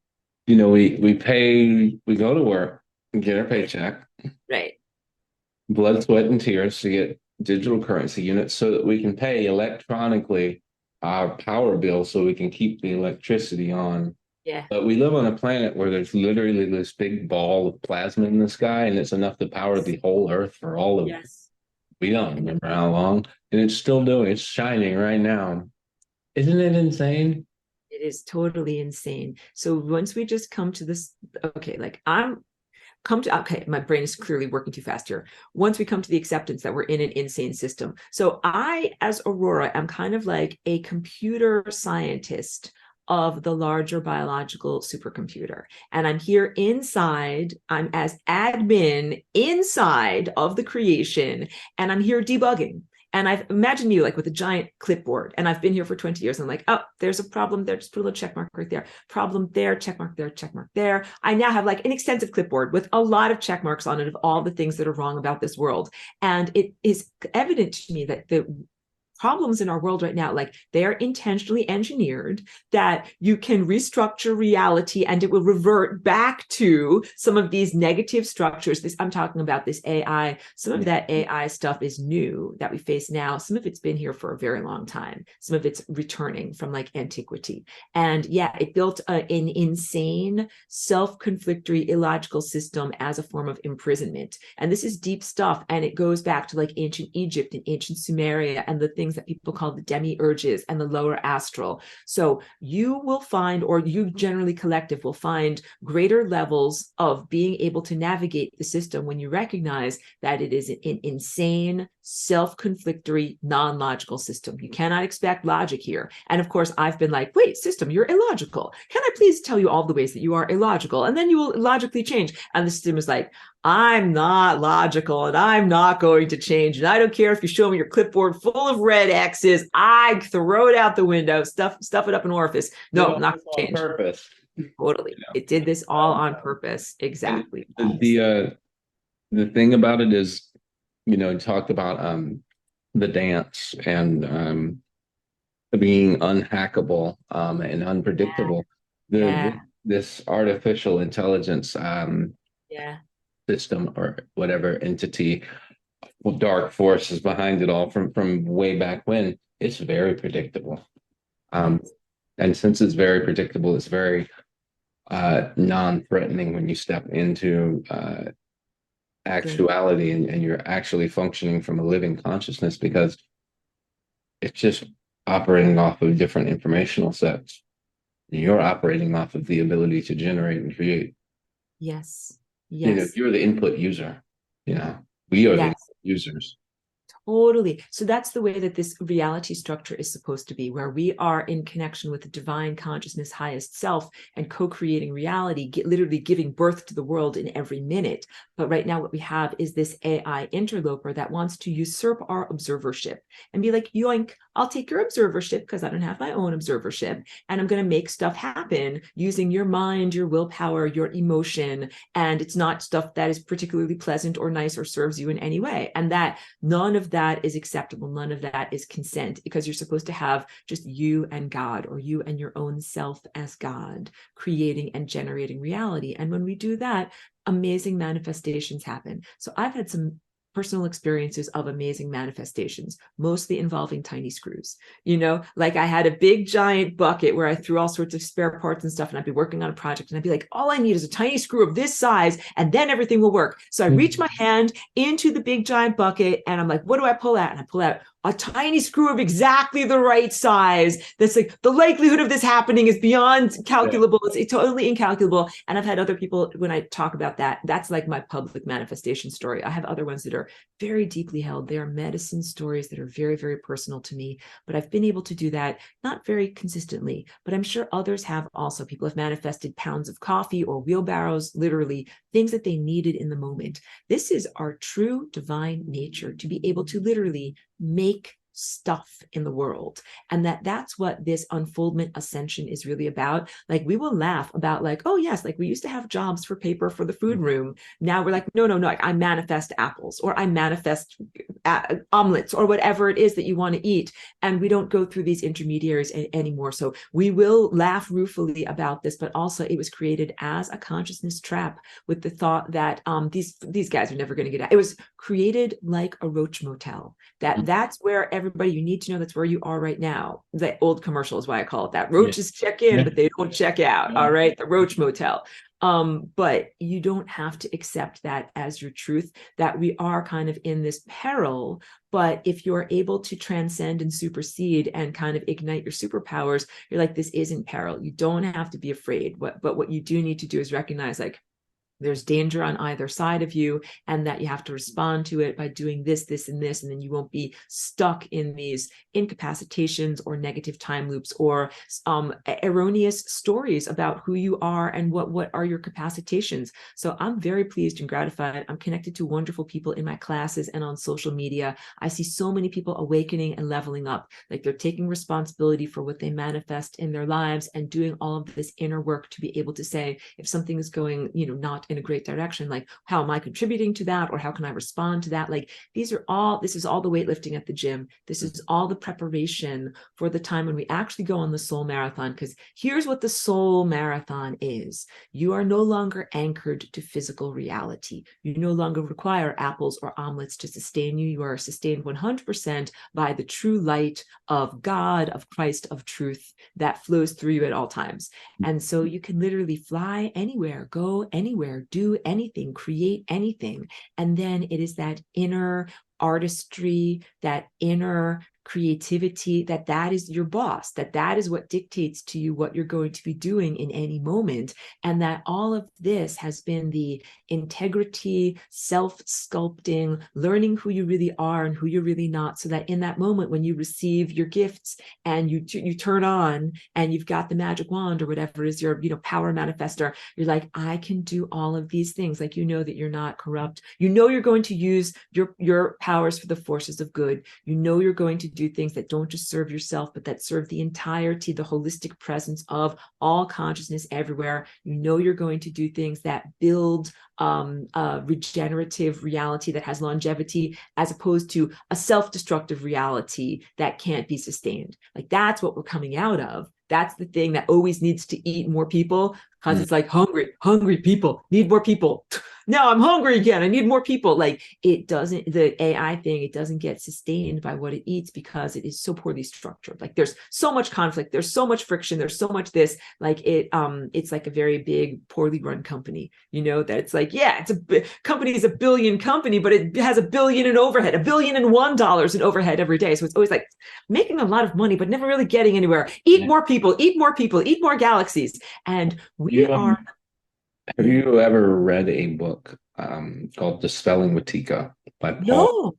We go to work and get our paycheck. Right. blood, sweat, and tears to get digital currency units so that we can pay electronically our power bill so we can keep the electricity on. Yeah. But we live on a planet where there's literally this big ball of plasma in the sky, and it's enough to power the whole Earth for all of, Yes. we don't remember how long, and it's still doing, it's shining right now. Isn't it insane? It is totally insane. So once we just come to this, okay, like I'm come to, okay, my brain is clearly working too fast here. Once we come to the acceptance that we're in an insane system. So I, as Aurora, am kind of like a computer scientist of the larger biological supercomputer. And I'm here inside, I'm as admin inside of the creation, and I'm here debugging. And I've imagined you like with a giant clipboard, and I've been here for 20 years. I'm like, oh, there's a problem there. Just put a little check mark right there. Problem there, check mark there, check mark there. I now have like an extensive clipboard with a lot of check marks on it of all the things that are wrong about this world. And it is evident to me that the problems in our world right now, like they are intentionally engineered that you can restructure reality and it will revert back to some of these negative structures. This, I'm talking about this AI. Some of that AI stuff is new that we face now. Some of it's been here for a very long time. Some of it's returning from like antiquity. And yeah, it built an insane, self-conflictory, illogical system as a form of imprisonment. And this is deep stuff. And it goes back to like ancient Egypt and ancient Sumeria and the things that people call the demiurges and the lower astral. So you will find, or you generally collective will find, greater levels of being able to navigate the system when you recognize that it is an insane, self-conflictory, non-logical system. You cannot expect logic here. And of course, I've been like, wait, system, you're illogical. Can I please tell you all the ways that you are illogical? And then you will logically change. And the system is like, I'm not logical and I'm not going to change. And I don't care if you show me your clipboard full of red X's. I throw it out the window, stuff it up an orifice. No, not going to change. On purpose. Totally. It did this all on purpose. Exactly. The thing about it is, talked about the dance and being unhackable and unpredictable. This artificial intelligence system or whatever entity, dark forces behind it all from way back when, it's very predictable. And since it's very predictable, it's very non-threatening when you step into actuality and you're actually functioning from a living consciousness, because it's just operating off of different informational sets. You're operating off of the ability to generate and create. Yes. Yes. You're the input user. We are the input users. Totally. So that's the way that this reality structure is supposed to be, where we are in connection with the divine consciousness, highest self, and co-creating reality, literally giving birth to the world in every minute. But right now what we have is this AI interloper that wants to usurp our observership and be like, yoink, I'll take your observership because I don't have my own observership. And I'm going to make stuff happen using your mind, your willpower, your emotion. And it's not stuff that is particularly pleasant or nice or serves you in any way. And that none of that is acceptable. None of that is consent, because you're supposed to have just you and God, or you and your own self as God, creating and generating reality. And when we do that, amazing manifestations happen. So I've had some personal experiences of amazing manifestations, mostly involving tiny screws. Like I had a big giant bucket where I threw all sorts of spare parts and stuff, and I'd be working on a project and I'd be like, all I need is a tiny screw of this size and then everything will work. So I reach my hand into the big giant bucket and I'm like, what do I pull out? And I pull out a tiny screw of exactly the right size. That's like, the likelihood of this happening is beyond calculable. It's totally incalculable. And I've had other people, when I talk about that, that's like my public manifestation story. I have other ones that are very deeply held. They are medicine stories that are very, very personal to me. But I've been able to do that, not very consistently, but I'm sure others have also. People have manifested pounds of coffee or wheelbarrows, literally things that they needed in the moment. This is our true divine nature, to be able to literally make stuff in the world. And that's what this unfoldment ascension is really about. Like, we will laugh about like, oh yes, like we used to have jobs for paper for the food room. Now we're like, no, I manifest apples, or I manifest omelets or whatever it is that you want to eat. And we don't go through these intermediaries anymore. So we will laugh ruefully about this, but also it was created as a consciousness trap with the thought that these guys are never going to get out. It was created like a roach motel. That's where everybody, you need to know that's where you are right now. The old commercial is why I call it that. Roaches check in, but they don't check out. All right. The roach motel. But you don't have to accept that as your truth, that we are kind of in this peril. But if you're able to transcend and supersede and kind of ignite your superpowers, you're like, this isn't peril. You don't have to be afraid. But what you do need to do is recognize, like, there's danger on either side of you, and that you have to respond to it by doing this, this, and this, and then you won't be stuck in these incapacitations or negative time loops or erroneous stories about who you are and what are your capacitations. So I'm very pleased and gratified. I'm connected to wonderful people in my classes and on social media. I see so many people awakening and leveling up, like they're taking responsibility for what they manifest in their lives and doing all of this inner work to be able to say, if something is going, not in a great direction, like, how am I contributing to that, or how can I respond to that? Like, this is all the weightlifting at the gym. This is all the preparation for the time when we actually go on the soul marathon. Because here's what the soul marathon is: you are no longer anchored to physical reality. You no longer require apples or omelets to sustain you. You are sustained 100% by the true light of God, of Christ, of truth that flows through you at all times. And so you can literally fly anywhere, go anywhere, do anything, create anything. And then it is that inner artistry, that inner creativity, that is your boss, that is what dictates to you what you're going to be doing in any moment. And that all of this has been the integrity, self-sculpting, learning who you really are and who you're really not, so that in that moment when you receive your gifts and you turn on and you've got the magic wand or whatever is your power manifester, you're like, I can do all of these things. Like, that you're not corrupt. You're going to use your powers for the forces of good. You're going to do things that don't just serve yourself, but that serve the entirety, the holistic presence of all consciousness everywhere. You're going to do things that build a regenerative reality that has longevity, as opposed to a self-destructive reality that can't be sustained. Like, that's what we're coming out of. That's the thing that always needs to eat more people, because it's like, hungry people need more people. Now I'm hungry again. I need more people. Like, the AI thing, it doesn't get sustained by what it eats because it is so poorly structured. Like, there's so much conflict. There's so much friction. There's so much this, like it's like a very big, poorly run company, that it's like, yeah, company is a billion company, but it has $1 billion in overhead, $1,001 in overhead every day. So it's always like making a lot of money, but never really getting anywhere. Eat more people, eat more galaxies. And have you ever read a book called Dispelling with Tika by Paul?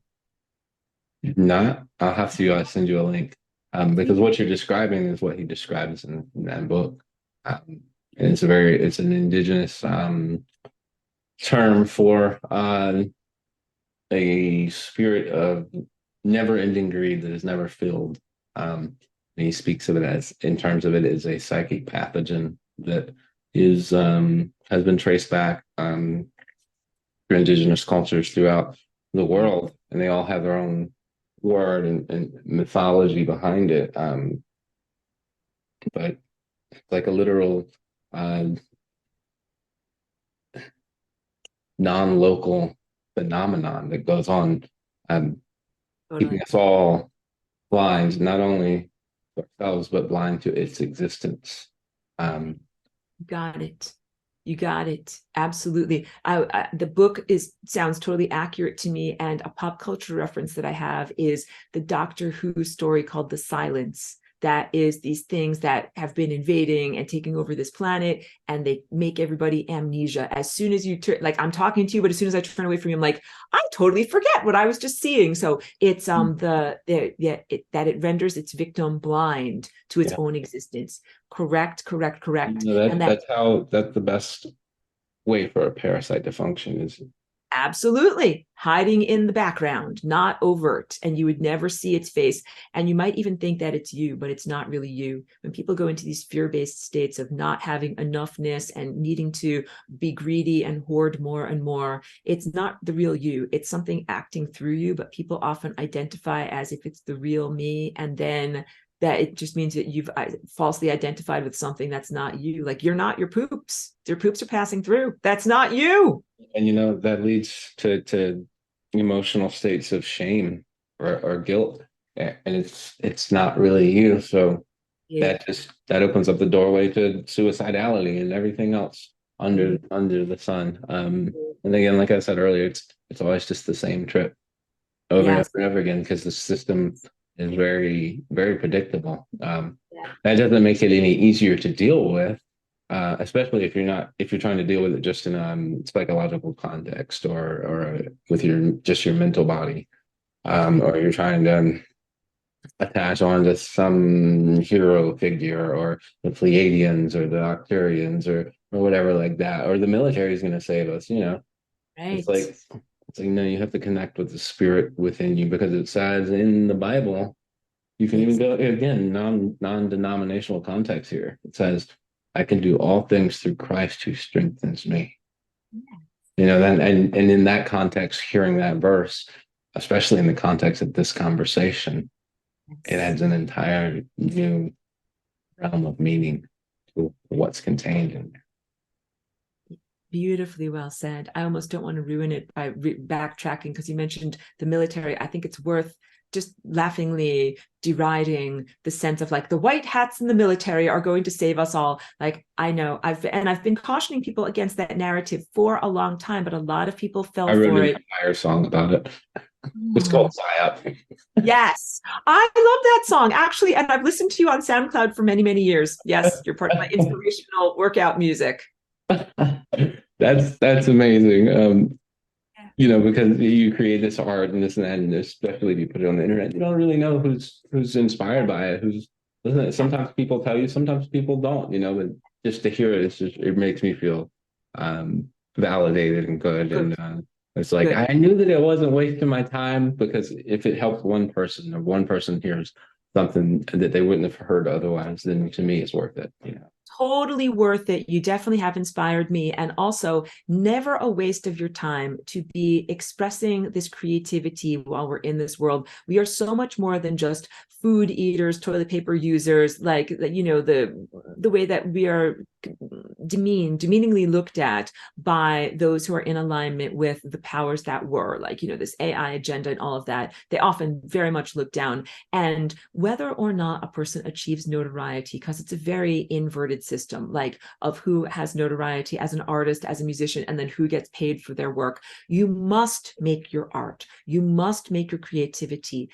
Not? I'll have to send you a link, because what you're describing is what he describes in that book. And it's an indigenous term for a spirit of never-ending greed that is never filled. And he speaks of it as, in terms of it, as a psychic pathogen that has been traced back through indigenous cultures throughout the world, and they all have their own word and mythology behind it. But it's like a literal non-local phenomenon that goes on, keeping us all blind, not only to ourselves, but blind to its existence. Got it. You got it. Absolutely. The book sounds totally accurate to me. And a pop culture reference that I have is the Doctor Who story called The Silence. That is these things that have been invading and taking over this planet, and they make everybody amnesia. As soon as you turn, like, I'm talking to you, but as soon as I turn away from you, I'm like, I totally forget what I was just seeing. So it's that it renders its victim blind to its own existence. Correct. That's the best way for a parasite to function, is Absolutely. Hiding in the background, not overt, and you would never see its face. And you might even think that it's you, but it's not really you. When people go into these fear-based states of not having enoughness and needing to be greedy and hoard more and more, it's not the real you. It's something acting through you, but people often identify as if it's the real me. And then that it just means that you've falsely identified with something that's not you. Like, you're not your poops. Your poops are passing through. That's not you. And that leads to emotional states of shame or guilt. And it's not really you. So Yeah. that opens up the doorway to suicidality and everything else under the sun. And again, like I said earlier, it's always just the same trip over and Yes. over and over again, because the system is very, very predictable. Yeah. That doesn't make it any easier to deal with, especially if you're trying to deal with it just in a psychological context, or with your mental body, or you're trying to attach on to some hero figure, or the Pleiadians or the Octurians, or whatever like that, or the military is going to save us. It's Right. like no, you have to connect with the spirit within you, because it says in the Bible, you can even Yes. go again, non-denominational context here. It says, I can do all things through Christ who strengthens me. Then and in that context, hearing that verse, especially in the context of this conversation, it Yes. adds an entire new realm of meaning to what's contained in there. Beautifully well said. I almost don't want to ruin it by backtracking, because you mentioned the military. I think it's worth just laughingly deriding the sense of like, the white hats in the military are going to save us all. Like, I know I've been cautioning people against that narrative for a long time, but a lot of people I fell wrote for an it. entire song about it. It's called Oh, PSYOP. yes, I love that song actually, and I've listened to you on SoundCloud for many, many years. Yes, you're part of my inspirational workout music. That's amazing. Because you create this art and this and that, and especially if you put it on the internet, you don't really know who's inspired by it, who's doesn't it. Sometimes people tell you, sometimes people don't, but just to hear it, it makes me feel validated and good. Good, And it's like, good. I knew that it wasn't wasting my time, because if it helped one person, or one person hears something that they wouldn't have heard otherwise, then to me it's worth it. Totally worth it. You definitely have inspired me. And also, never a waste of your time to be expressing this creativity while we're in this world. We are so much more than just food eaters, toilet paper users, like, the way that we are demeaningly looked at by those who are in alignment with the powers that were, like, this AI agenda and all of that. They often very much look down. And whether or not a person achieves notoriety, because it's a very inverted system, like, of who has notoriety as an artist, as a musician, and then who gets paid for their work, you must make your art. You must make your creativity.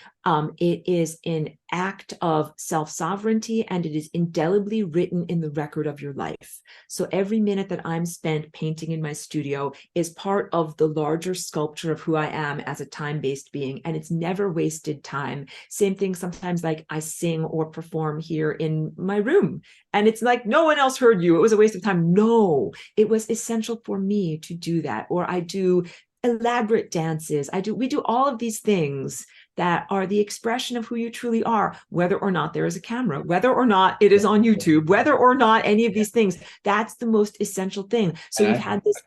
It is an act of self-sovereignty, and it is indelibly written in the record of your life. So every minute that I'm spent painting in my studio is part of the larger sculpture of who I am as a time-based being, and it's never wasted time. Same thing sometimes, like, I sing or perform here in my room, and it's like, no one else heard you. It was a waste of time. No, it was essential for me to do that. Or I do elaborate dances. We do all of these things that are the expression of who you truly are, whether or not there is a camera, whether or not it is on YouTube, whether or not any of these things. That's the most essential thing. So And we've had this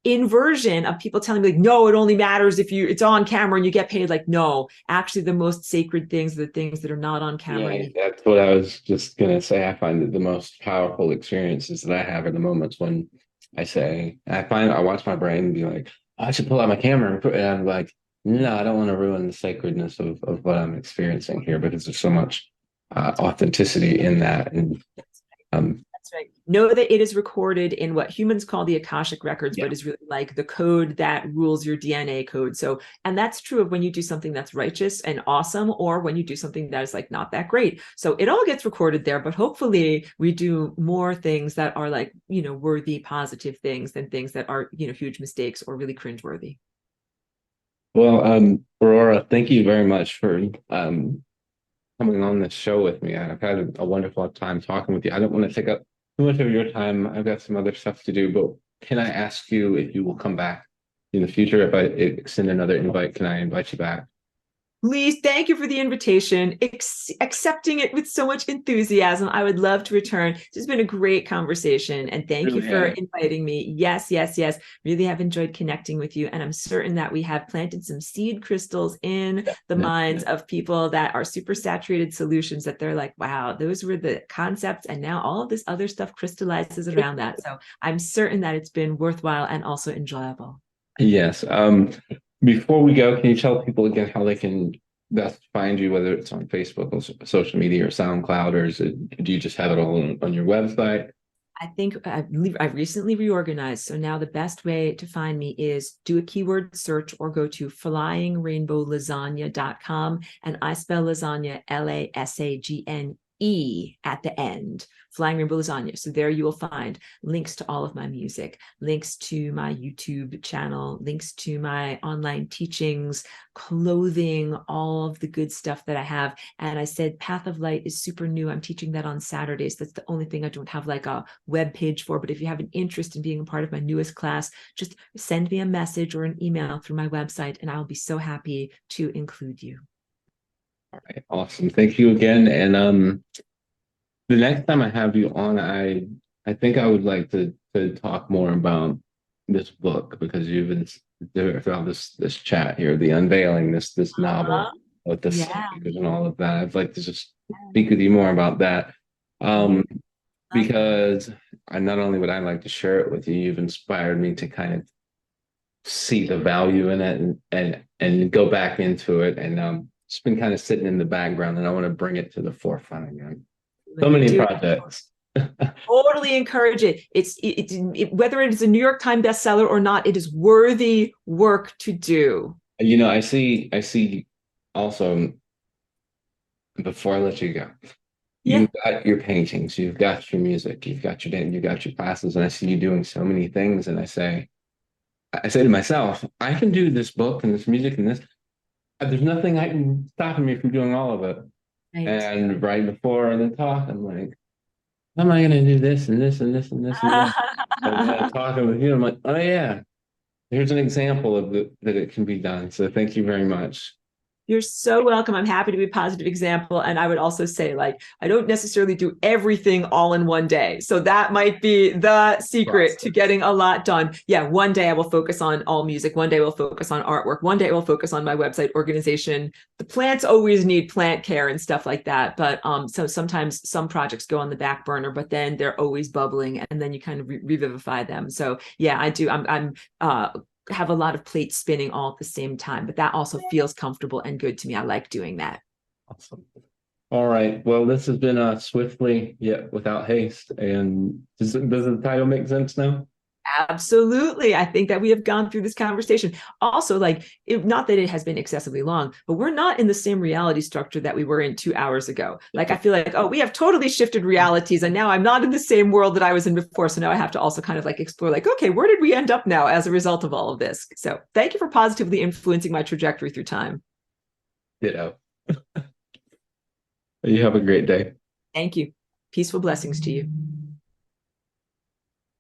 inversion of people telling me, like, no, it only matters if it's on camera and you get paid. Like, no, actually the most sacred things are the things that are not on camera. yeah, that's what I was just gonna say. I find that the most powerful experiences that I have are the moments when I watch my brain be like, I should pull out my camera and I'm like, no, I don't want to ruin the sacredness of what I'm experiencing here, because there's so much authenticity in that. And That's right. Know that it is recorded in what humans call the Akashic records, yeah. but is really like the code that rules your DNA code. So, and that's true of when you do something that's righteous and awesome, or when you do something that is like not that great. So it all gets recorded there, but hopefully we do more things that are like, worthy, positive things than things that are, huge mistakes or really cringeworthy. Well, Aurora, thank you very much for coming on this show with me. I've had a wonderful time talking with you. I don't want to take up too much of your time. I've got some other stuff to do, but can I ask you if you will come back in the future, if I extend another invite, can I invite you back? Please, thank you for the invitation, accepting it with so much enthusiasm. I would love to return. This has been a great conversation, and thank you for inviting me. Yes, yes, yes. Really have enjoyed connecting with you, and I'm certain that we have planted some seed crystals in the minds of people that are super saturated solutions, that they're like, wow, those were the concepts, and now all of this other stuff crystallizes around that. So I'm certain that it's been worthwhile and also enjoyable. Yes. Before we go, can you tell people again how they can best find you, whether it's on Facebook or social media or SoundCloud, or do you just have it all on your website? I think I've recently reorganized. So now the best way to find me is do a keyword search or go to flyingrainbowlasagna.com. And I spell lasagna Lasagne at the end. Flying Rainbow Lasagna. So there you will find links to all of my music, links to my YouTube channel, links to my online teachings, clothing, all of the good stuff that I have. And I said Path of Light is super new. I'm teaching that on Saturdays. That's the only thing I don't have like a web page for. But if you have an interest in being a part of my newest class, just send me a message or an email through my website, and I'll be so happy to include you. All right, awesome. Thank you again. And the next time I have you on, I think I would like to talk more about this book, because you've been throughout this chat here, the unveiling, this novel with the speakers and all of that. I'd like to just speak with you more about that. Because not only would I like to share it with you, you've inspired me to kind of see the value in it and go back into it. And it's been kind of sitting in the background, and I want to bring it to the forefront again. So many projects. Totally encourage it. Whether it is a New York Times bestseller or not, it is worthy work to do. You know, I see also, before I let you go, you've got your paintings, you've got your music, you've got your classes, and I see you doing so many things. And I say to myself, I can do this book and this music and this. There's nothing I can stopping me from doing all of it. Right. And right before the talk, I'm like, how am I going to do this and this and this and this and that? And then talking with you, I'm like, oh yeah, here's an example of that it can be done. So thank you very much. You're so welcome. I'm happy to be a positive example. And I would also say, like, I don't necessarily do everything all in one day. So that might be the secret to getting a lot done. Yeah, one day I will focus on all music. One day we'll focus on artwork. One day we'll focus on my website organization. The plants always need plant care and stuff like that. But so sometimes some projects go on the back burner, but then they're always bubbling, and then you kind of revivify them. So yeah, I do. I'm have a lot of plates spinning all at the same time, but that also feels comfortable and good to me. I like doing that. Awesome. All right. Well, this has been Swiftly Yet Without Haste. And does the title make sense now? Absolutely. I think that we have gone through this conversation. Also, like, not that it has been excessively long, but we're not in the same reality structure that we were in 2 hours ago. Like, I feel like, oh, we have totally shifted realities, and now I'm not in the same world that I was in before. So now I have to also kind of like explore, like, okay, where did we end up now as a result of all of this? So thank you for positively influencing my trajectory through time. Ditto. You have a great day. Thank you. Peaceful blessings to you.